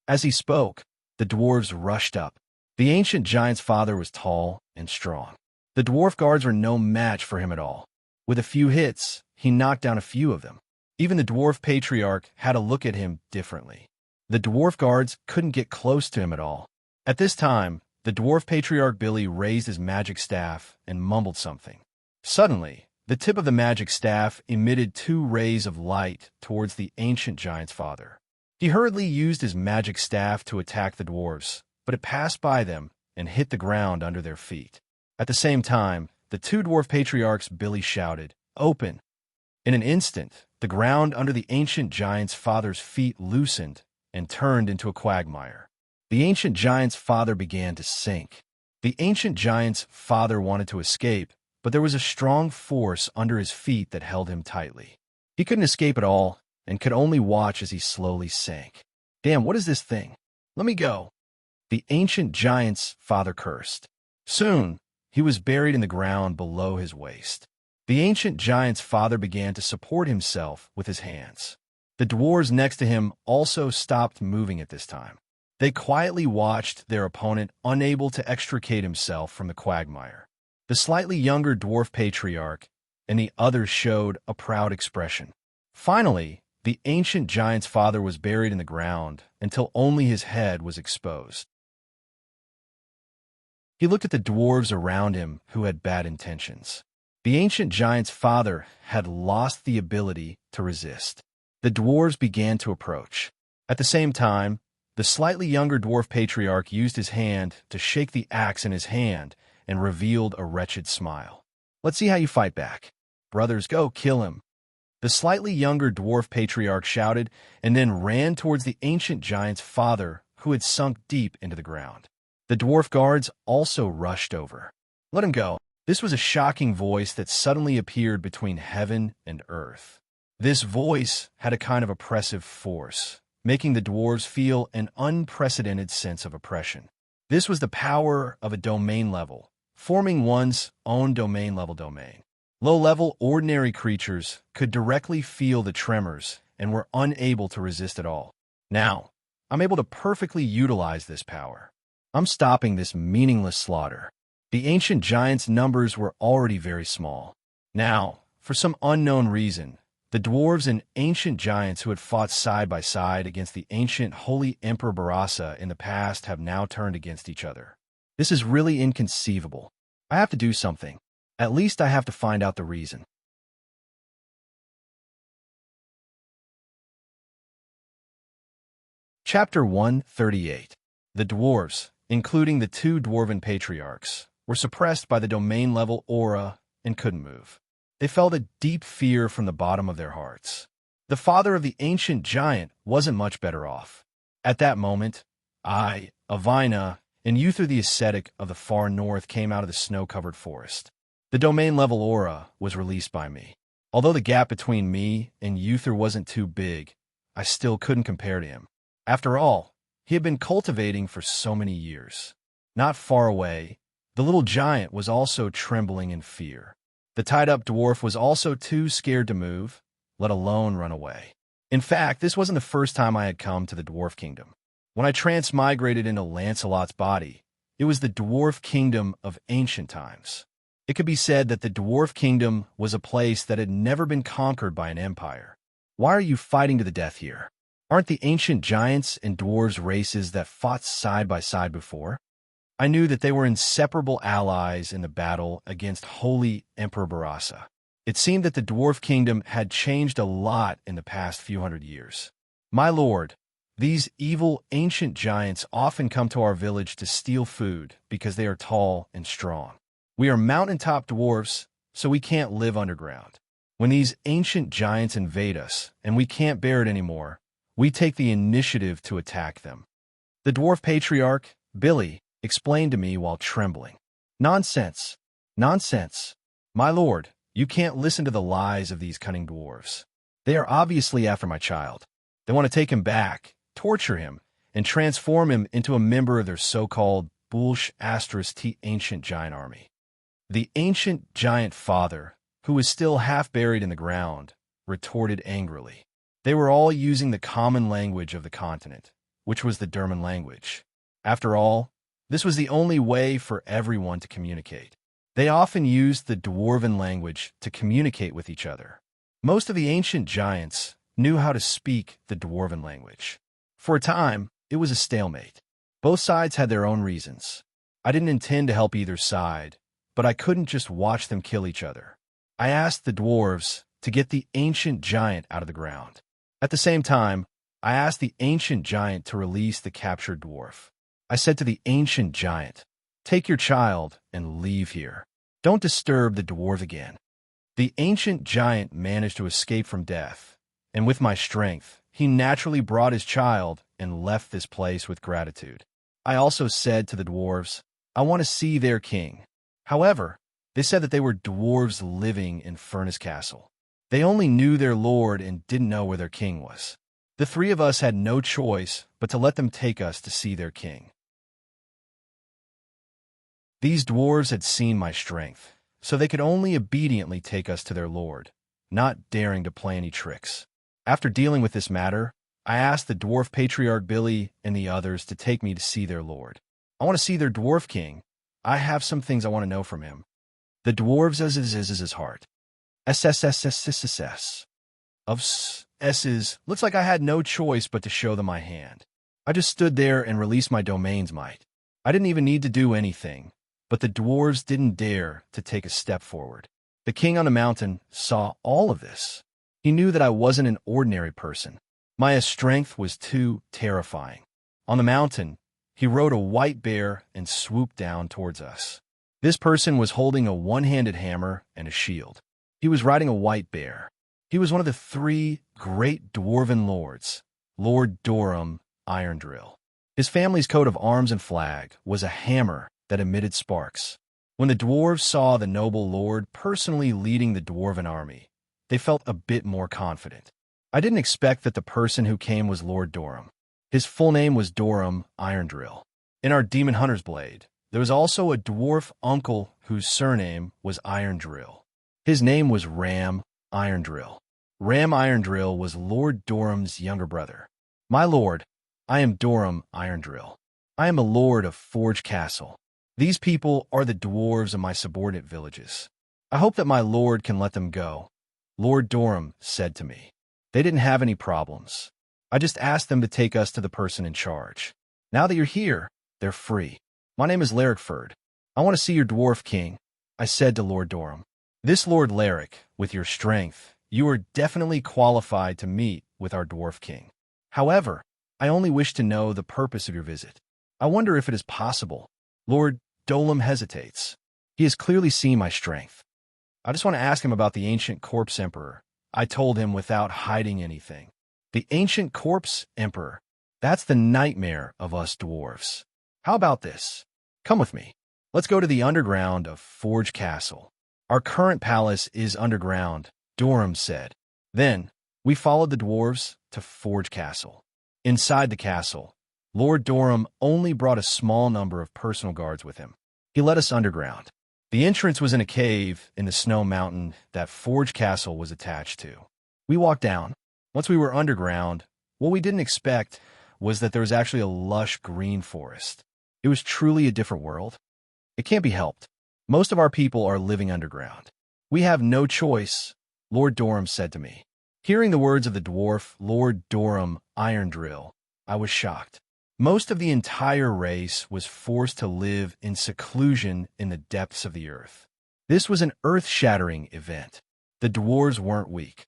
As he spoke, the dwarves rushed up. The ancient giant's father was tall and strong. The dwarf guards were no match for him at all. With a few hits, he knocked down a few of them. Even the dwarf patriarch had to look at him differently. The dwarf guards couldn't get close to him at all. At this time, the dwarf patriarch Billy raised his magic staff and mumbled something. Suddenly, the tip of the magic staff emitted two rays of light towards the ancient giant's father. He hurriedly used his magic staff to attack the dwarves, but it passed by them and hit the ground under their feet. At the same time, the two dwarf patriarchs Billy shouted, "Open!" In an instant, the ground under the ancient giant's father's feet loosened and turned into a quagmire. The ancient giant's father began to sink. The ancient giant's father wanted to escape, but there was a strong force under his feet that held him tightly. He couldn't escape at all and could only watch as he slowly sank. "Damn, what is this thing? Let me go." The ancient giant's father cursed. Soon, he was buried in the ground below his waist. The ancient giant's father began to support himself with his hands. The dwarves next to him also stopped moving at this time. They quietly watched their opponent unable to extricate himself from the quagmire. The slightly younger dwarf patriarch and the others showed a proud expression. Finally, the ancient giant's father was buried in the ground until only his head was exposed. He looked at the dwarves around him who had bad intentions. The ancient giant's father had lost the ability to resist. The dwarves began to approach. At the same time, the slightly younger dwarf patriarch used his hand to shake the axe in his hand and revealed a wretched smile. "Let's see how you fight back. Brothers, go kill him." The slightly younger dwarf patriarch shouted and then ran towards the ancient giant's father, who had sunk deep into the ground. The dwarf guards also rushed over. "Let him go." This was a shocking voice that suddenly appeared between heaven and earth. This voice had a kind of oppressive force, making the dwarves feel an unprecedented sense of oppression. This was the power of a domain level, forming one's own domain-level domain. Low-level, ordinary creatures could directly feel the tremors and were unable to resist at all. Now, I'm able to perfectly utilize this power. I'm stopping this meaningless slaughter. The ancient giants' numbers were already very small. Now, for some unknown reason, the dwarves and ancient giants who had fought side by side against the ancient holy Emperor Barasa in the past have now turned against each other. This is really inconceivable. I have to do something. At least I have to find out the reason. Chapter 138. The dwarves, including the two dwarven patriarchs, were suppressed by the domain-level aura and couldn't move. They felt a deep fear from the bottom of their hearts. The father of the ancient giant wasn't much better off. At that moment, I, Avina, and Uther the ascetic of the far north came out of the snow-covered forest. The domain-level aura was released by me. Although the gap between me and Uther wasn't too big, I still couldn't compare to him. After all, he had been cultivating for so many years. Not far away, the little giant was also trembling in fear. The tied-up dwarf was also too scared to move, let alone run away. In fact, this wasn't the first time I had come to the dwarf kingdom. When I transmigrated into Lancelot's body, it was the dwarf kingdom of ancient times. It could be said that the dwarf kingdom was a place that had never been conquered by an empire. Why are you fighting to the death here? Aren't the ancient giants and dwarves races that fought side by side before? I knew that they were inseparable allies in the battle against Holy Emperor Barassa. It seemed that the dwarf kingdom had changed a lot in the past few hundred years. My lord, these evil ancient giants often come to our village to steal food because they are tall and strong. We are mountaintop dwarfs, so we can't live underground. When these ancient giants invade us and we can't bear it anymore, we take the initiative to attack them. The dwarf patriarch, Billy, explained to me while trembling. Nonsense. Nonsense. My lord, you can't listen to the lies of these cunning dwarves. They are obviously after my child. They want to take him back, torture him, and transform him into a member of their so-called Bulsh***T ancient giant army. The ancient giant father, who was still half buried in the ground, retorted angrily. They were all using the common language of the continent, which was the Durman language. After all, this was the only way for everyone to communicate. They often used the dwarven language to communicate with each other. Most of the ancient giants knew how to speak the dwarven language. For a time, it was a stalemate. Both sides had their own reasons. I didn't intend to help either side, but I couldn't just watch them kill each other. I asked the dwarves to get the ancient giant out of the ground. At the same time, I asked the ancient giant to release the captured dwarf. I said to the ancient giant, "Take your child and leave here. Don't disturb the dwarf again." The ancient giant managed to escape from death, and with my strength, he naturally brought his child and left this place with gratitude. I also said to the dwarves, "I want to see their king." However, they said that they were dwarves living in Furnace Castle. They only knew their lord and didn't know where their king was. The three of us had no choice but to let them take us to see their king. These dwarves had seen my strength, so they could only obediently take us to their lord, not daring to play any tricks. After dealing with this matter, I asked the dwarf patriarch Billy and the others to take me to see their lord. I want to see their dwarf king. I have some things I want to know from him. The dwarves as is his heart. SSSSSSS. Of S's, looks like I had no choice but to show them my hand. I just stood there and released my domain's might. I didn't even need to do anything, but the dwarves didn't dare to take a step forward. The king on the mountain saw all of this. He knew that I wasn't an ordinary person. My strength was too terrifying. On the mountain, he rode a white bear and swooped down towards us. This person was holding a one-handed hammer and a shield. He was riding a white bear. He was one of the three great dwarven lords, Lord Dorum Irondrill. His family's coat of arms and flag was a hammer that emitted sparks. When the dwarves saw the noble lord personally leading the dwarven army, they felt a bit more confident. I didn't expect that the person who came was Lord Dorum. His full name was Dorum Irondrill. In our Demon Hunter's Blade, there was also a dwarf uncle whose surname was Irondrill. His name was Ram Irondrill. Ram Irondrill was Lord Dorum's younger brother. My lord, I am Dorum Irondrill. I am a lord of Forge Castle. These people are the dwarves of my subordinate villages. I hope that my lord can let them go. Lord Dorum said to me. They didn't have any problems. I just asked them to take us to the person in charge. Now that you're here, they're free. My name is Larrickford. I want to see your dwarf king, I said to Lord Dorum. This Lord Larrick, with your strength, you are definitely qualified to meet with our dwarf king. However, I only wish to know the purpose of your visit. I wonder if it is possible. Lord Dorum hesitates. He has clearly seen my strength. I just want to ask him about the ancient corpse emperor. I told him without hiding anything. The ancient corpse emperor. That's the nightmare of us dwarves. How about this? Come with me. Let's go to the underground of Forge Castle. Our current palace is underground Durham said. Then, we followed the dwarves to Forge Castle. Inside the castle, Lord Durham only brought a small number of personal guards with him. He led us underground. The entrance was in a cave in the snow mountain that Forge Castle was attached to. We walked down. Once we were underground, what we didn't expect was that there was actually a lush green forest. It was truly a different world. It can't be helped. Most of our people are living underground. We have no choice, Lord Durham said to me. Hearing the words of the dwarf, Lord Durham Iron Drill, I was shocked. Most of the entire race was forced to live in seclusion in the depths of the earth. This was an earth-shattering event. The dwarves weren't weak.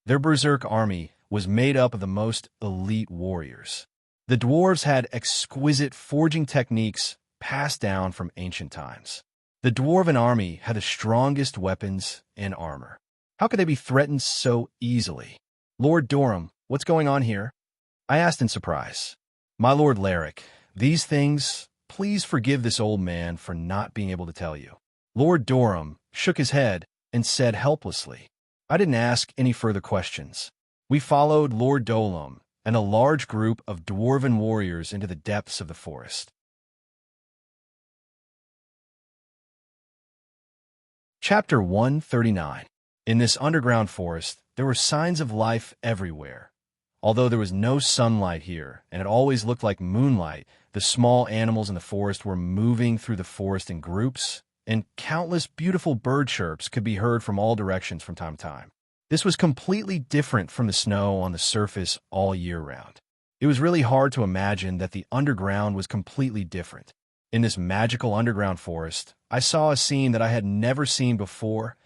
Their berserk army was made up of the most elite warriors. The dwarves had exquisite forging techniques passed down from ancient times. The dwarven army had the strongest weapons and armor. How could they be threatened so easily? Lord Durham, what's going on here? I asked in surprise. My Lord Larrick, these things, please forgive this old man for not being able to tell you. Lord Durham shook his head and said helplessly. I didn't ask any further questions. We followed Lord Dolam and a large group of dwarven warriors into the depths of the forest. Chapter 139. In this underground forest, there were signs of life everywhere. Although there was no sunlight here, and it always looked like moonlight, the small animals in the forest were moving through the forest in groups, and countless beautiful bird chirps could be heard from all directions from time to time. This was completely different from the snow on the surface all year round. It was really hard to imagine that the underground was completely different. In this magical underground forest, I saw a scene that I had never seen before.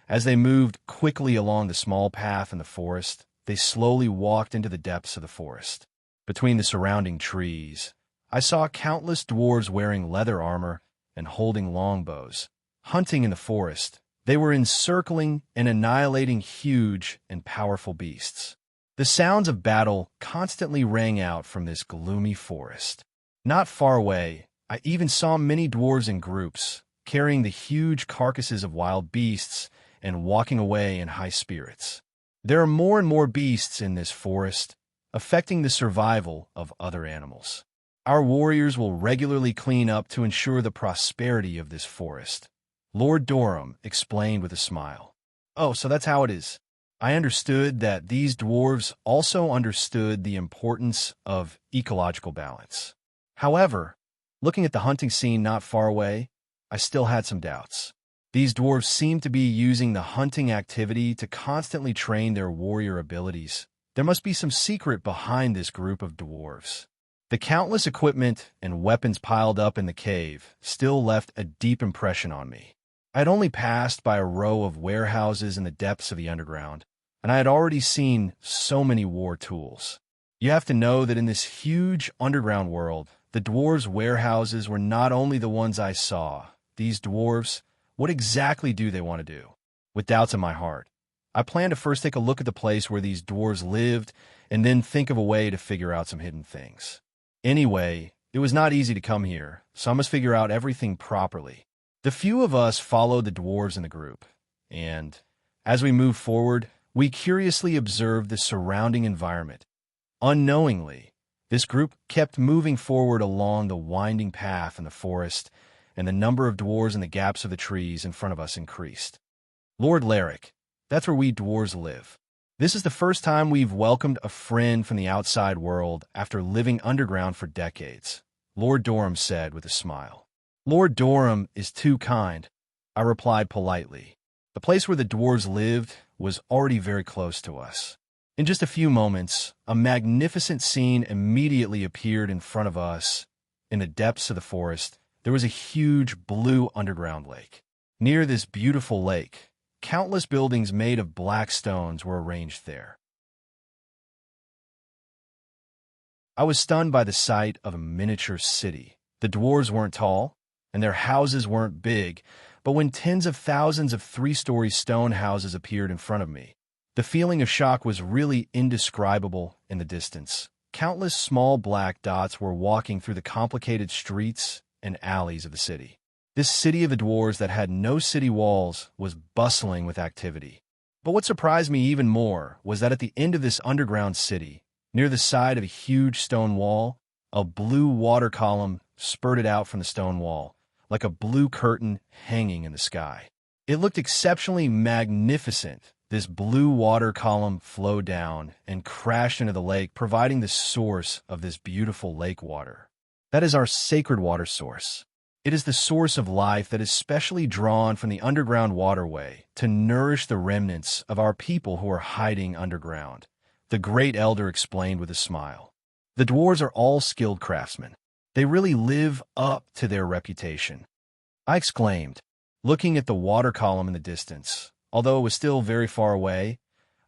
As they moved quickly along the small path in the forest, they slowly walked into the depths of the forest. Between the surrounding trees, I saw countless dwarves wearing leather armor and holding longbows. Hunting in the forest, they were encircling and annihilating huge and powerful beasts. The sounds of battle constantly rang out from this gloomy forest. Not far away, I even saw many dwarves in groups, carrying the huge carcasses of wild beasts and walking away in high spirits. There are more and more beasts in this forest, affecting the survival of other animals. Our warriors will regularly clean up to ensure the prosperity of this forest, Lord Durham explained with a smile. Oh, so that's how it is. I understood that these dwarves also understood the importance of ecological balance. However, looking at the hunting scene not far away, I still had some doubts. These dwarves seemed to be using the hunting activity to constantly train their warrior abilities. There must be some secret behind this group of dwarves. The countless equipment and weapons piled up in the cave still left a deep impression on me. I had only passed by a row of warehouses in the depths of the underground, and I had already seen so many war tools. You have to know that in this huge underground world, the dwarves' warehouses were not only the ones I saw. These dwarves, what exactly do they want to do? With doubts in my heart, I planned to first take a look at the place where these dwarves lived and then think of a way to figure out some hidden things. Anyway, it was not easy to come here, so I must figure out everything properly. The few of us followed the dwarves in the group, and as we moved forward, we curiously observed the surrounding environment. Unknowingly, this group kept moving forward along the winding path in the forest, and the number of dwarves in the gaps of the trees in front of us increased. Lord Larrick, that's where we dwarves live. This is the first time we've welcomed a friend from the outside world after living underground for decades, Lord Durham said with a smile. Lord Durham is too kind, I replied politely. The place where the dwarves lived was already very close to us. In just a few moments, a magnificent scene immediately appeared in front of us. In the depths of the forest, there was a huge blue underground lake. Near this beautiful lake, countless buildings made of black stones were arranged there. I was stunned by the sight of a miniature city. The dwarves weren't tall, and their houses weren't big, but when tens of thousands of three-story stone houses appeared in front of me, the feeling of shock was really indescribable in the distance. Countless small black dots were walking through the complicated streets and alleys of the city. This city of the dwarves that had no city walls was bustling with activity. But what surprised me even more was that at the end of this underground city, near the side of a huge stone wall, a blue water column spurted out from the stone wall, like a blue curtain hanging in the sky. It looked exceptionally magnificent. This blue water column flowed down and crashed into the lake, providing the source of this beautiful lake water. That is our sacred water source. It is the source of life that is specially drawn from the underground waterway to nourish the remnants of our people who are hiding underground, the great elder explained with a smile. The dwarves are all skilled craftsmen. They really live up to their reputation. I exclaimed, looking at the water column in the distance. Although it was still very far away,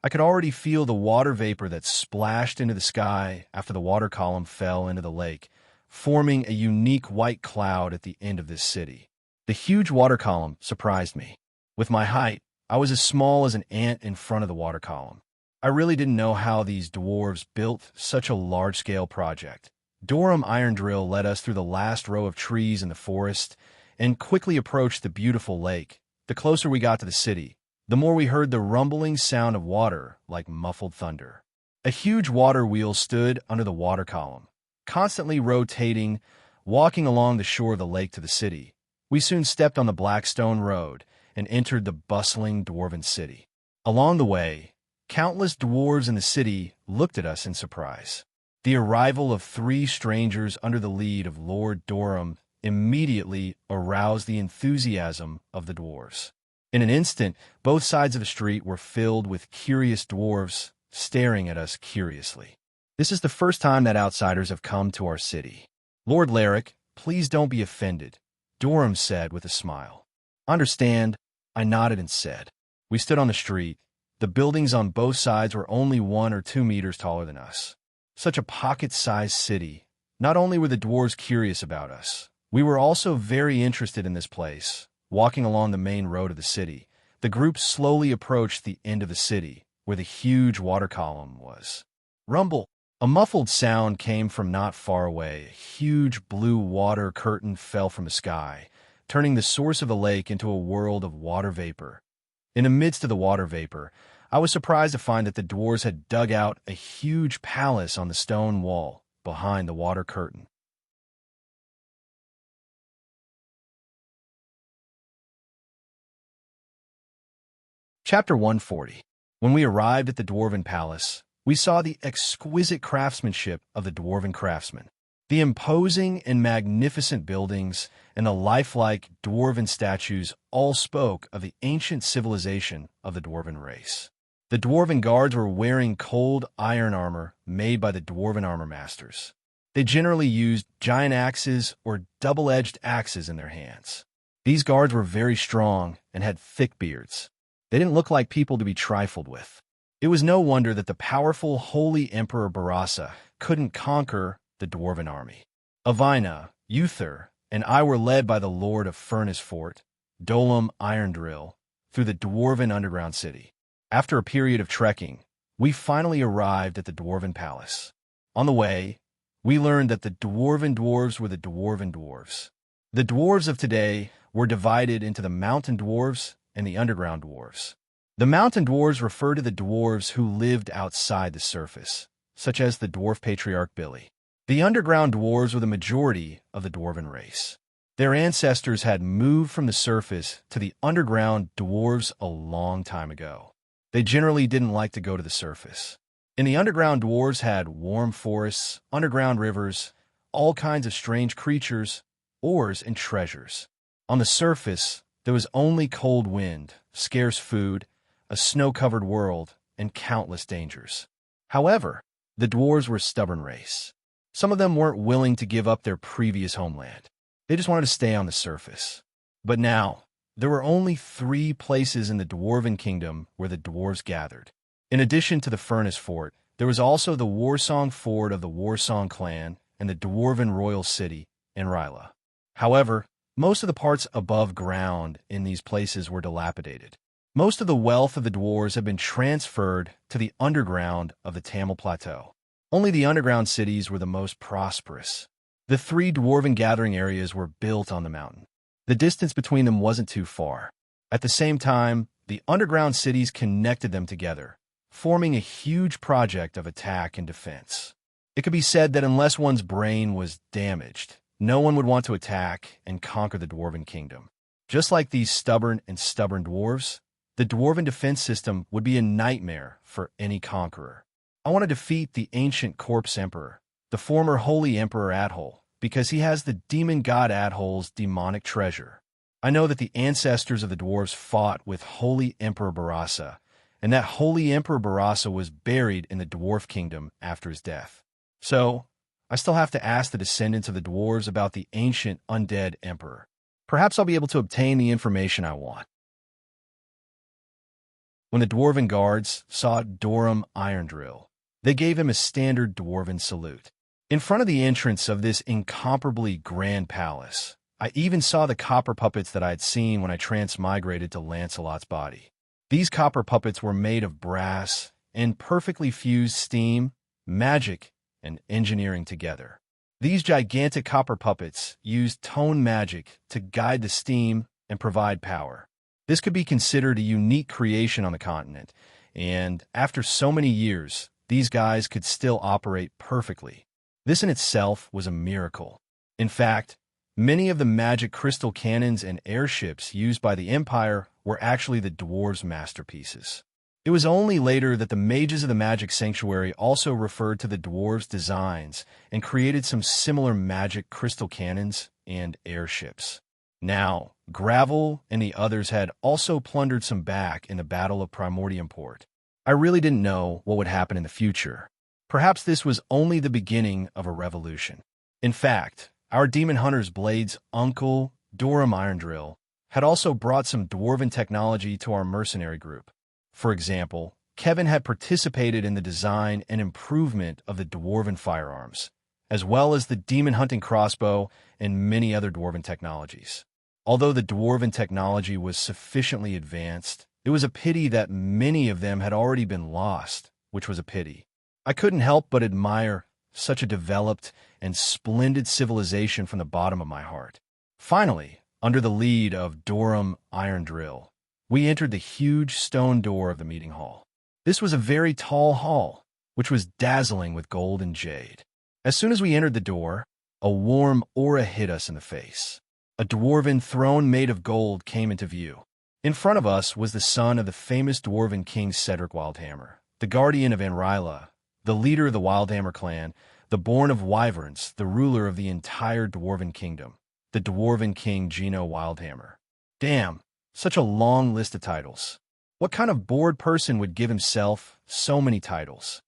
I could already feel the water vapor that splashed into the sky after the water column fell into the lake, forming a unique white cloud at the end of this city. The huge water column surprised me. With my height, I was as small as an ant in front of the water column. I really didn't know how these dwarves built such a large-scale project. Durham Iron Drill led us through the last row of trees in the forest and quickly approached the beautiful lake. The closer we got to the city, the more we heard the rumbling sound of water like muffled thunder. A huge water wheel stood under the water column, constantly rotating, walking along the shore of the lake to the city. We soon stepped on the black stone road and entered the bustling dwarven city. Along the way, countless dwarves in the city looked at us in surprise. The arrival of 3 strangers under the lead of Lord Durham immediately aroused the enthusiasm of the dwarves. In an instant, both sides of the street were filled with curious dwarves staring at us curiously. This is the first time that outsiders have come to our city. Lord Larrick, please don't be offended, Durham said with a smile. Understand, I nodded and said. We stood on the street. The buildings on both sides were only 1 or 2 meters taller than us. Such a pocket-sized city. Not only were the dwarves curious about us, we were also very interested in this place. Walking along the main road of the city, the group slowly approached the end of the city, where the huge water column was. Rumble! A muffled sound came from not far away. A huge blue water curtain fell from the sky, turning the source of the lake into a world of water vapor. In the midst of the water vapor, I was surprised to find that the dwarves had dug out a huge palace on the stone wall behind the water curtain. Chapter 140. When we arrived at the Dwarven Palace, we saw the exquisite craftsmanship of the Dwarven craftsmen. The imposing and magnificent buildings and the lifelike Dwarven statues all spoke of the ancient civilization of the Dwarven race. The Dwarven guards were wearing cold iron armor made by the Dwarven armor masters. They generally used giant axes or double-edged axes in their hands. These guards were very strong and had thick beards. They didn't look like people to be trifled with. It was no wonder that the powerful Holy Emperor Barassa couldn't conquer the Dwarven army. Avina, Uther, and I were led by the Lord of Furnace Fort, Dolam Iron Drill, through the Dwarven underground city. After a period of trekking, we finally arrived at the Dwarven Palace. On the way, we learned that the Dwarven dwarves were the Dwarven dwarves. The dwarves of today were divided into the mountain dwarves and the underground dwarves. The mountain dwarves refer to the dwarves who lived outside the surface, such as the dwarf patriarch Billy. The underground dwarves were the majority of the dwarven race. Their ancestors had moved from the surface to the underground dwarves a long time ago. They generally didn't like to go to the surface. And the underground dwarves had warm forests, underground rivers, all kinds of strange creatures, ores, and treasures. On the surface, there was only cold wind, scarce food, a snow-covered world, and countless dangers. However, the dwarves were a stubborn race. Some of them weren't willing to give up their previous homeland. They just wanted to stay on the surface. But now, there were only 3 places in the Dwarven Kingdom where the dwarves gathered. In addition to the Furnace Fort, there was also the Warsong Fort of the Warsong clan and the Dwarven Royal City in Ryla. However, most of the parts above ground in these places were dilapidated. Most of the wealth of the dwarves had been transferred to the underground of the Tamil Plateau. Only the underground cities were the most prosperous. The 3 dwarven gathering areas were built on the mountain. The distance between them wasn't too far. At the same time, the underground cities connected them together, forming a huge project of attack and defense. It could be said that unless one's brain was damaged, no one would want to attack and conquer the Dwarven Kingdom. Just like these stubborn dwarves, the Dwarven defense system would be a nightmare for any conqueror. I want to defeat the ancient Corpse Emperor, the former Holy Emperor Adhol, because he has the demon god Adhol's demonic treasure. I know that the ancestors of the dwarves fought with Holy Emperor Barassa, and that Holy Emperor Barassa was buried in the Dwarf Kingdom after his death. So, I still have to ask the descendants of the dwarves about the ancient undead emperor. Perhaps I'll be able to obtain the information I want. When the Dwarven guards saw Dorum Irondrill, they gave him a standard Dwarven salute. In front of the entrance of this incomparably grand palace, I even saw the copper puppets that I had seen when I transmigrated to Lancelot's body. These copper puppets were made of brass and perfectly fused steam, magic, and engineering together. These gigantic copper puppets used tone magic to guide the steam and provide power. This could be considered a unique creation on the continent, and after so many years, these guys could still operate perfectly. This in itself was a miracle. In fact, many of the magic crystal cannons and airships used by the Empire were actually the dwarves' masterpieces. It was only later that the mages of the Magic Sanctuary also referred to the dwarves' designs and created some similar magic crystal cannons and airships. Now, Gravel and the others had also plundered some back in the Battle of Primordium Port. I really didn't know what would happen in the future. Perhaps this was only the beginning of a revolution. In fact, our Demon Hunter's Blade's uncle, Dorum Irondrill, had also brought some dwarven technology to our mercenary group. For example, Kevin had participated in the design and improvement of the dwarven firearms, as well as the demon hunting crossbow and many other dwarven technologies. Although the dwarven technology was sufficiently advanced, it was a pity that many of them had already been lost, which was a pity. I couldn't help but admire such a developed and splendid civilization from the bottom of my heart. Finally, under the lead of Dorum Irondrill, we entered the huge stone door of the meeting hall. This was a very tall hall, which was dazzling with gold and jade. As soon as we entered the door, a warm aura hit us in the face. A dwarven throne made of gold came into view. In front of us was the son of the famous dwarven king Cedric Wildhammer, the guardian of Anrila, the leader of the Wildhammer clan, the born of wyverns, the ruler of the entire dwarven kingdom, the dwarven king Gino Wildhammer. Damn, such a long list of titles. What kind of bored person would give himself so many titles?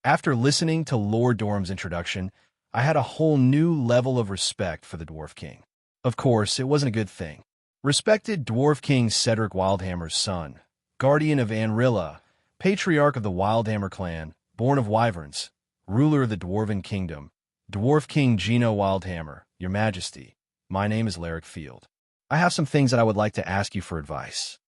After listening to Lord Dorum's introduction, I had a whole new level of respect for the Dwarf King. Of course, it wasn't a good thing. Respected Dwarf King Cedric Wildhammer's son, guardian of Anrila, patriarch of the Wildhammer clan, born of wyverns, ruler of the Dwarven Kingdom, Dwarf King Gino Wildhammer, Your Majesty, my name is Larrick Field. I have some things that I would like to ask you for advice.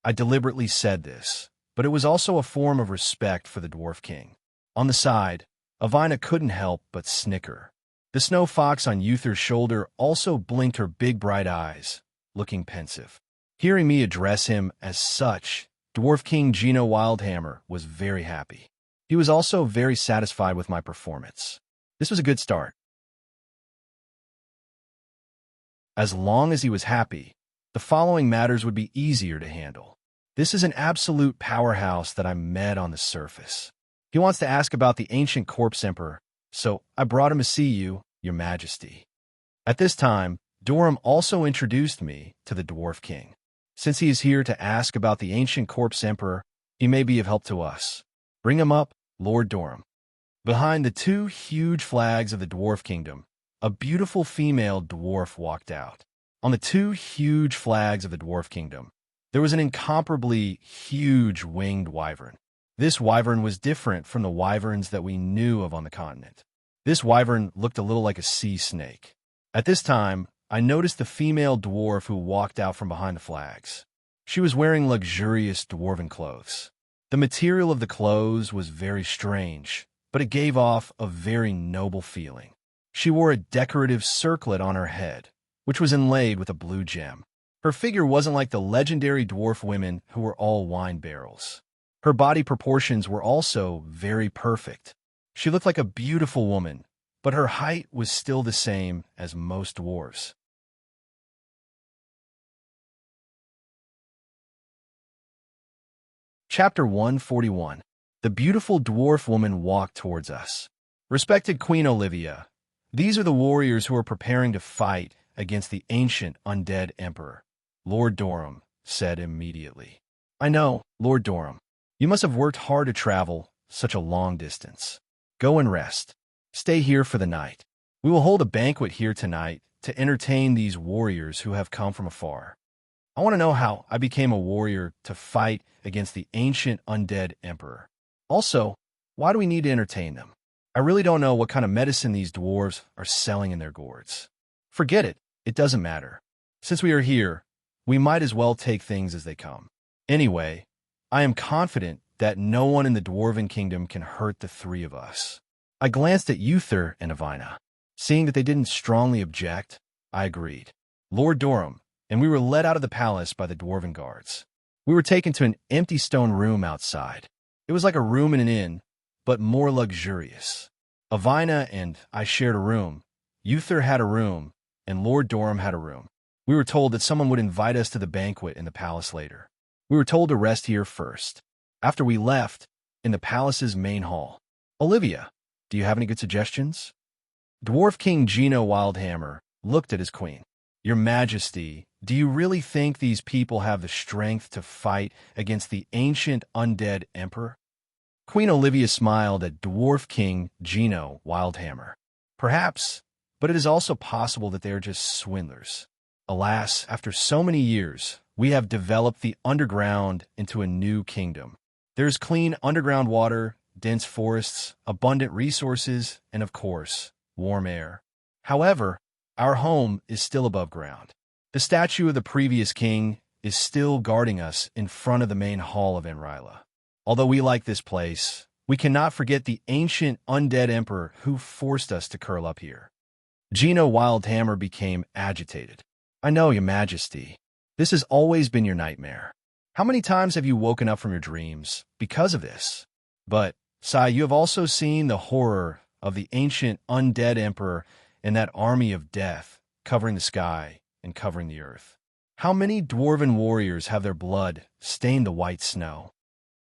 I deliberately said this, but it was also a form of respect for the Dwarf King. On the side, Avina couldn't help but snicker. The snow fox on Uther's shoulder also blinked her big bright eyes, looking pensive. Hearing me address him as such, Dwarf King Gino Wildhammer was very happy. He was also very satisfied with my performance. This was a good start. As long as he was happy, the following matters would be easier to handle. This is an absolute powerhouse that I met on the surface. He wants to ask about the ancient Corpse Emperor, so I brought him to see you, Your Majesty. At this time, Dorum also introduced me to the Dwarf King. Since he is here to ask about the ancient Corpse Emperor, he may be of help to us. Bring him up, Lord Dorum. Behind the two huge flags of the Dwarf Kingdom, a beautiful female dwarf walked out. On the two huge flags of the Dwarf Kingdom, there was an incomparably huge winged wyvern. This wyvern was different from the wyverns that we knew of on the continent. This wyvern looked a little like a sea snake. At this time, I noticed the female dwarf who walked out from behind the flags. She was wearing luxurious dwarven clothes. The material of the clothes was very strange, but it gave off a very noble feeling. She wore a decorative circlet on her head, which was inlaid with a blue gem. Her figure wasn't like the legendary dwarf women who were all wine barrels. Her body proportions were also very perfect. She looked like a beautiful woman, but her height was still the same as most dwarves. Chapter 141. The beautiful dwarf woman walked towards us. Respected Queen Olivia, these are the warriors who are preparing to fight against the ancient undead emperor. Lord Durham said immediately. I know, Lord Durham. You must have worked hard to travel such a long distance. Go and rest. Stay here for the night. We will hold a banquet here tonight to entertain these warriors who have come from afar. I want to know how I became a warrior to fight against the ancient undead emperor. Also, why do we need to entertain them? I really don't know what kind of medicine these dwarves are selling in their gourds. Forget it. It doesn't matter. Since we are here, we might as well take things as they come. Anyway, I am confident that no one in the Dwarven Kingdom can hurt the three of us. I glanced at Uther and Avina. Seeing that they didn't strongly object, I agreed. Lord Durham, and we were led out of the palace by the Dwarven guards. We were taken to an empty stone room outside. It was like a room in an inn, but more luxurious. Avina and I shared a room. Uther had a room, and Lord Durham had a room. We were told that someone would invite us to the banquet in the palace later. We were told to rest here first. After we left, in the palace's main hall. Olivia, do you have any good suggestions? Dwarf King Gino Wildhammer looked at his queen. Your Majesty, do you really think these people have the strength to fight against the ancient undead emperor? Queen Olivia smiled at Dwarf King Gino Wildhammer. Perhaps, but it is also possible that they are just swindlers. Alas, after so many years, we have developed the underground into a new kingdom. There is clean underground water, dense forests, abundant resources, and of course, warm air. However, our home is still above ground. The statue of the previous king is still guarding us in front of the main hall of Enrila. Although we like this place, we cannot forget the ancient undead emperor who forced us to curl up here. Gino Wildhammer became agitated. I know, Your Majesty. This has always been your nightmare. How many times have you woken up from your dreams because of this? But, Sai, you have also seen the horror of the ancient undead emperor and that army of death covering the sky and covering the earth. How many dwarven warriors have their blood stained the white snow?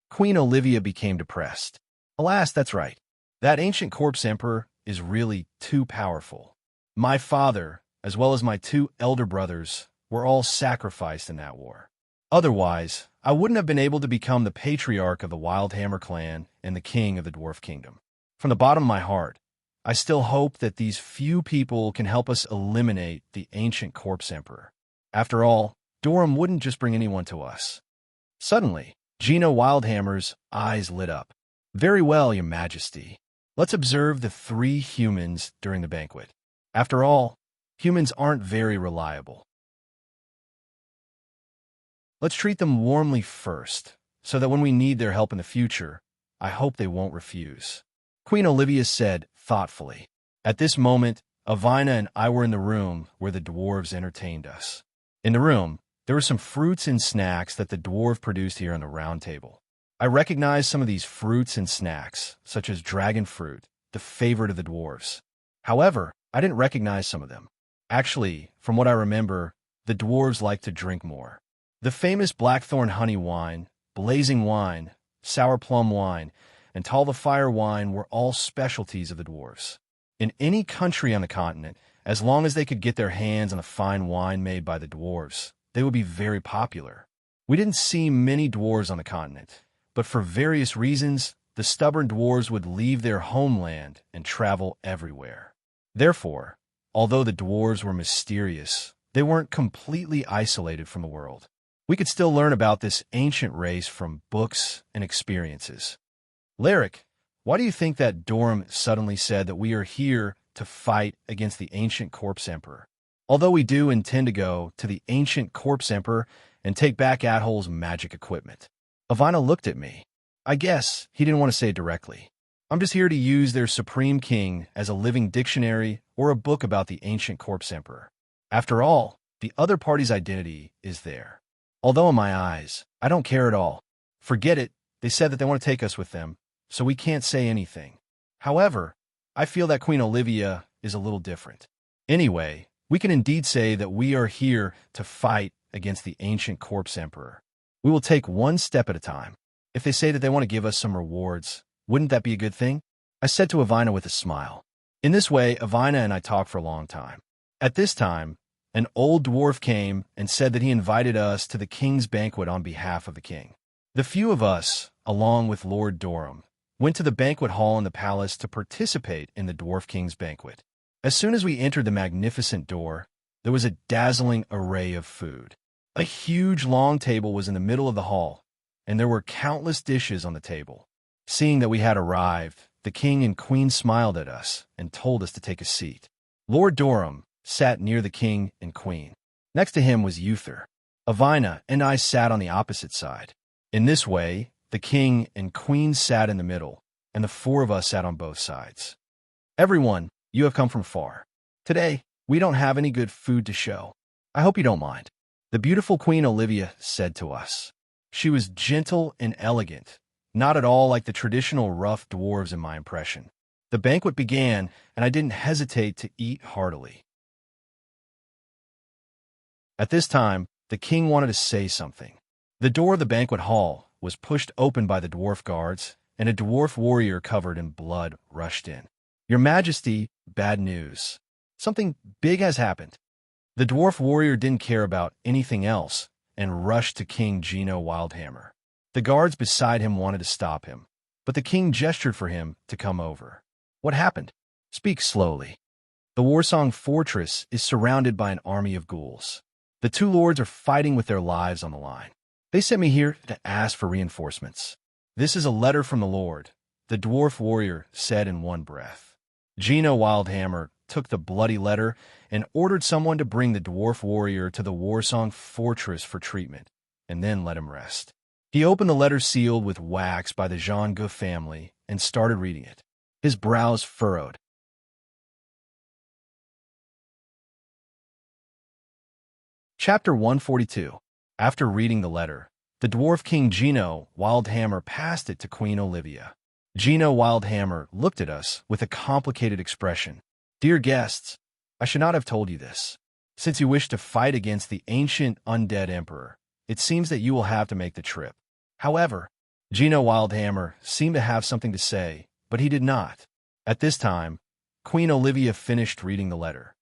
Queen Olivia became depressed. Alas, that's right. That ancient corpse emperor is really too powerful. My father, as well as my two elder brothers, were all sacrificed in that war. Otherwise, I wouldn't have been able to become the patriarch of the Wildhammer clan and the king of the Dwarf Kingdom. From the bottom of my heart, I still hope that these few people can help us eliminate the ancient corpse emperor. After all, Durham wouldn't just bring anyone to us. Suddenly, Gino Wildhammer's eyes lit up. Very well, Your Majesty. Let's observe the three humans during the banquet. After all, humans aren't very reliable. Let's treat them warmly first, so that when we need their help in the future, I hope they won't refuse. Queen Olivia said thoughtfully. At this moment, Avina and I were in the room where the dwarves entertained us. In the room, there were some fruits and snacks that the dwarf produced here on the round table. I recognized some of these fruits and snacks, such as dragon fruit, the favorite of the dwarves. However, I didn't recognize some of them. Actually, from what I remember, the dwarves like to drink more. The famous blackthorn honey wine, blazing wine, sour plum wine, and tall the fire wine were all specialties of the dwarves. In any country on the continent, as long as they could get their hands on the fine wine made by the dwarves, they would be very popular. We didn't see many dwarves on the continent, but for various reasons, the stubborn dwarves would leave their homeland and travel everywhere. Therefore, although the dwarves were mysterious, they weren't completely isolated from the world. We could still learn about this ancient race from books and experiences. Lyric, why do you think that Durham suddenly said that we are here to fight against the ancient corpse emperor? Although we do intend to go to the ancient corpse emperor and take back Athol's magic equipment. Avina looked at me. I guess he didn't want to say it directly. I'm just here to use their supreme king as a living dictionary or a book about the ancient corpse emperor. After all, the other party's identity is there. Although in my eyes, I don't care at all. Forget it, they said that they want to take us with them, so we can't say anything. However, I feel that Queen Olivia is a little different. Anyway, we can indeed say that we are here to fight against the ancient corpse emperor. We will take one step at a time. If they say that they want to give us some rewards, wouldn't that be a good thing? I said to Avina with a smile. In this way, Avina and I talked for a long time. At this time, an old dwarf came and said that he invited us to the king's banquet on behalf of the king. The few of us, along with Lord Durham, went to the banquet hall in the palace to participate in the dwarf king's banquet. As soon as we entered the magnificent door, there was a dazzling array of food. A huge long table was in the middle of the hall, and there were countless dishes on the table. Seeing that we had arrived, the king and queen smiled at us and told us to take a seat. Lord Durham sat near the king and queen. Next to him was Uther. Avina and I sat on the opposite side. In this way, the king and queen sat in the middle, and the four of us sat on both sides. Everyone, you have come from far. Today, we don't have any good food to show. I hope you don't mind. The beautiful Queen Olivia said to us. She was gentle and elegant, not at all like the traditional rough dwarves in my impression. The banquet began, and I didn't hesitate to eat heartily. At this time, the king wanted to say something. The door of the banquet hall was pushed open by the dwarf guards, and a dwarf warrior covered in blood rushed in. Your Majesty, bad news. Something big has happened. The dwarf warrior didn't care about anything else and rushed to King Gino Wildhammer. The guards beside him wanted to stop him, but the king gestured for him to come over. What happened? Speak slowly. The Warsong Fortress is surrounded by an army of ghouls. The two lords are fighting with their lives on the line. They sent me here to ask for reinforcements. This is a letter from the Lord, the dwarf warrior said in one breath. Gino Wildhammer took the bloody letter and ordered someone to bring the dwarf warrior to the Warsong Fortress for treatment, and then let him rest. He opened the letter sealed with wax by the Jean Gou family and started reading it. His brows furrowed. Chapter 142. After reading the letter, the dwarf king Gino Wildhammer passed it to Queen Olivia. Gino Wildhammer looked at us with a complicated expression. Dear guests, I should not have told you this. Since you wish to fight against the ancient undead emperor, it seems that you will have to make the trip. However, Gino Wildhammer seemed to have something to say, but he did not. At this time, Queen Olivia finished reading the letter.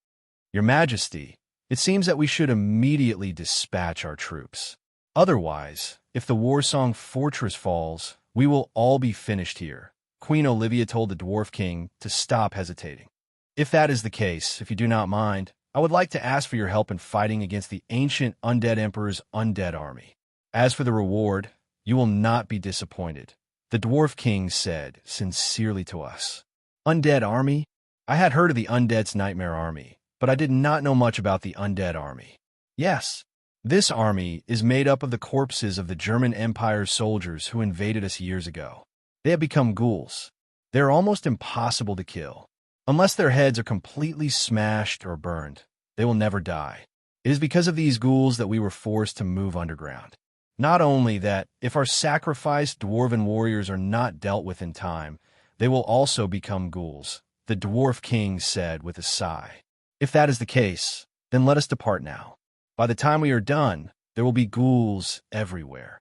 Your Majesty, it seems that we should immediately dispatch our troops. Otherwise, if the Warsong Fortress falls, we will all be finished here. Queen Olivia told the Dwarf King to stop hesitating. If that is the case, if you do not mind, I would like to ask for your help in fighting against the ancient undead emperor's undead army. As for the reward, you will not be disappointed, the Dwarf King said sincerely to us. Undead army? I had heard of the undead's nightmare army, but I did not know much about the undead army. Yes, this army is made up of the corpses of the German Empire's soldiers who invaded us years ago. They have become ghouls. They are almost impossible to kill. Unless their heads are completely smashed or burned, they will never die. It is because of these ghouls that we were forced to move underground. Not only that, if our sacrificed dwarven warriors are not dealt with in time, they will also become ghouls, the Dwarf King said with a sigh. If that is the case, then let us depart now. By the time we are done, there will be ghouls everywhere.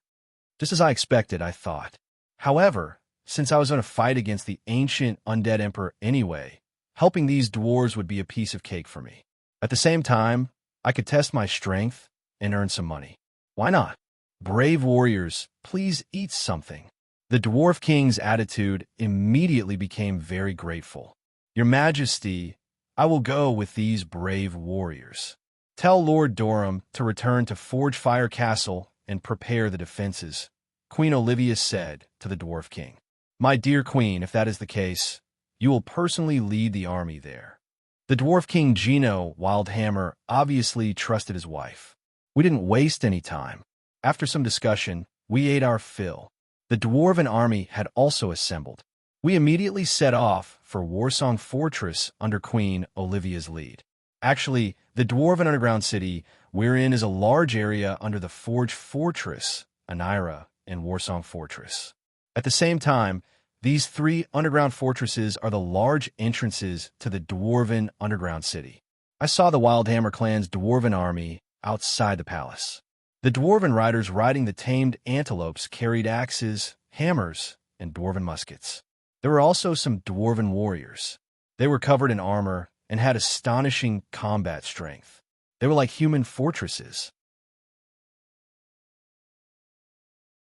Just as I expected, I thought. However, since I was going to fight against the ancient undead emperor anyway, helping these dwarves would be a piece of cake for me. At the same time, I could test my strength and earn some money. Why not? Brave warriors, please eat something. The Dwarf King's attitude immediately became very grateful. Your Majesty, I will go with these brave warriors. Tell Lord Durham to return to Forgefire Castle and prepare the defenses, Queen Olivia said to the Dwarf King. My dear Queen, if that is the case, you will personally lead the army there. The Dwarf King Gino Wildhammer obviously trusted his wife. We didn't waste any time. After some discussion, we ate our fill. The dwarven army had also assembled. We immediately set off for Warsong Fortress under Queen Olivia's lead. Actually, the dwarven underground city we're in is a large area under the Forge Fortress, Anira, and Warsong Fortress. At the same time, these three underground fortresses are the large entrances to the dwarven underground city. I saw the Wildhammer clan's dwarven army outside the palace. The dwarven riders riding the tamed antelopes carried axes, hammers, and dwarven muskets. There were also some dwarven warriors. They were covered in armor and had astonishing combat strength. They were like human fortresses.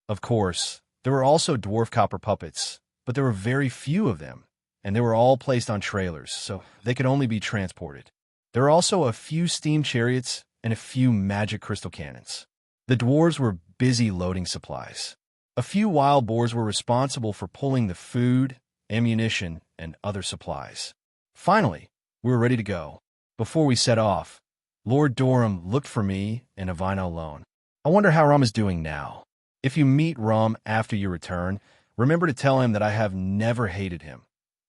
Of course, there were also dwarf copper puppets, but there were very few of them, and they were all placed on trailers, so they could only be transported. There were also a few steam chariots and a few magic crystal cannons. The dwarves were busy loading supplies. A few wild boars were responsible for pulling the food, ammunition, and other supplies. Finally, we were ready to go. Before we set off, Lord Durham looked for me and Avina alone. I wonder how Rum is doing now. If you meet Rum after you return, remember to tell him that I have never hated him.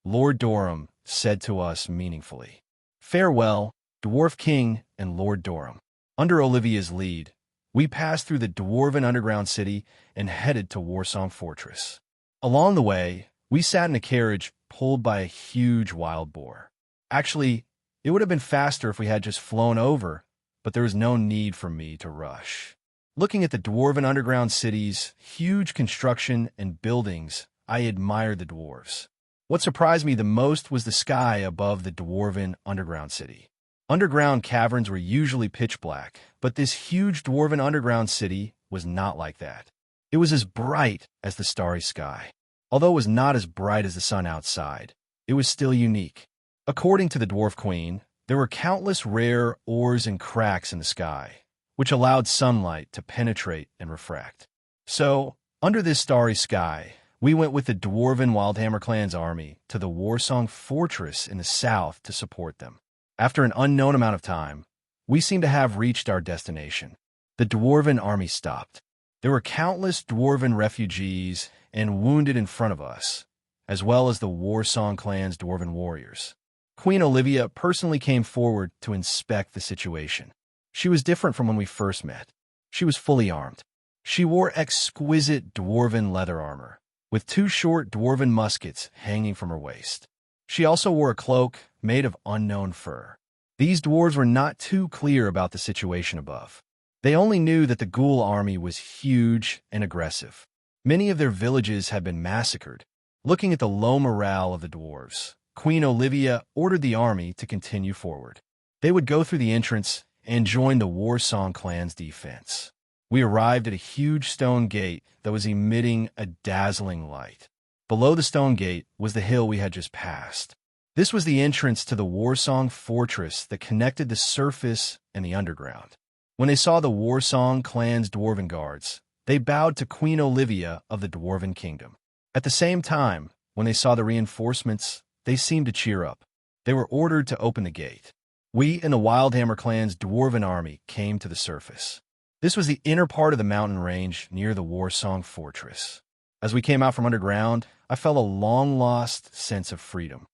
Lord Durham said to us meaningfully. Farewell, Dwarf King and Lord Durham. Under Olivia's lead, we passed through the dwarven underground city and headed to Warsong Fortress. Along the way, we sat in a carriage pulled by a huge wild boar. Actually, it would have been faster if we had just flown over, but there was no need for me to rush. Looking at the dwarven underground city's huge construction and buildings, I admired the dwarves. What surprised me the most was the sky above the dwarven underground city. Underground caverns were usually pitch black, but this huge dwarven underground city was not like that. It was as bright as the starry sky. Although it was not as bright as the sun outside, it was still unique. According to the Dwarf Queen, there were countless rare ores and cracks in the sky, which allowed sunlight to penetrate and refract. So, under this starry sky, we went with the dwarven Wildhammer clan's army to the Warsong Fortress in the south to support them. After an unknown amount of time, we seemed to have reached our destination. The dwarven army stopped. There were countless dwarven refugees and wounded in front of us, as well as the Warsong clan's dwarven warriors. Queen Olivia personally came forward to inspect the situation. She was different from when we first met. She was fully armed. She wore exquisite dwarven leather armor, with two short dwarven muskets hanging from her waist. She also wore a cloak made of unknown fur. These dwarves were not too clear about the situation above. They only knew that the ghoul army was huge and aggressive. Many of their villages had been massacred. Looking at the low morale of the dwarves, Queen Olivia ordered the army to continue forward. They would go through the entrance and join the Warsong clan's defense. We arrived at a huge stone gate that was emitting a dazzling light. Below the stone gate was the hill we had just passed. This was the entrance to the Warsong Fortress that connected the surface and the underground. When they saw the Warsong clan's dwarven guards, they bowed to Queen Olivia of the Dwarven Kingdom. At the same time, when they saw the reinforcements, they seemed to cheer up. They were ordered to open the gate. We and the Wildhammer clan's dwarven army came to the surface. This was the inner part of the mountain range near the Warsong Fortress. As we came out from underground, I felt a long-lost sense of freedom.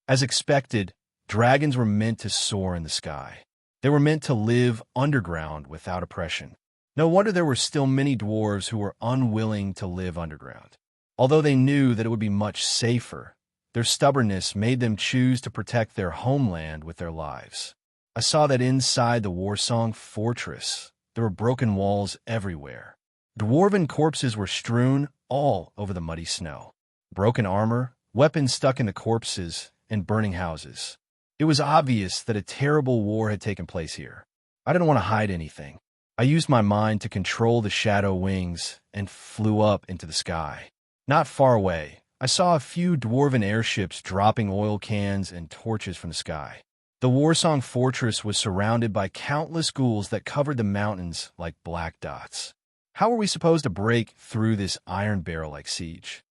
As expected, dragons were meant to soar in the sky. They were meant to live underground without oppression. No wonder there were still many dwarves who were unwilling to live underground. Although they knew that it would be much safer, their stubbornness made them choose to protect their homeland with their lives. I saw that inside the Warsong Fortress, there were broken walls everywhere. Dwarven corpses were strewn all over the muddy snow. Broken armor, weapons stuck in the corpses, and burning houses. It was obvious that a terrible war had taken place here. I didn't want to hide anything. I used my mind to control the shadow wings and flew up into the sky. Not far away, I saw a few dwarven airships dropping oil cans and torches from the sky. The Warsong Fortress was surrounded by countless ghouls that covered the mountains like black dots. How were we supposed to break through this iron barrel-like siege?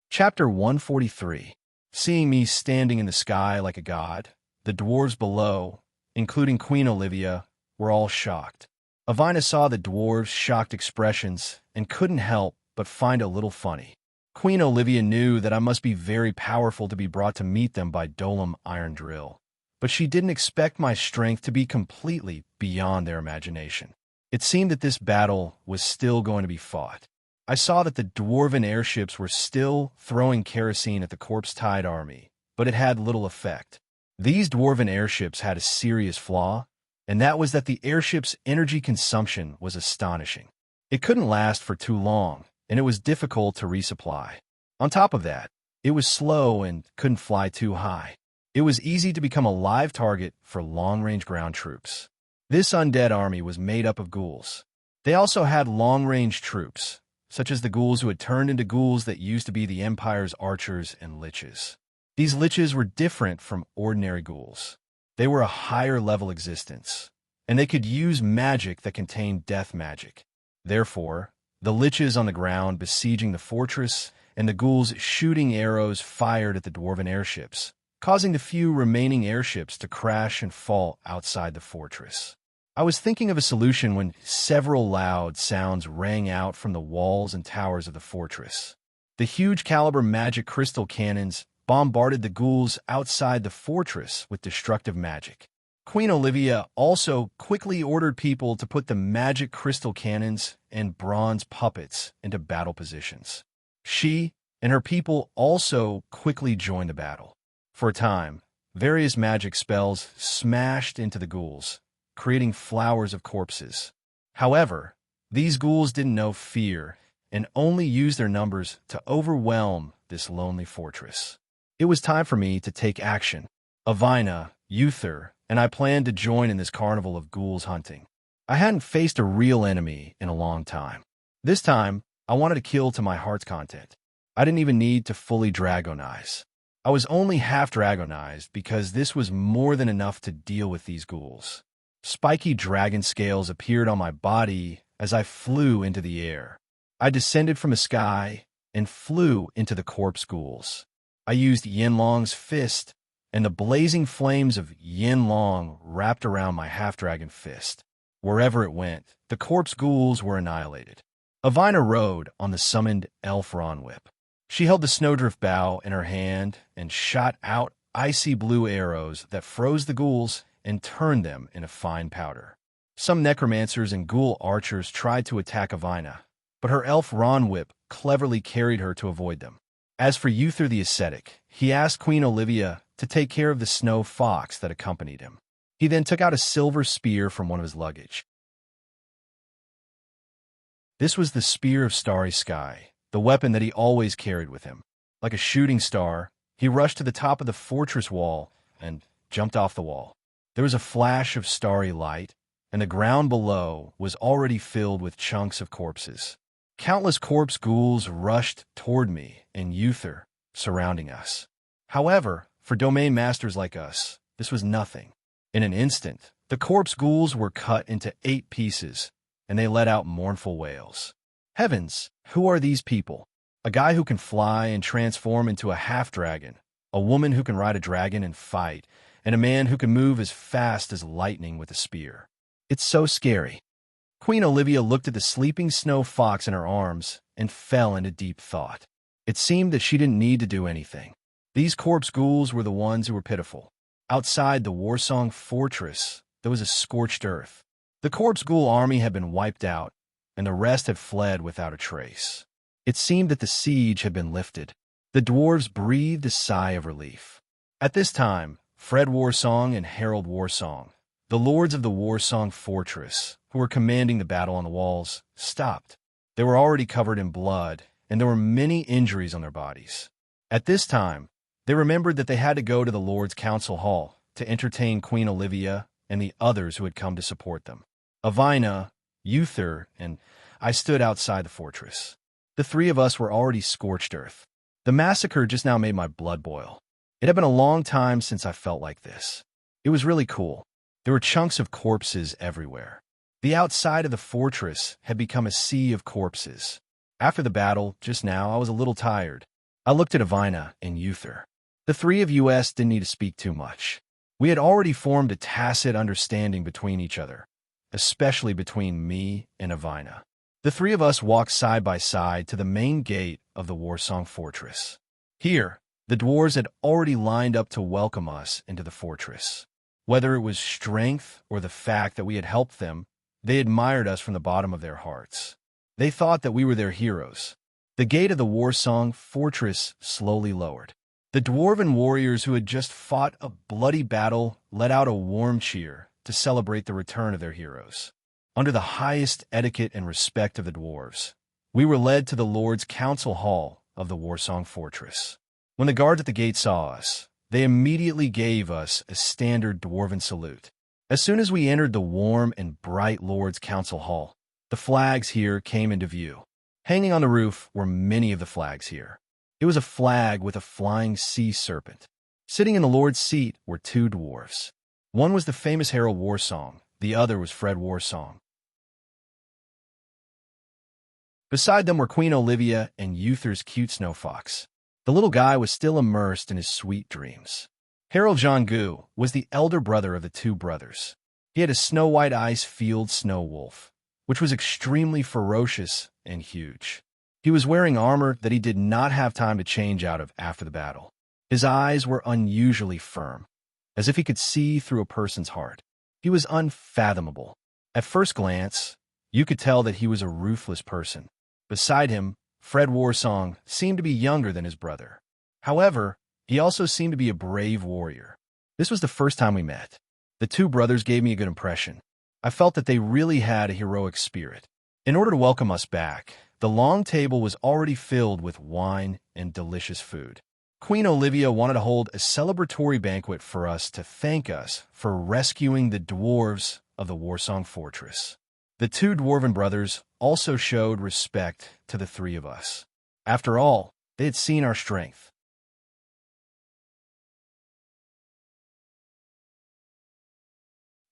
Chapter 143. Seeing me standing in the sky like a god, the dwarves below, including Queen Olivia, were all shocked. Avina saw the dwarves' shocked expressions and couldn't help but find it a little funny. Queen Olivia knew that I must be very powerful to be brought to meet them by Dolam Iron Drill, but she didn't expect my strength to be completely beyond their imagination. It seemed that this battle was still going to be fought. I saw that the dwarven airships were still throwing kerosene at the corpse-tide army, but it had little effect. These dwarven airships had a serious flaw, and that was that the airship's energy consumption was astonishing. It couldn't last for too long, and it was difficult to resupply. On top of that, it was slow and couldn't fly too high. It was easy to become a live target for long-range ground troops. This undead army was made up of ghouls. They also had long-range troops, such as the ghouls who had turned into ghouls that used to be the Empire's archers and liches. These liches were different from ordinary ghouls. They were a higher-level existence, and they could use magic that contained death magic. Therefore, the liches on the ground besieging the fortress and the ghouls shooting arrows fired at the dwarven airships, causing the few remaining airships to crash and fall outside the fortress. I was thinking of a solution when several loud sounds rang out from the walls and towers of the fortress. The huge caliber magic crystal cannons bombarded the ghouls outside the fortress with destructive magic. Queen Olivia also quickly ordered people to put the magic crystal cannons and bronze puppets into battle positions. She and her people also quickly joined the battle. For a time, various magic spells smashed into the ghouls, creating flowers of corpses. However, these ghouls didn't know fear and only used their numbers to overwhelm this lonely fortress. It was time for me to take action. Avina, Uther, and I planned to join in this carnival of ghouls hunting. I hadn't faced a real enemy in a long time. This time, I wanted to kill to my heart's content. I didn't even need to fully dragonize. I was only half dragonized because this was more than enough to deal with these ghouls. Spiky dragon scales appeared on my body as I flew into the air. I descended from the sky and flew into the corpse ghouls. I used Yinlong's fist, and the blazing flames of Yinlong wrapped around my half-dragon fist. Wherever it went, the corpse ghouls were annihilated. Avina rode on the summoned elf Ronwhip. She held the snowdrift bow in her hand and shot out icy blue arrows that froze the ghouls and turned them into fine powder. Some necromancers and ghoul archers tried to attack Avina, but her elf Ronwhip cleverly carried her to avoid them. As for Uther the ascetic, he asked Queen Olivia to take care of the snow fox that accompanied him. He then took out a silver spear from one of his luggage. This was the Spear of Starry Sky, the weapon that he always carried with him. Like a shooting star, he rushed to the top of the fortress wall and jumped off the wall. There was a flash of starry light, and the ground below was already filled with chunks of corpses. Countless corpse ghouls rushed toward me and Uther, surrounding us. However, for domain masters like us, this was nothing. In an instant, the corpse ghouls were cut into 8 pieces, and they let out mournful wails. Heavens, who are these people? A guy who can fly and transform into a half-dragon, a woman who can ride a dragon and fight, and a man who can move as fast as lightning with a spear. It's so scary. Queen Olivia looked at the sleeping snow fox in her arms and fell into deep thought. It seemed that she didn't need to do anything. These corpse ghouls were the ones who were pitiful. Outside the Warsong fortress, there was a scorched earth. The corpse ghoul army had been wiped out, and the rest had fled without a trace. It seemed that the siege had been lifted. The dwarves breathed a sigh of relief. At this time, Fred Warsong and Harold Warsong, the lords of the Warsong fortress, who were commanding the battle on the walls, stopped. They were already covered in blood, and there were many injuries on their bodies. At this time, they remembered that they had to go to the Lord's Council Hall to entertain Queen Olivia and the others who had come to support them. Avina, Uther, and I stood outside the fortress. The 3 of us were already scorched earth. The massacre just now made my blood boil. It had been a long time since I felt like this. It was really cool. There were chunks of corpses everywhere. The outside of the fortress had become a sea of corpses. After the battle, just now, I was a little tired. I looked at Avina and Uther. The 3 of us didn't need to speak too much. We had already formed a tacit understanding between each other, especially between me and Avina. The three of us walked side by side to the main gate of the Warsong Fortress. Here, the dwarves had already lined up to welcome us into the fortress. Whether it was strength or the fact that we had helped them, they admired us from the bottom of their hearts. They thought that we were their heroes. The gate of the Warsong Fortress slowly lowered. The dwarven warriors who had just fought a bloody battle let out a warm cheer to celebrate the return of their heroes. Under the highest etiquette and respect of the dwarves, we were led to the Lord's Council Hall of the Warsong Fortress. When the guards at the gate saw us, they immediately gave us a standard dwarven salute. As soon as we entered the warm and bright Lord's Council Hall, the flags here came into view. Hanging on the roof were many of the flags here. It was a flag with a flying sea serpent. Sitting in the Lord's seat were two dwarves. One was the famous Harold Warsong, the other was Fred Warsong. Beside them were Queen Olivia and Uther's cute snow fox. The little guy was still immersed in his sweet dreams. Harold Jean Gu was the elder brother of the two brothers. He had a snow-white ice-field snow wolf, which was extremely ferocious and huge. He was wearing armor that he did not have time to change out of after the battle. His eyes were unusually firm, as if he could see through a person's heart. He was unfathomable. At first glance, you could tell that he was a ruthless person. Beside him, Fred Warsong seemed to be younger than his brother. However, he also seemed to be a brave warrior. This was the first time we met. The two brothers gave me a good impression. I felt that they really had a heroic spirit. In order to welcome us back, the long table was already filled with wine and delicious food. Queen Olivia wanted to hold a celebratory banquet for us to thank us for rescuing the dwarves of the Warsong Fortress. The two dwarven brothers also showed respect to the three of us. After all, they had seen our strength.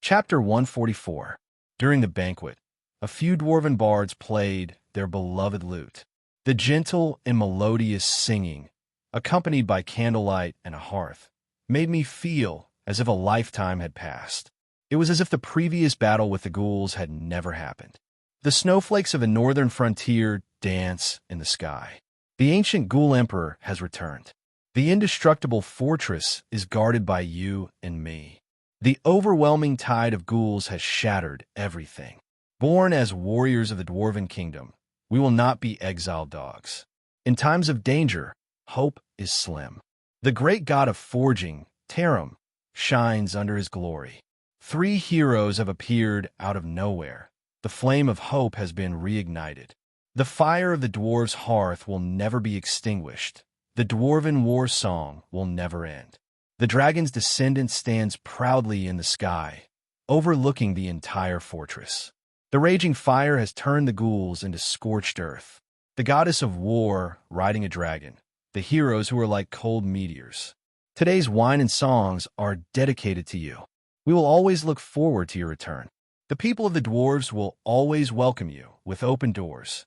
Chapter 144. During the banquet, a few dwarven bards played their beloved lute. The gentle and melodious singing, accompanied by candlelight and a hearth, made me feel as if a lifetime had passed. It was as if the previous battle with the ghouls had never happened. The snowflakes of the northern frontier dance in the sky. The ancient ghoul emperor has returned. The indestructible fortress is guarded by you and me. The overwhelming tide of ghouls has shattered everything. Born as warriors of the dwarven kingdom, we will not be exiled dogs. In times of danger, hope is slim. The great god of forging, Tarim, shines under his glory. Three heroes have appeared out of nowhere. The flame of hope has been reignited. The fire of the dwarves' hearth will never be extinguished. The dwarven war song will never end. The dragon's descendant stands proudly in the sky, overlooking the entire fortress. The raging fire has turned the ghouls into scorched earth. The goddess of war riding a dragon, the heroes who are like cold meteors. Today's wine and songs are dedicated to you. We will always look forward to your return. The people of the dwarves will always welcome you with open doors.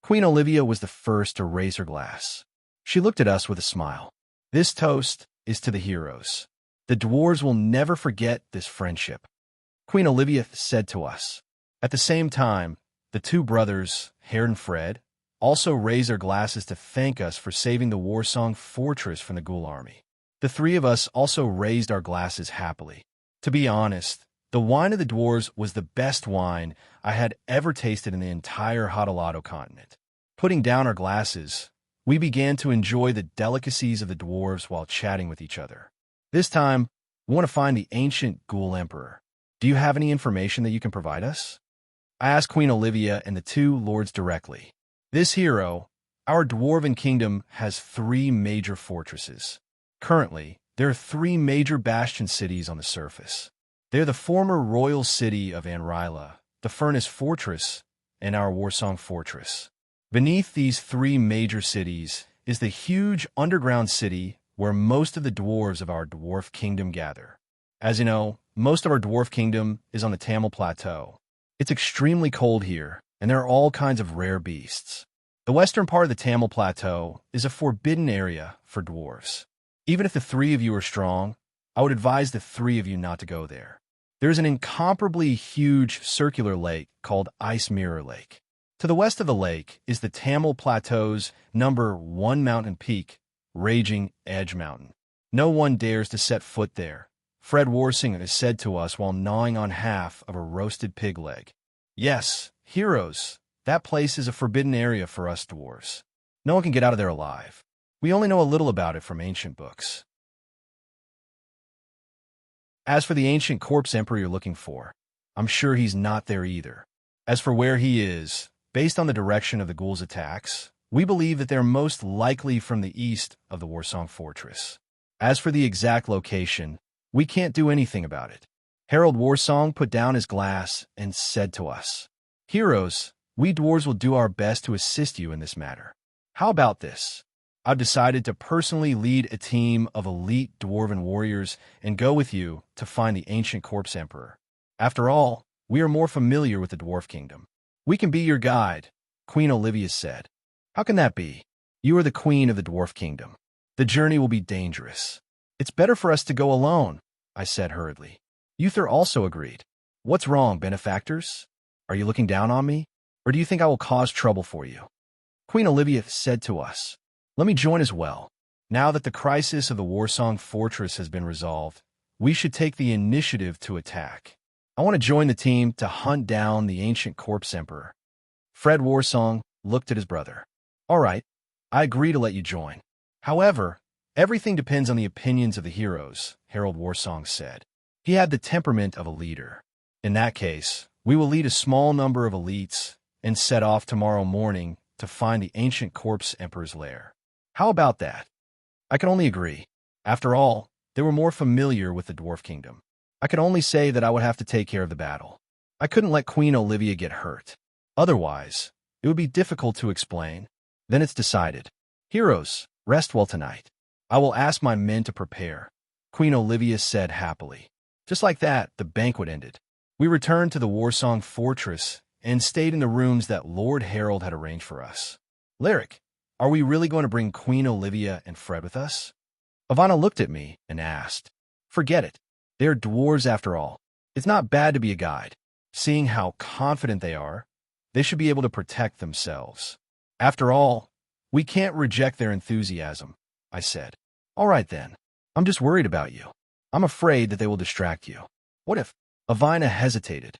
Queen Olivia was the first to raise her glass. She looked at us with a smile. This toast is to the heroes. The dwarves will never forget this friendship. Queen Olivia said to us. At the same time, the two brothers, Harold and Fred, also raised their glasses to thank us for saving the Warsong Fortress from the ghoul army. The three of us also raised our glasses happily. To be honest, the wine of the dwarves was the best wine I had ever tasted in the entire Hadalado continent. Putting down our glasses, we began to enjoy the delicacies of the dwarves while chatting with each other. This time, we want to find the ancient ghoul emperor. Do you have any information that you can provide us? I asked Queen Olivia and the two lords directly. This hero, our dwarven kingdom, has three major fortresses. Currently, there are three major bastion cities on the surface. They are the former royal city of Anrila, the Furnace Fortress, and our Warsong Fortress. Beneath these three major cities is the huge underground city where most of the dwarves of our dwarf kingdom gather. As you know, most of our dwarf kingdom is on the Tamil Plateau. It's extremely cold here, and there are all kinds of rare beasts. The western part of the Tamil Plateau is a forbidden area for dwarves. Even if the three of you are strong, I would advise the three of you not to go there. There is an incomparably huge circular lake called Ice Mirror Lake. To the west of the lake is the Tamil Plateau's #1 mountain peak, Raging Edge Mountain. No one dares to set foot there, Fred Warsinger has said to us while gnawing on half of a roasted pig leg. Yes, heroes, that place is a forbidden area for us dwarves. No one can get out of there alive. We only know a little about it from ancient books. As for the ancient corpse emperor you're looking for, I'm sure he's not there either. As for where he is, based on the direction of the ghouls' attacks, we believe that they're most likely from the east of the Warsong Fortress. As for the exact location, we can't do anything about it. Harold Warsong put down his glass and said to us, "Heroes, we dwarves will do our best to assist you in this matter. How about this? I've decided to personally lead a team of elite dwarven warriors and go with you to find the ancient corpse emperor. After all, we are more familiar with the dwarf kingdom. We can be your guide," Queen Olivia said. "How can that be? You are the queen of the dwarf kingdom. The journey will be dangerous. It's better for us to go alone," I said hurriedly. Uther also agreed. "What's wrong, benefactors? Are you looking down on me? Or do you think I will cause trouble for you?" Queen Olivia said to us, "Let me join as well. Now that the crisis of the Warsong Fortress has been resolved, we should take the initiative to attack. I want to join the team to hunt down the ancient corpse emperor." Fred Warsong looked at his brother. "All right, I agree to let you join. However, everything depends on the opinions of the heroes," Harold Warsong said. He had the temperament of a leader. "In that case, we will lead a small number of elites and set off tomorrow morning to find the ancient corpse emperor's lair. How about that?" I could only agree. After all, they were more familiar with the dwarf kingdom. I could only say that I would have to take care of the battle. I couldn't let Queen Olivia get hurt. Otherwise, it would be difficult to explain. Then it's decided. Heroes, rest well tonight. I will ask my men to prepare," Queen Olivia said happily. Just like that, the banquet ended. We returned to the Warsong Fortress and stayed in the rooms that Lord Harold had arranged for us. "Lyric, are we really going to bring Queen Olivia and Fred with us?" Ivana looked at me and asked. "Forget it. They're dwarves after all. It's not bad to be a guide. Seeing how confident they are, they should be able to protect themselves. After all, we can't reject their enthusiasm," I said. "All right then. I'm just worried about you. I'm afraid that they will distract you." "What if?" Ivana hesitated.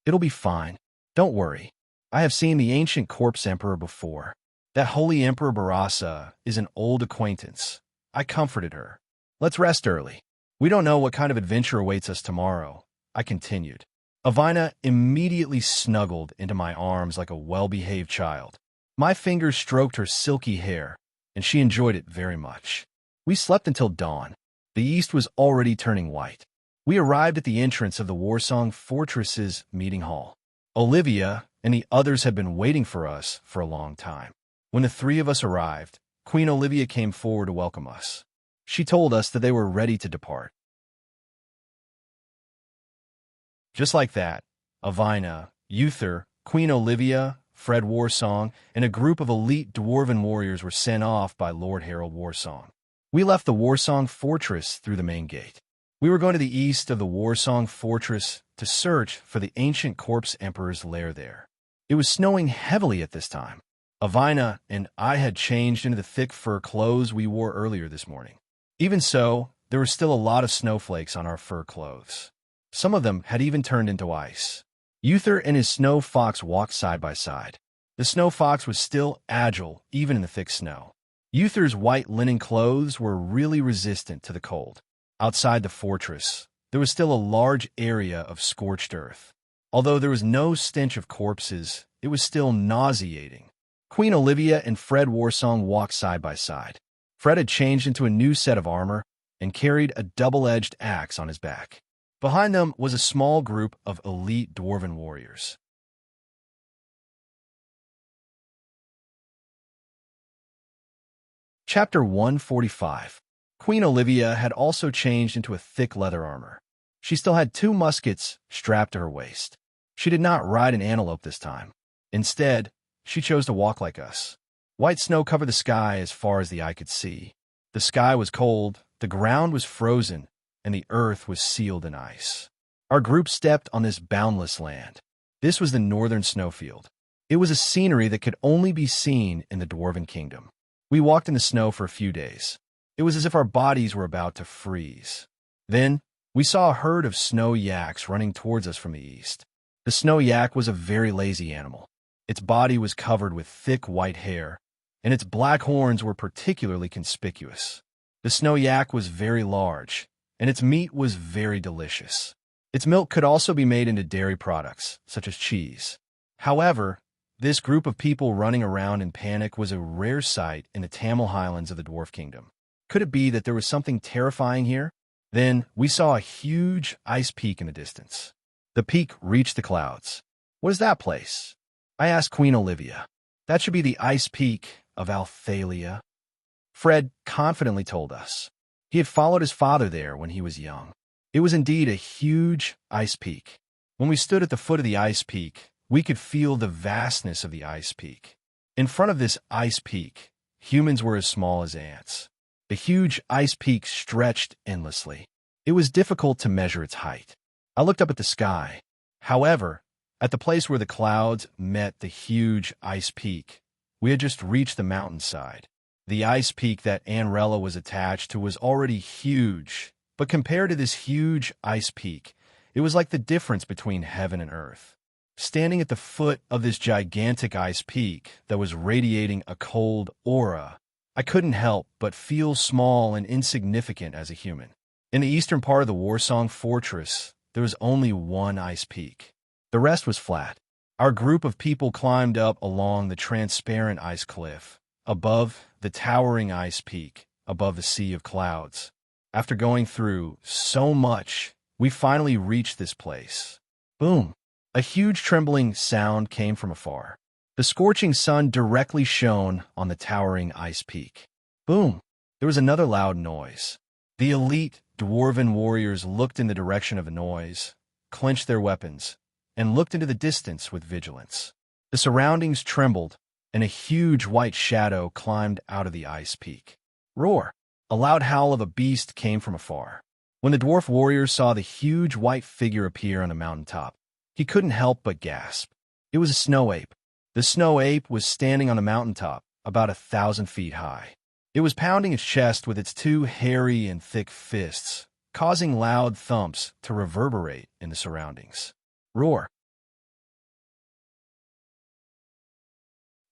"It'll be fine. Don't worry. I have seen the ancient corpse emperor before. That holy Emperor Barasa is an old acquaintance." I comforted her. "Let's rest early. We don't know what kind of adventure awaits us tomorrow," I continued. Ivana immediately snuggled into my arms like a well-behaved child. My fingers stroked her silky hair, and she enjoyed it very much. We slept until dawn. The east was already turning white. We arrived at the entrance of the Warsong Fortress's meeting hall. Olivia and the others had been waiting for us for a long time. When the three of us arrived, Queen Olivia came forward to welcome us. She told us that they were ready to depart. Just like that, Ivana, Uther, Queen Olivia, Fred Warsong, and a group of elite dwarven warriors were sent off by Lord Harold Warsong. We left the Warsong Fortress through the main gate. We were going to the east of the Warsong Fortress to search for the ancient corpse emperor's lair there. It was snowing heavily at this time. Ivana and I had changed into the thick fur clothes we wore earlier this morning. Even so, there were still a lot of snowflakes on our fur clothes. Some of them had even turned into ice. Uther and his snow fox walked side by side. The snow fox was still agile, even in the thick snow. Uther's white linen clothes were really resistant to the cold. Outside the fortress, there was still a large area of scorched earth. Although there was no stench of corpses, it was still nauseating. Queen Olivia and Fred Warsong walked side by side. Fred had changed into a new set of armor and carried a double-edged axe on his back. Behind them was a small group of elite dwarven warriors. Chapter 145. Queen Olivia had also changed into a thick leather armor. She still had 2 muskets strapped to her waist. She did not ride an antelope this time. Instead, she chose to walk like us. White snow covered the sky as far as the eye could see. The sky was cold, the ground was frozen, and the earth was sealed in ice. Our group stepped on this boundless land. This was the northern snowfield. It It was a scenery that could only be seen in the Dwarven Kingdom. We walked in the snow for a few days. It was as if our bodies were about to freeze. Then, we saw a herd of snow yaks running towards us from the east. The snow yak was a very lazy animal. Its body was covered with thick white hair, and its black horns were particularly conspicuous. The snow yak was very large, and its meat was very delicious. Its milk could also be made into dairy products, such as cheese. However, this group of people running around in panic was a rare sight in the Tamil Highlands of the Dwarf Kingdom. Could it be that there was something terrifying here? Then, we saw a huge ice peak in the distance. The peak reached the clouds. What is that place? I asked Queen Olivia. That should be the ice peak of Althalia. Fred confidently told us. He had followed his father there when he was young. It was indeed a huge ice peak. When we stood at the foot of the ice peak, we could feel the vastness of the ice peak. In front of this ice peak, humans were as small as ants. The huge ice peak stretched endlessly. It was difficult to measure its height. I looked up at the sky. However, at the place where the clouds met the huge ice peak, we had just reached the mountainside. The ice peak that Unravel was attached to was already huge, but compared to this huge ice peak, it was like the difference between heaven and earth. Standing at the foot of this gigantic ice peak that was radiating a cold aura, I couldn't help but feel small and insignificant as a human. In the eastern part of the Warsong Fortress, there was only one ice peak. The rest was flat. Our group of people climbed up along the transparent ice cliff, above the towering ice peak, above the sea of clouds. After going through so much, we finally reached this place. Boom! A huge trembling sound came from afar. The scorching sun directly shone on the towering ice peak. Boom! There was another loud noise. The elite dwarven warriors looked in the direction of the noise, clenched their weapons, and looked into the distance with vigilance. The surroundings trembled, and a huge white shadow climbed out of the ice peak. Roar! A loud howl of a beast came from afar. When the dwarf warriors saw the huge white figure appear on the mountaintop, he couldn't help but gasp. It was a snow ape. The snow ape was standing on the mountaintop, about 1,000 feet high. It was pounding its chest with its two hairy and thick fists, causing loud thumps to reverberate in the surroundings. Roar!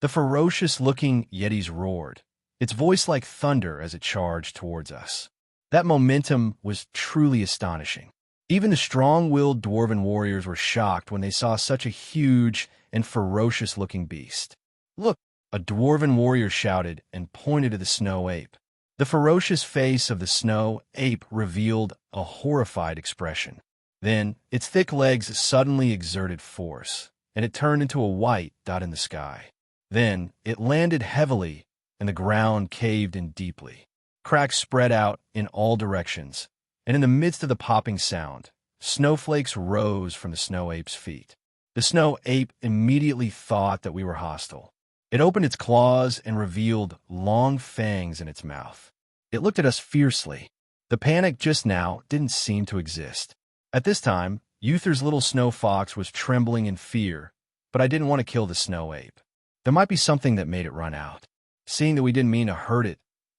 The ferocious-looking yetis roared, its voice like thunder as it charged towards us. That momentum was truly astonishing. Even the strong-willed dwarven warriors were shocked when they saw such a huge and ferocious-looking beast. Look! A dwarven warrior shouted and pointed to the snow ape. The ferocious face of the snow ape revealed a horrified expression. Then, its thick legs suddenly exerted force, and it turned into a white dot in the sky. Then, it landed heavily, and the ground caved in deeply. Cracks spread out in all directions, and in the midst of the popping sound, snowflakes rose from the snow ape's feet. The snow ape immediately thought that we were hostile. It opened its claws and revealed long fangs in its mouth. It looked at us fiercely. The panic just now didn't seem to exist. At this time, Uther's little snow fox was trembling in fear, but I didn't want to kill the snow ape. There might be something that made it run out. Seeing that we didn't mean to hurt it,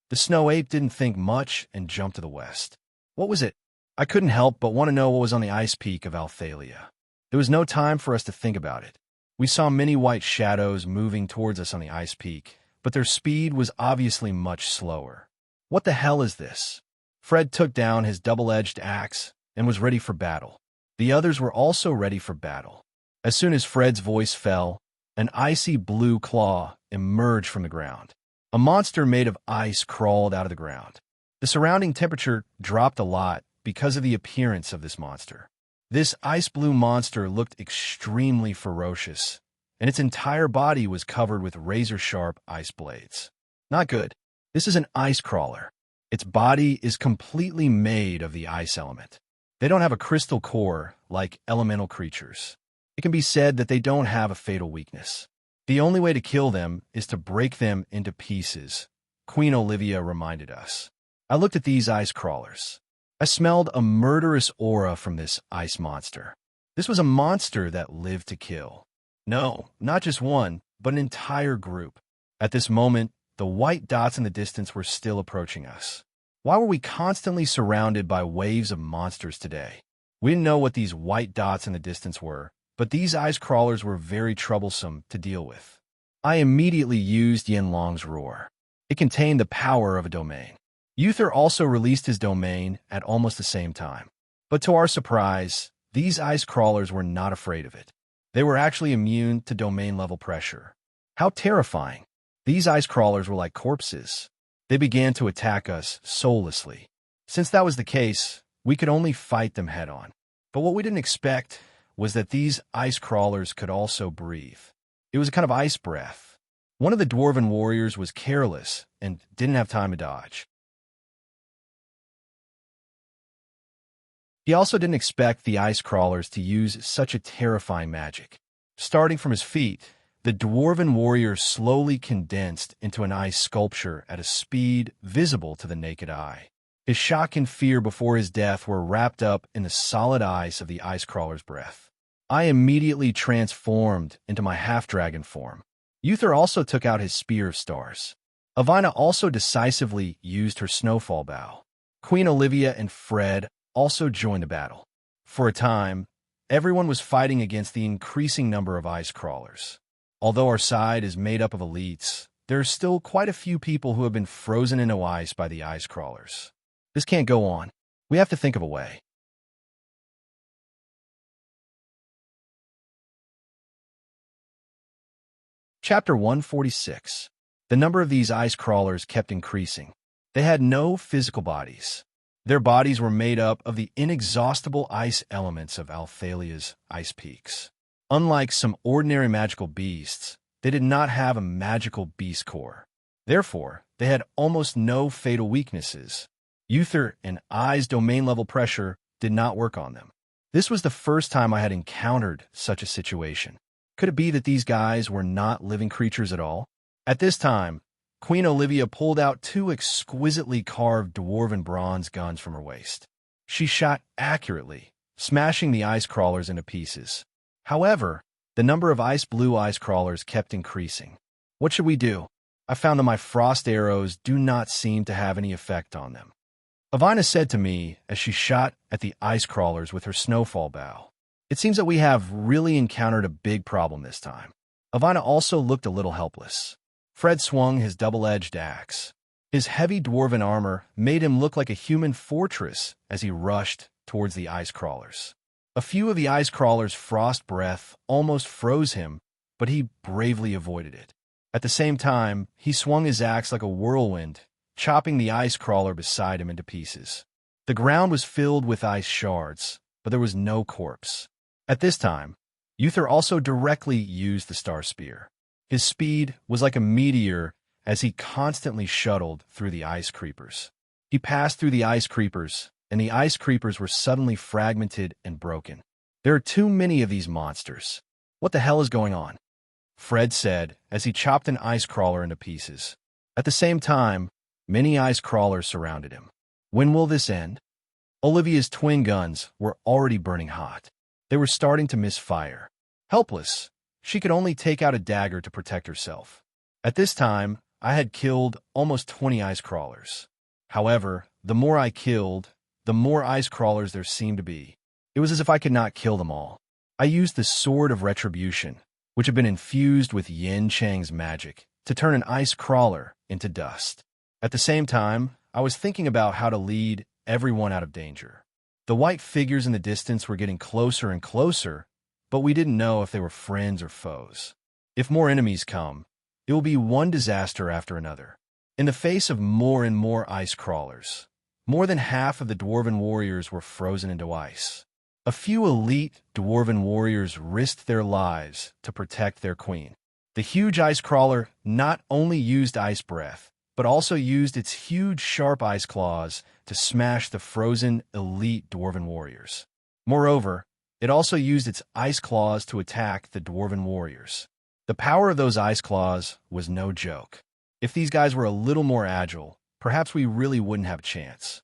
the snow ape didn't think much and jumped to the west. What was it? I couldn't help but want to know what was on the ice peak of Althalia. There was no time for us to think about it. We saw many white shadows moving towards us on the ice peak, but their speed was obviously much slower. What the hell is this? Fred took down his double-edged axe and was ready for battle. The others were also ready for battle. As soon as Fred's voice fell, an icy blue claw emerged from the ground. A monster made of ice crawled out of the ground. The surrounding temperature dropped a lot because of the appearance of this monster. This ice-blue monster looked extremely ferocious, and its entire body was covered with razor-sharp ice blades. Not good. This is an ice crawler. Its body is completely made of the ice element. They don't have a crystal core like elemental creatures. It can be said that they don't have a fatal weakness. The only way to kill them is to break them into pieces, Queen Olivia reminded us. I looked at these ice crawlers. I smelled a murderous aura from this ice monster. This was a monster that lived to kill. No, not just one, but an entire group. At this moment, the white dots in the distance were still approaching us. Why were we constantly surrounded by waves of monsters today? We didn't know what these white dots in the distance were, but these ice crawlers were very troublesome to deal with. I immediately used Yanlong's roar. It contained the power of a domain. Uther also released his domain at almost the same time. But to our surprise, these ice crawlers were not afraid of it. They were actually immune to domain-level pressure. How terrifying! These ice crawlers were like corpses. They began to attack us soullessly. Since that was the case, we could only fight them head-on. But what we didn't expect was that these ice crawlers could also breathe. It was a kind of ice breath. One of the dwarven warriors was careless and didn't have time to dodge. He also didn't expect the ice crawlers to use such a terrifying magic. Starting from his feet, the dwarven warrior slowly condensed into an ice sculpture at a speed visible to the naked eye. His shock and fear before his death were wrapped up in the solid ice of the ice crawler's breath. I immediately transformed into my half-dragon form. Uther also took out his spear of stars. Avina also decisively used her snowfall bow. Queen Olivia and Fred also joined the battle. For a time, everyone was fighting against the increasing number of ice crawlers. Although our side is made up of elites, there are still quite a few people who have been frozen into ice by the ice crawlers. This can't go on. We have to think of a way. Chapter 146. The number of these ice crawlers kept increasing. They had no physical bodies. Their bodies were made up of the inexhaustible ice elements of Althalia's ice peaks. Unlike some ordinary magical beasts, they did not have a magical beast core. Therefore, they had almost no fatal weaknesses. Uther and I's domain-level pressure did not work on them. This was the first time I had encountered such a situation. Could it be that these guys were not living creatures at all? At this time, Queen Olivia pulled out two exquisitely carved dwarven bronze guns from her waist. She shot accurately, smashing the ice crawlers into pieces. However, the number of ice blue ice crawlers kept increasing. What should we do? I found that my frost arrows do not seem to have any effect on them. Avina said to me as she shot at the ice crawlers with her snowfall bow, "It seems that we have really encountered a big problem this time." Avina also looked a little helpless. Fred swung his double-edged axe. His heavy dwarven armor made him look like a human fortress as he rushed towards the ice crawlers. A few of the ice crawlers' frost breath almost froze him, but he bravely avoided it. At the same time, he swung his axe like a whirlwind, chopping the ice crawler beside him into pieces. The ground was filled with ice shards, but there was no corpse. At this time, Uther also directly used the star spear. His speed was like a meteor as he constantly shuttled through the ice creepers. He passed through the ice creepers, and the ice creepers were suddenly fragmented and broken. There are too many of these monsters. What the hell is going on? Fred said as he chopped an ice crawler into pieces. At the same time, many ice crawlers surrounded him. When will this end? Olivia's twin guns were already burning hot. They were starting to miss fire. Helpless, she could only take out a dagger to protect herself. At this time, I had killed almost 20 ice crawlers. However, the more I killed, the more ice crawlers there seemed to be. It was as if I could not kill them all. I used the Sword of Retribution, which had been infused with Yin Chang's magic, to turn an ice crawler into dust. At the same time, I was thinking about how to lead everyone out of danger. The white figures in the distance were getting closer and closer, but we didn't know if they were friends or foes. If more enemies come, it will be one disaster after another. In the face of more and more ice crawlers, more than half of the dwarven warriors were frozen into ice. A few elite dwarven warriors risked their lives to protect their queen. The huge ice crawler not only used ice breath, but also used its huge sharp ice claws to smash the frozen elite dwarven warriors. Moreover, it also used its ice claws to attack the dwarven warriors. The power of those ice claws was no joke. If these guys were a little more agile, perhaps we really wouldn't have a chance.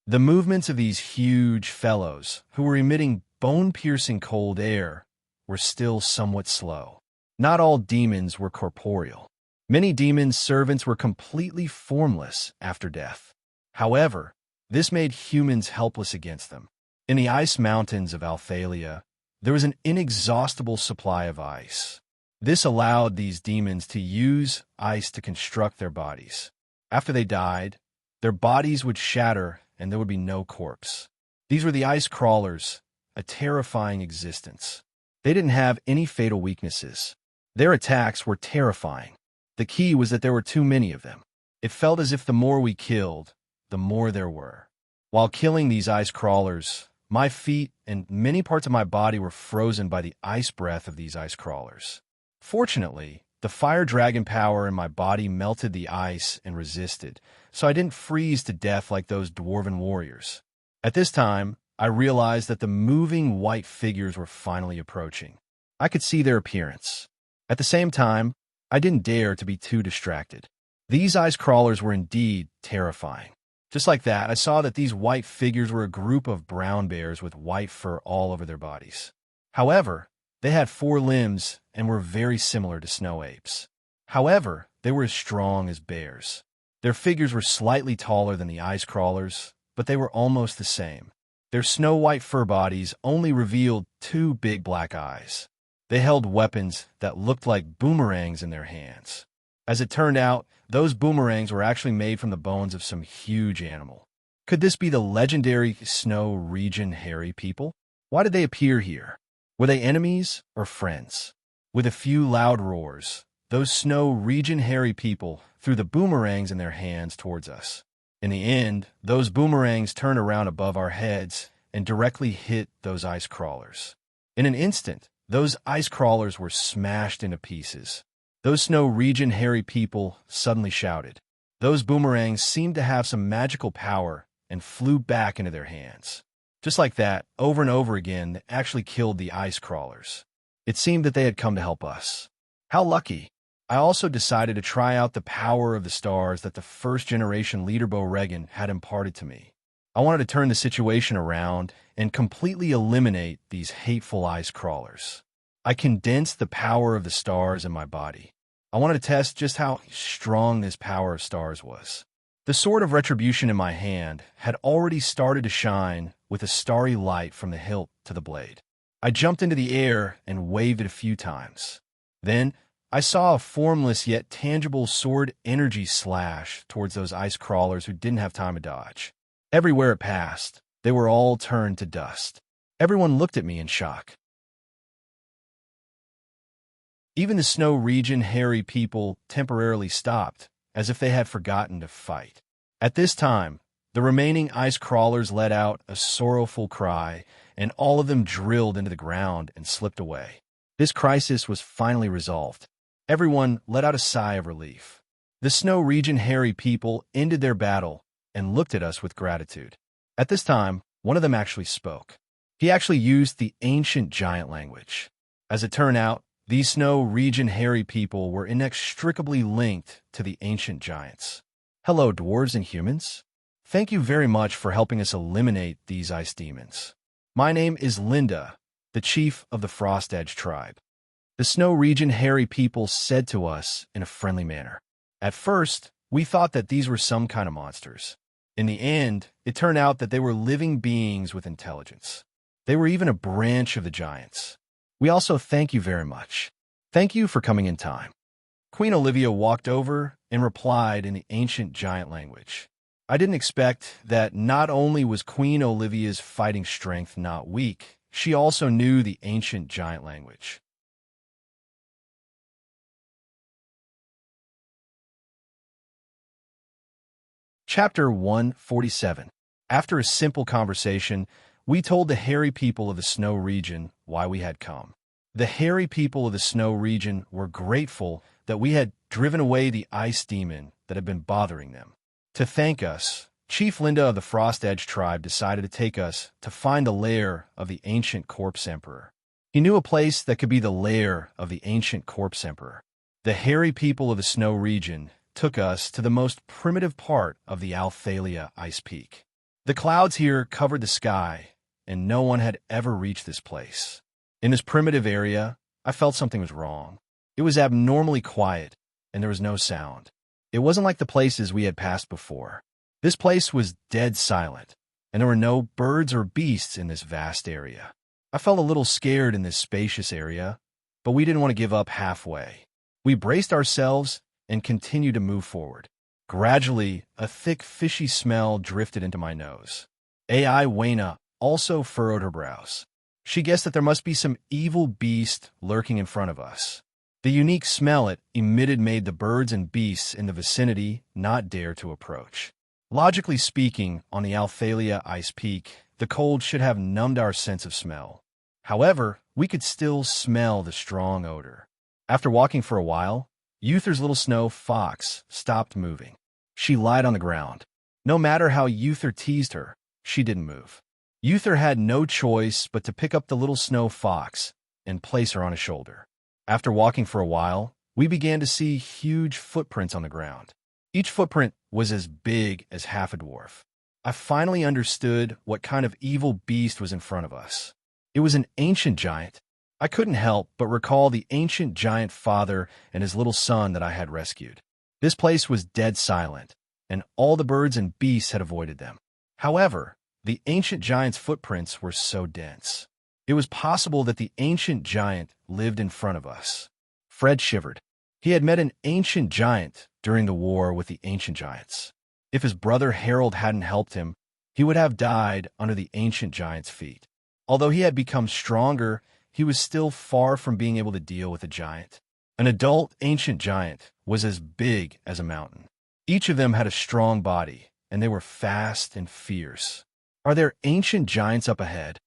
The movements of these huge fellows, who were emitting bone-piercing cold air were still somewhat slow. Not all demons were corporeal. Many demons' servants were completely formless after death. However, this made humans helpless against them. In the ice mountains of Althalia, there was an inexhaustible supply of ice. This allowed these demons to use ice to construct their bodies. After they died, their bodies would shatter and there would be no corpse. These were the ice crawlers, a terrifying existence. They didn't have any fatal weaknesses. Their attacks were terrifying. The key was that there were too many of them. It felt as if the more we killed, the more there were. While killing these ice crawlers, my feet and many parts of my body were frozen by the ice breath of these ice crawlers. Fortunately, the fire dragon power in my body melted the ice and resisted, so I didn't freeze to death like those dwarven warriors. At this time, I realized that the moving white figures were finally approaching. I could see their appearance. At the same time, I didn't dare to be too distracted. These ice crawlers were indeed terrifying. Just like that, I saw that these white figures were a group of brown bears with white fur all over their bodies. However, they had 4 limbs and were very similar to snow apes. However, they were as strong as bears. Their figures were slightly taller than the ice crawlers, but they were almost the same. Their snow-white fur bodies only revealed 2 big black eyes. They held weapons that looked like boomerangs in their hands. As it turned out, those boomerangs were actually made from the bones of some huge animal. Could this be the legendary Snow Region hairy people? Why did they appear here? Were they enemies or friends? With a few loud roars, those Snow Region hairy people threw the boomerangs in their hands towards us. In the end, those boomerangs turned around above our heads and directly hit those ice crawlers. In an instant, those ice crawlers were smashed into pieces. Those Snow Region hairy people suddenly shouted. Those boomerangs seemed to have some magical power and flew back into their hands. Just like that, over and over again, they actually killed the ice crawlers. It seemed that they had come to help us. How lucky! I also decided to try out the power of the stars that the first-generation Leaderbow Regan had imparted to me. I wanted to turn the situation around and completely eliminate these hateful ice crawlers. I condensed the power of the stars in my body. I wanted to test just how strong this power of stars was. The sword of retribution in my hand had already started to shine with a starry light from the hilt to the blade. I jumped into the air and waved it a few times. Then, I saw a formless yet tangible sword energy slash towards those ice crawlers who didn't have time to dodge. Everywhere it passed, they were all turned to dust. Everyone looked at me in shock. Even the Snow Region hairy people temporarily stopped, as if they had forgotten to fight. At this time, the remaining ice crawlers let out a sorrowful cry, and all of them drilled into the ground and slipped away. This crisis was finally resolved. Everyone let out a sigh of relief. The Snow Region hairy people ended their battle and looked at us with gratitude. At this time, one of them actually spoke. He actually used the ancient giant language. As it turned out, these Snow Region hairy people were inextricably linked to the ancient giants. Hello, dwarves and humans. Thank you very much for helping us eliminate these ice demons. My name is Linda, the chief of the Frost Edge tribe. The Snow Region hairy people said to us in a friendly manner. At first, we thought that these were some kind of monsters. In the end, it turned out that they were living beings with intelligence. They were even a branch of the giants. We also thank you very much. Thank you for coming in time. Queen Olivia walked over and replied in the ancient giant language. I didn't expect that not only was Queen Olivia's fighting strength not weak, she also knew the ancient giant language. Chapter 147. After a simple conversation, we told the hairy people of the Snow Region why we had come. The hairy people of the Snow Region were grateful that we had driven away the ice demon that had been bothering them. To thank us, Chief Linda of the Frost Edge tribe decided to take us to find the lair of the ancient Corpse Emperor. He knew a place that could be the lair of the ancient Corpse Emperor. The hairy people of the Snow Region took us to the most primitive part of the Althalia Ice Peak. The clouds here covered the sky, and no one had ever reached this place. In this primitive area, I felt something was wrong. It was abnormally quiet, and there was no sound. It wasn't like the places we had passed before. This place was dead silent, and there were no birds or beasts in this vast area. I felt a little scared in this spacious area, but we didn't want to give up halfway. We braced ourselves and continued to move forward. Gradually, a thick, fishy smell drifted into my nose. AI Wayna also furrowed her brows. She guessed that there must be some evil beast lurking in front of us. The unique smell it emitted made the birds and beasts in the vicinity not dare to approach. Logically speaking, on the Althalia Ice Peak, the cold should have numbed our sense of smell. However, we could still smell the strong odor. After walking for a while, Uther's little snow fox stopped moving. She lied on the ground. No matter how Uther teased her, she didn't move. Uther had no choice but to pick up the little snow fox and place her on his shoulder. After walking for a while, we began to see huge footprints on the ground. Each footprint was as big as half a dwarf. I finally understood what kind of evil beast was in front of us. It was an ancient giant. I couldn't help but recall the ancient giant father and his little son that I had rescued. This place was dead silent, and all the birds and beasts had avoided them. However, the ancient giant's footprints were so dense. It was possible that the ancient giant lived in front of us. Fred shivered. He had met an ancient giant during the war with the ancient giants. If his brother Harold hadn't helped him, he would have died under the ancient giant's feet. Although he had become stronger, he was still far from being able to deal with a giant. An adult ancient giant was as big as a mountain. Each of them had a strong body, and they were fast and fierce. "Are there ancient giants up ahead?"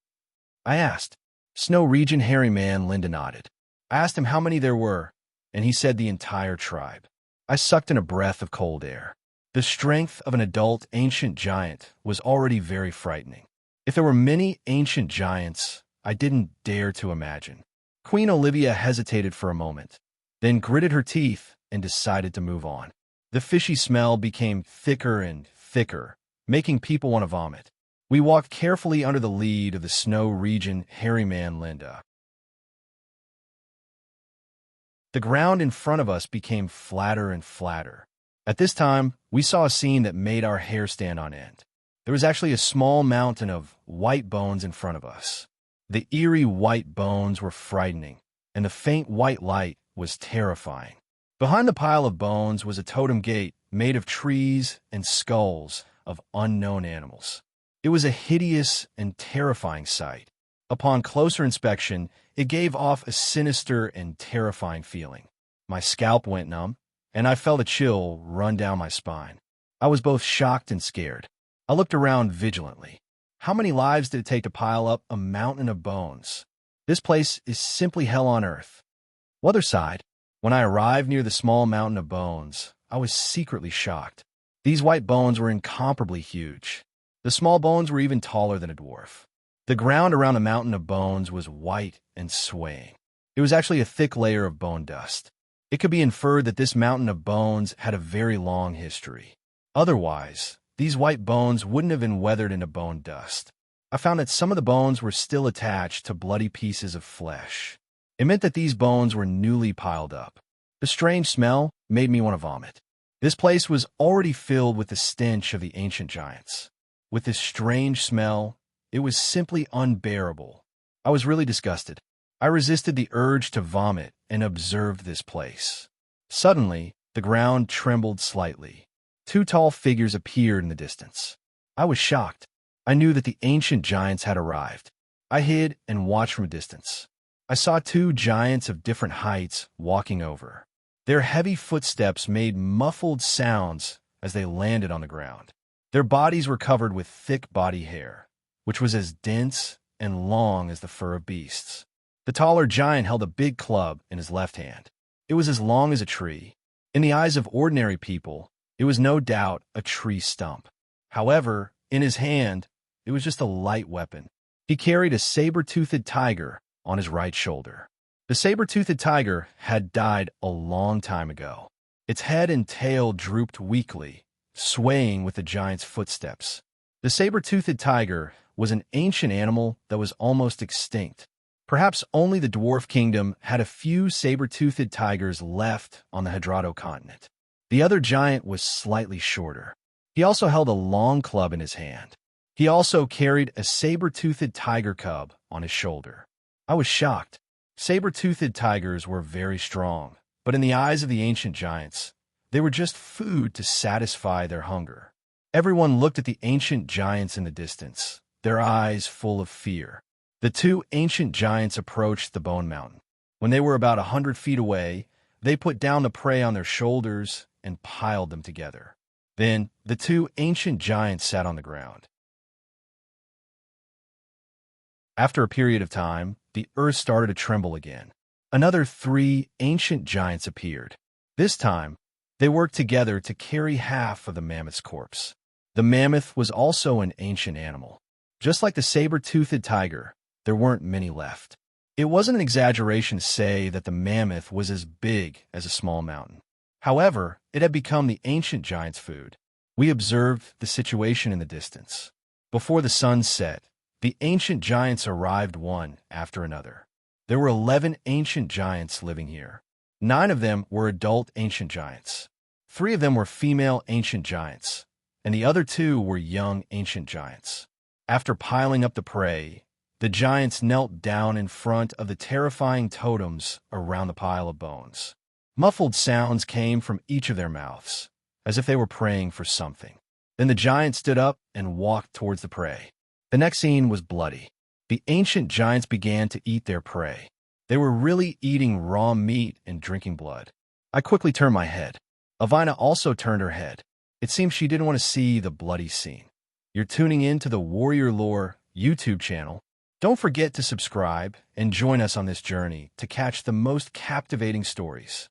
I asked. Snow Region Hairy Man Linda nodded. I asked him how many there were, and he said the entire tribe. I sucked in a breath of cold air. The strength of an adult ancient giant was already very frightening. If there were many ancient giants, I didn't dare to imagine. Queen Olivia hesitated for a moment, then gritted her teeth and decided to move on. The fishy smell became thicker and thicker, making people want to vomit. We walked carefully under the lead of the Snow Region Hairy Man Linda. The ground in front of us became flatter and flatter. At this time, we saw a scene that made our hair stand on end. There was actually a small mountain of white bones in front of us. The eerie white bones were frightening, and the faint white light was terrifying. Behind the pile of bones was a totem gate made of trees and skulls of unknown animals. It was a hideous and terrifying sight. Upon closer inspection, it gave off a sinister and terrifying feeling. My scalp went numb, and I felt a chill run down my spine. I was both shocked and scared. I looked around vigilantly. How many lives did it take to pile up a mountain of bones? This place is simply hell on earth. Other side, when I arrived near the small mountain of bones, I was secretly shocked. These white bones were incomparably huge. The small bones were even taller than a dwarf. The ground around the mountain of bones was white and swaying. It was actually a thick layer of bone dust. It could be inferred that this mountain of bones had a very long history. Otherwise, these white bones wouldn't have been weathered into bone dust. I found that some of the bones were still attached to bloody pieces of flesh. It meant that these bones were newly piled up. The strange smell made me want to vomit. This place was already filled with the stench of the ancient giants. With this strange smell, it was simply unbearable. I was really disgusted. I resisted the urge to vomit and observed this place. Suddenly, the ground trembled slightly. Two tall figures appeared in the distance. I was shocked. I knew that the ancient giants had arrived. I hid and watched from a distance. I saw two giants of different heights walking over. Their heavy footsteps made muffled sounds as they landed on the ground. Their bodies were covered with thick body hair, which was as dense and long as the fur of beasts. The taller giant held a big club in his left hand. It was as long as a tree. In the eyes of ordinary people, it was no doubt a tree stump. However, in his hand, it was just a light weapon. He carried a saber-toothed tiger on his right shoulder. The saber-toothed tiger had died a long time ago. Its head and tail drooped weakly, swaying with the giant's footsteps. The saber-toothed tiger was an ancient animal that was almost extinct. Perhaps only the dwarf kingdom had a few saber-toothed tigers left on the Hadrado continent. The other giant was slightly shorter. He also held a long club in his hand. He also carried a saber-toothed tiger cub on his shoulder. I was shocked. Saber-toothed tigers were very strong, but in the eyes of the ancient giants, they were just food to satisfy their hunger. Everyone looked at the ancient giants in the distance, their eyes full of fear. The two ancient giants approached the bone mountain. When they were about 100 feet away, they put down the prey on their shoulders and piled them together. Then the two ancient giants sat on the ground. After a period of time, the earth started to tremble again. Another 3 ancient giants appeared. This time, they worked together to carry half of the mammoth's corpse. The mammoth was also an ancient animal. Just like the saber-toothed tiger, there weren't many left. It wasn't an exaggeration to say that the mammoth was as big as a small mountain. However, it had become the ancient giant's food. We observed the situation in the distance. Before the sun set, the ancient giants arrived one after another. There were 11 ancient giants living here. 9 of them were adult ancient giants. 3 of them were female ancient giants, and the other 2 were young ancient giants. After piling up the prey, the giants knelt down in front of the terrifying totems around the pile of bones. Muffled sounds came from each of their mouths, as if they were praying for something. Then the giant stood up and walked towards the prey. The next scene was bloody. The ancient giants began to eat their prey. They were really eating raw meat and drinking blood. I quickly turned my head. Avina also turned her head. It seemed she didn't want to see the bloody scene. You're tuning in to the Warrior Lore YouTube channel. Don't forget to subscribe and join us on this journey to catch the most captivating stories.